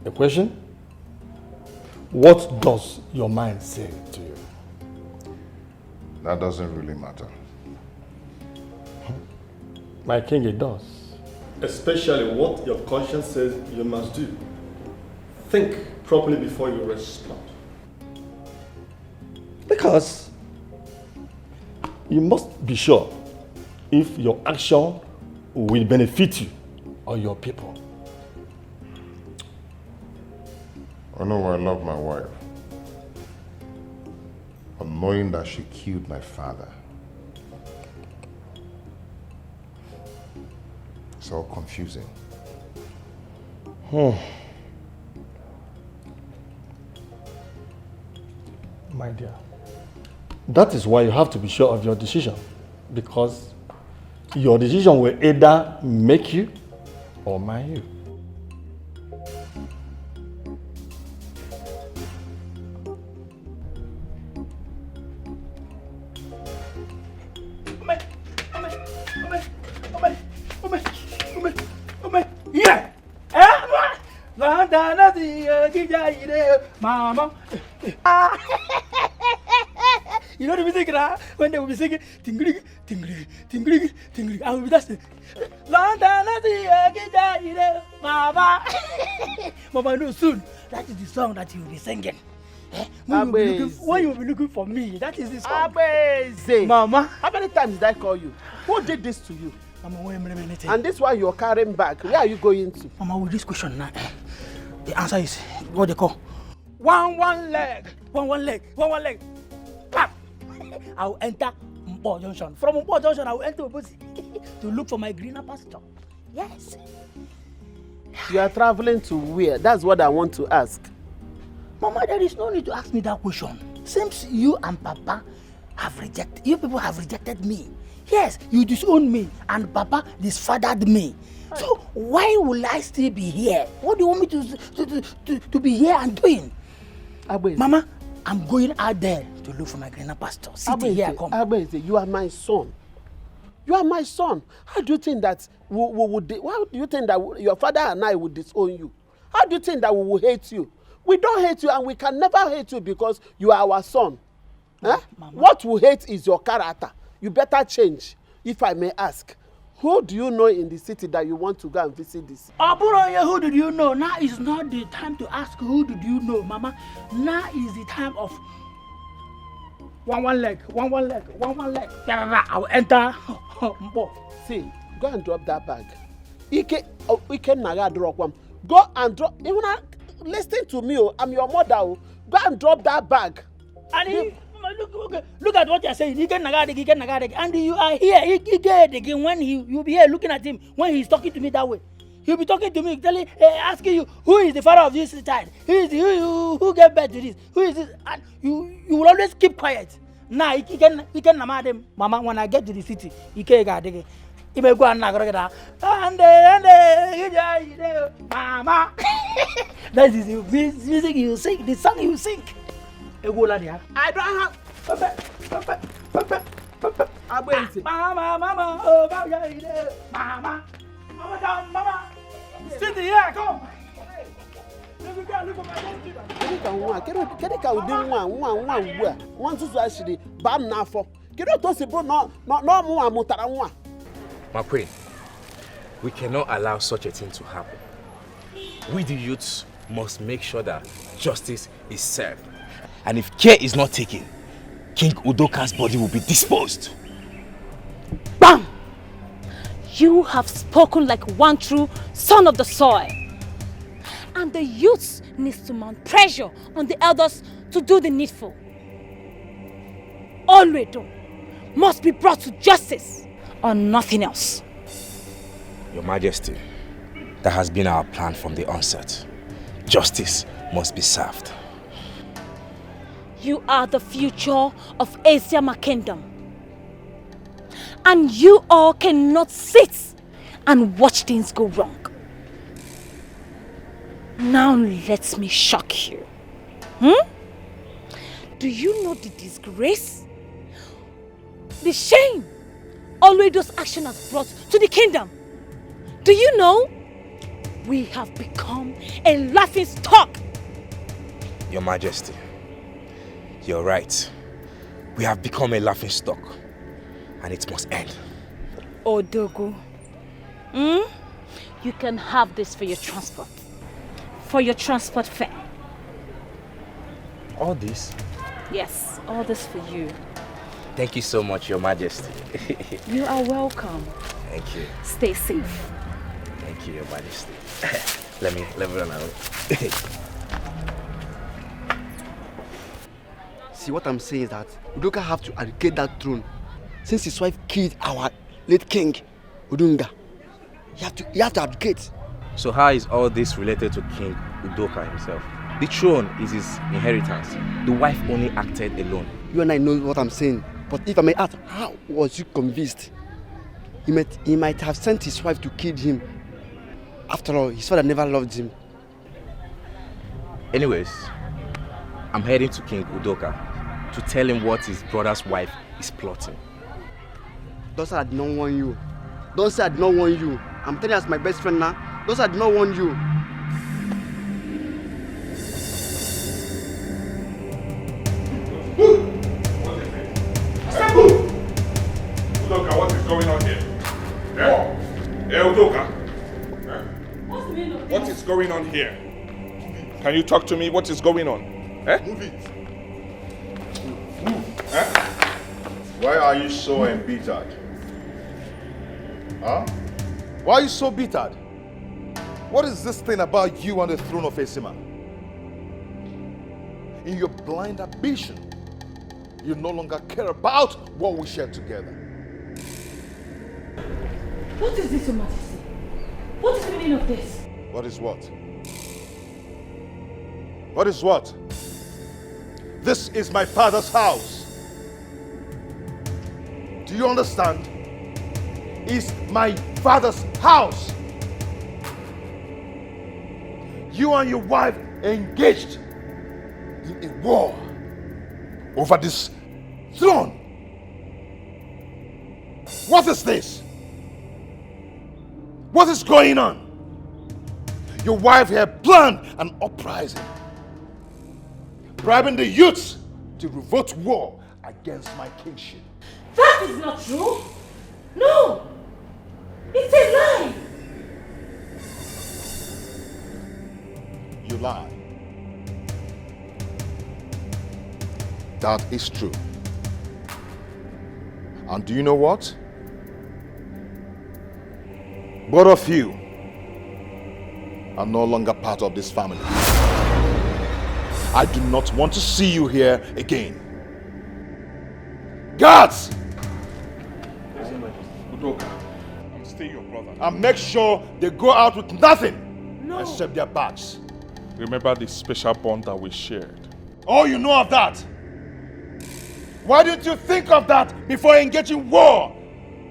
a question? What does your mind say to you? That doesn't really matter. My king, it does. Especially what your conscience says you must do. Think properly before you respond. Because you must be sure if your action will benefit you or your people. I know I love my wife. But knowing that she killed my father, it's all confusing. My dear, that is why you have to be sure of your decision, because your decision will either make you or mar you. Yeah! Mama. You know the music, right? When they will be singing, tingling, tingling, tingling, tingling. I will be dancing. Mama. Mama knows soon. That is the song that you will be singing. When you will be looking for me, that is the song. Mama, how many times did I call you? Who did this to you? Mama, wait a minute. And this one you're carrying back. Where are you going to? Mama, with this question now, the answer is what they call one leg. Clap. I will enter Mpo Junction. From Mpo Junction, I will enter Obosi to look for my greener pasture. Yes. You are traveling to where? That's what I want to ask. Mama, there is no need to ask me that question. Since you and Papa have rejected, you people have rejected me. Yes, you disowned me and Papa disfathered me. So why will I still be here? What do you want me to be here and doing? Mama, I'm going out there to look for my greener pasture. Here I come. Abeze, you are my son. You are my son. How do you think that how do you think that your father and I would disown you? How do you think that we will hate you? We don't hate you and we can never hate you because you are our son. What we hate is your character. You better change, if I may ask. Who do you know in the city that you want to go and visit this? Who did you know? Now is not the time to ask who did you know, Mama. Now is the time of one leg. I will enter. See, go and drop that bag. Go and drop. Listen to me, I'm your mother. Go and drop that bag. And look at what you're saying. And you are here. When you'll be here looking at him when he's talking to me that way. He'll be talking to me, asking you, who is the father of this child? Who gave birth to this? Who is this? And you will always keep quiet. Now, he can namad him. Mama, when I get to the city, he can't go again. He may go and nagara. Mama. That is the music you sing, the song you sing. I don't have. Mama. Sit here, come. My queen, we cannot allow such a thing to happen. We the youths must make sure that justice is served. And if care is not taken, King Udoka's body will be disposed. Bam! You have spoken like one true son of the soil. And the youths need to mount pressure on the elders to do the needful. Olwedo must be brought to justice or nothing else. Your Majesty, that has been our plan from the onset. Justice must be served. You are the future of Asiama Kingdom. And you all cannot sit and watch things go wrong. Now let me shock you. Do you know the disgrace? The shame Olwedo's action has brought to the kingdom? Do you know? We have become a laughing stock. Your Majesty, you're right. We have become a laughing stock, and it must end. Odogo, You can have this for your transport. For your transport fare. All this? Yes, all this for you. Thank you so much, Your Majesty. You are welcome. Thank you. Stay safe. Thank you, Your Majesty. let me run out. See, what I'm saying is that Udoka have to abdicate that throne. Since his wife killed our late king, Udunga. He have to abdicate. So how is all this related to King Udoka himself? The throne is his inheritance. The wife only acted alone. You and I know what I'm saying. But if I may ask, how was you convinced? He might have sent his wife to kill him. After all, his father never loved him. Anyways, I'm heading to King Udoka to tell him what his brother's wife is plotting. Don't say I did not warn you. Don't say I did not warn you. I'm telling you as my best friend now. Don't say I did not warn you. Udoka, what is going on here? Udoka. What's the meaning of this? What is going on here? Can you talk to me? What is going on? Move it. Why are you so embittered? Huh? Why are you so bittered? What is this thing about you on the throne of Esima? In your blind ambition, you no longer care about what we share together. What is this, Your Majesty? What is the meaning of this? What is what? What is what? This is my father's house. Do you understand? It's my father's house. You and your wife engaged in a war over this throne. What is this? What is going on? Your wife had planned an uprising, bribing the youths to revolt war against my kingship. That is not true. No. It's a lie. You lie. That is true. And do you know what? Both of you are no longer part of this family. I do not want to see you here again. Guards! Udoka, I'm still your brother. And make sure they go out with nothing except their bags. Remember the special bond that we shared. Oh, you know of that? Why didn't you think of that before engaging war?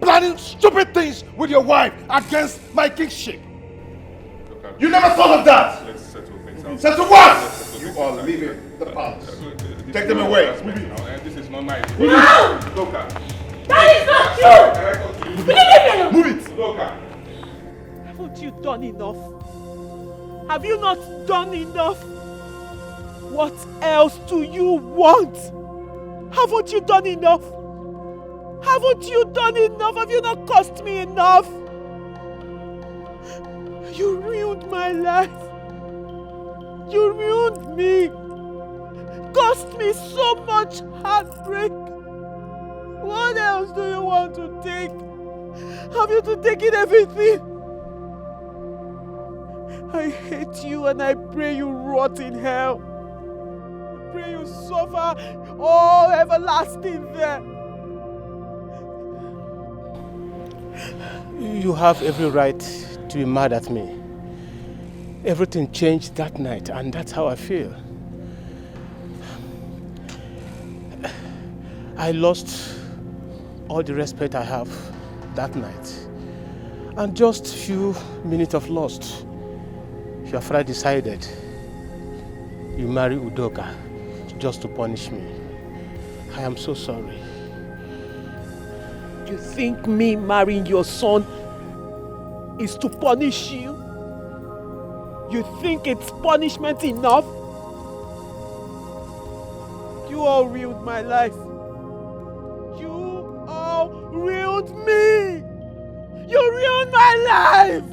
Planning stupid things with your wife against my kingship. You never thought of that! Let's settle things out. Settle what? You are leaving the palace. Take them away. This is not nice. No! Udoka. That is not true! Move it! Udoka. Haven't you done enough? Have you not done enough? What else do you want? Haven't you done enough? Haven't you done enough? Have you not cost me enough? You ruined my life. You ruined me. Cost me so much heartbreak. What else do you want to take? Have you to take in everything? I hate you and I pray you rot in hell. I pray you suffer all everlasting there. You have every right to be mad at me. Everything changed that night, and that's how I feel. I lost all the respect I have that night. And just few minutes of lost, your father decided you marry Udoka just to punish me. I am so sorry. You think me marrying your son is to punish you? You think it's punishment enough? You all ruined my life. You all ruined me. You ruined ruined my life!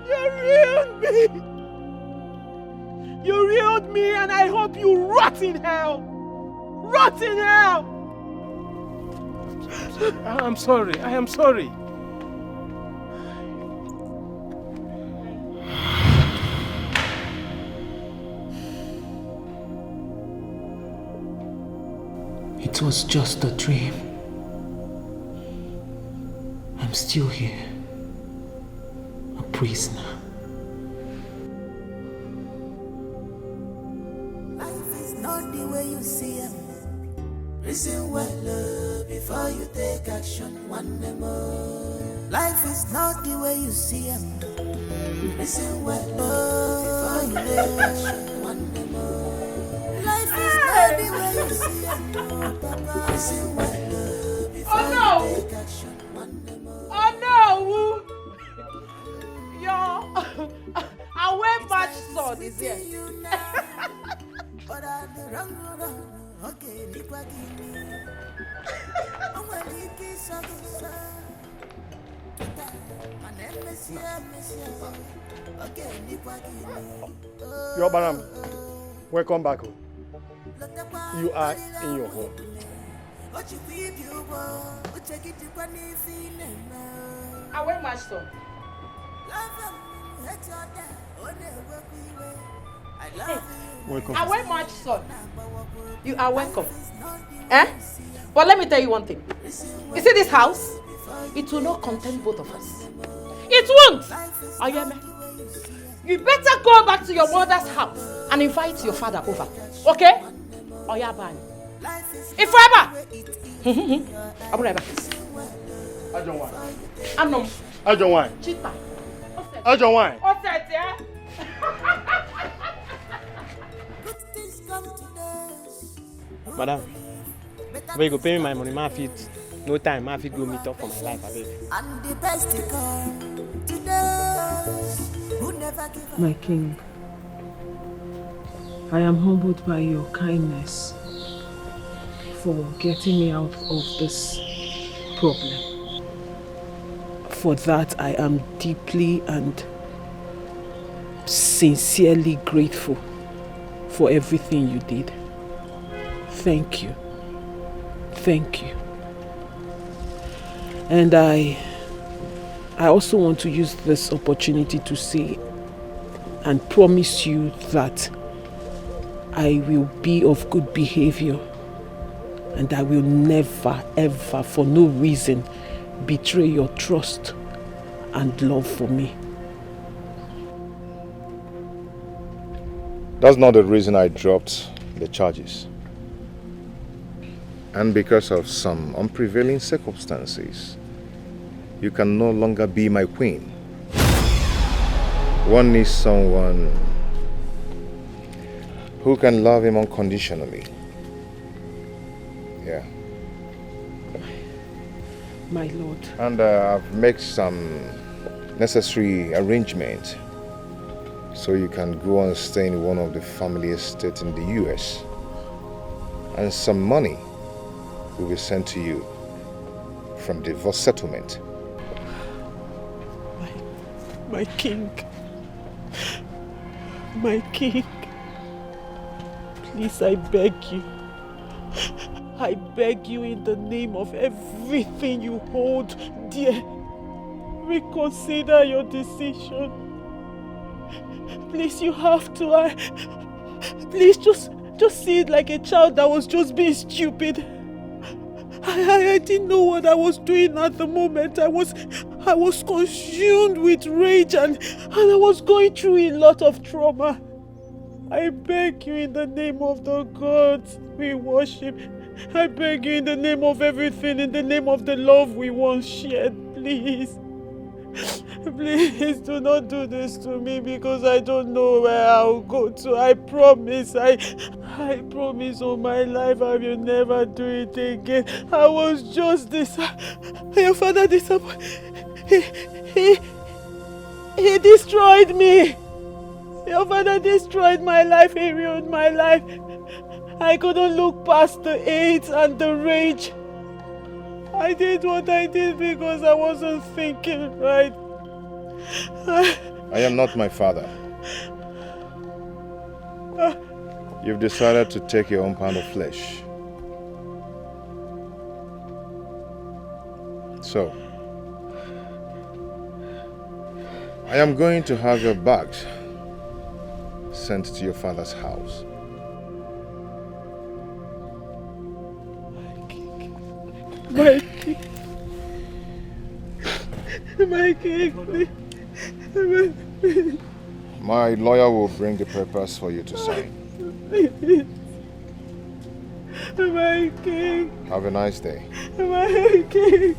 You ruined me! You ruined me and I hope you rot in hell! Rot in hell! I'm sorry. I am sorry. It was just a dream. I'm still here, a prisoner. Life is not the way you see it. Listen well before you take action. One more. Life is not the way you see it. Listen well before you take action. One more. Life is not the way you see it. Listen well before you take action. Oh no! Your away match sword is here. Your Baram, welcome back home. You are in your home. Away match sword. Welcome. Away match sword. You are welcome. Eh? But let me tell you one thing. You see this house? It will not contain both of us. It won't! Oh yeah, man. You better go back to your mother's house and invite your father over. Okay? Oh yeah, bye. If forever! I'll be right back. I don't want. I don't want. Cheater. I don't want. What's that, yeah? Madam, you go pay me my money, my feet. No time, my feet go meet up for my life, I beg. And the best to come to those who never give up. My king, I am humbled by your kindness for getting me out of this problem. For that, I am deeply and sincerely grateful for everything you did. Thank you. Thank you. And I also want to use this opportunity to say and promise you that I will be of good behavior and I will never, ever, for no reason, betray your trust and love for me. That's not the reason I dropped the charges. And because of some unprevailing circumstances, you can no longer be my queen. One needs someone who can love him unconditionally. Yeah. My lord. And I've made some necessary arrangements so you can go and stay in one of the family estates in the US. And some money will be sent to you from divorce settlement. My king. My king. Please, I beg you. I beg you in the name of everything you hold dear. Reconsider your decision. Please, you have to. Please, just see it like a child that was just being stupid. I didn't know what I was doing at the moment. I was consumed with rage and I was going through a lot of trauma. I beg you in the name of the gods we worship. I beg you in the name of everything, in the name of the love we once shared, please. Please do not do this to me because I don't know where I'll go to. I promise, I promise all my life I will never do it again. I was just your father he destroyed me. Your father destroyed my life, he ruined my life. I couldn't look past the hate and the rage. I did what I did because I wasn't thinking right. I am not my father. You've decided to take your own pound of flesh. So, I am going to have your bags sent to your father's house. My king. My king. My lawyer will bring the papers for you to sign. My king. Have a nice day. My king.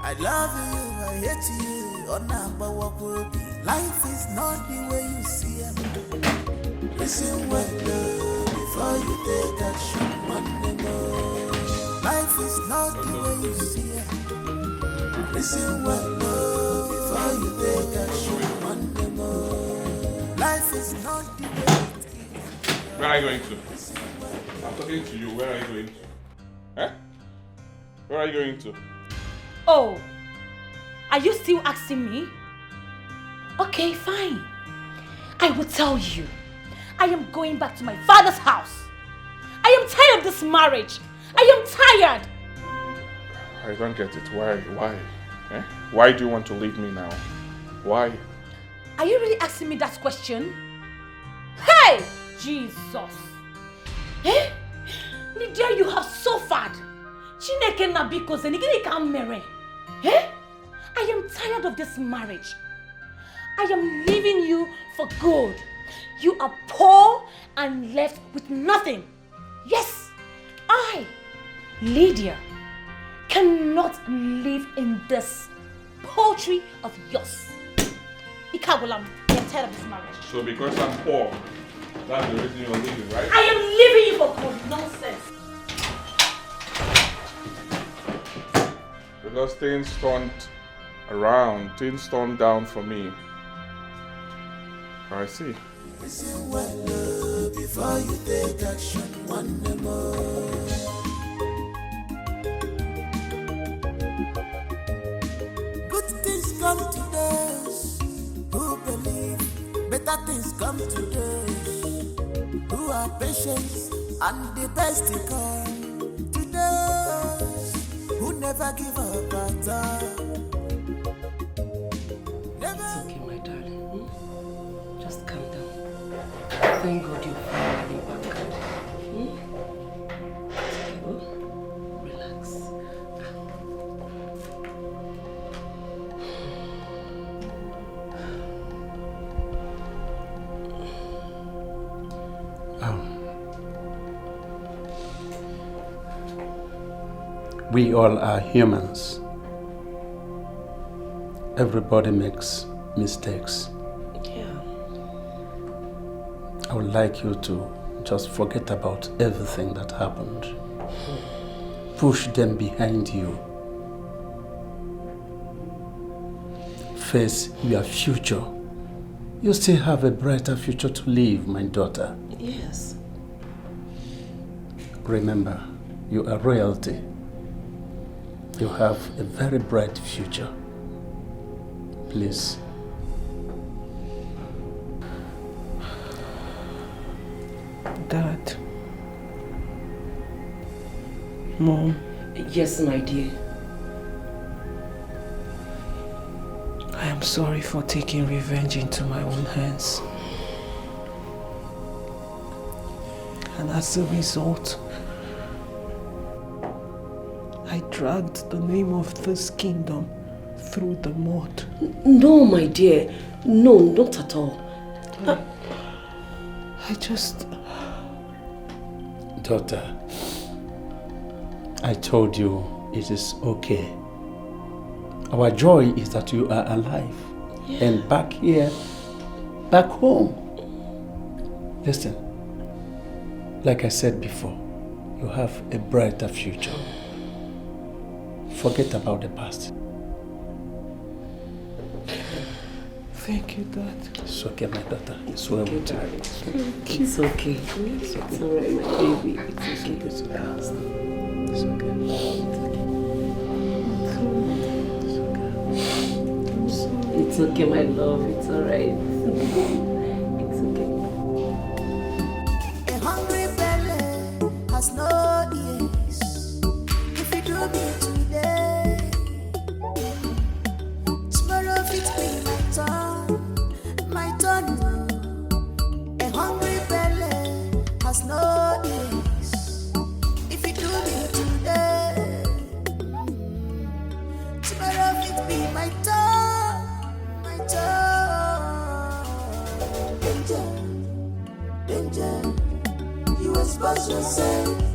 I love you, I hate you, life is not the way you see it. Listen well before you take action, life is not the way you see it. Listen well before you take action, life is not the way it is. Where are you going to? I'm talking to you. Where are you going to? Eh? Where are you going to? Oh, are you still asking me? Okay, fine. I will tell you. I am going back to my father's house. I am tired of this marriage. I am tired. I don't get it. Why? Eh? Why do you want to leave me now? Why? Are you really asking me that question? Hey! Jesus! Eh? Lydia, you have suffered. Chineke na biko zenigiri ka mere. Eh? I am tired of this marriage. I am leaving you for good. You are poor and left with nothing. Yes, I, Lydia, cannot live in this poultry of yours. Ikabulam, I am tired of this marriage. So because I'm poor, that's the reason you're leaving, right? I am leaving you for good. Nonsense. Because things turned around, things turned down for me. I see. Listen well before you take action, one more. Good things come to those who believe. Better things come to those who are patient. And the best to come to those who never give up at all. It's okay, my darling. Just calm down. Thank God you're finally back. Okay, relax. We all are humans. Everybody makes mistakes. Yeah. I would like you to just forget about everything that happened. Push them behind you. Face your future. You still have a brighter future to live, my daughter. Yes. Remember, you are royalty. You have a very bright future. Please. Dad. Mom. Yes, my dear. I am sorry for taking revenge into my own hands. And as a result, I dragged the name of this kingdom through the mud. No, my dear. No, not at all. I just... Daughter, I told you it is okay. Our joy is that you are alive and back here, back home. Listen, like I said before, you have a brighter future. Forget about the past. Thank you, Dad. It's okay, my daughter. It's well with you. It's okay. It's alright, my baby. It's okay. It's okay. It's okay, my love. It's alright. It's okay. A hungry belly has no ears. If you do me today, tomorrow it be my turn. A hungry belly has no ears. If you do me today, tomorrow it be my turn. Danger, danger, you expose yourself.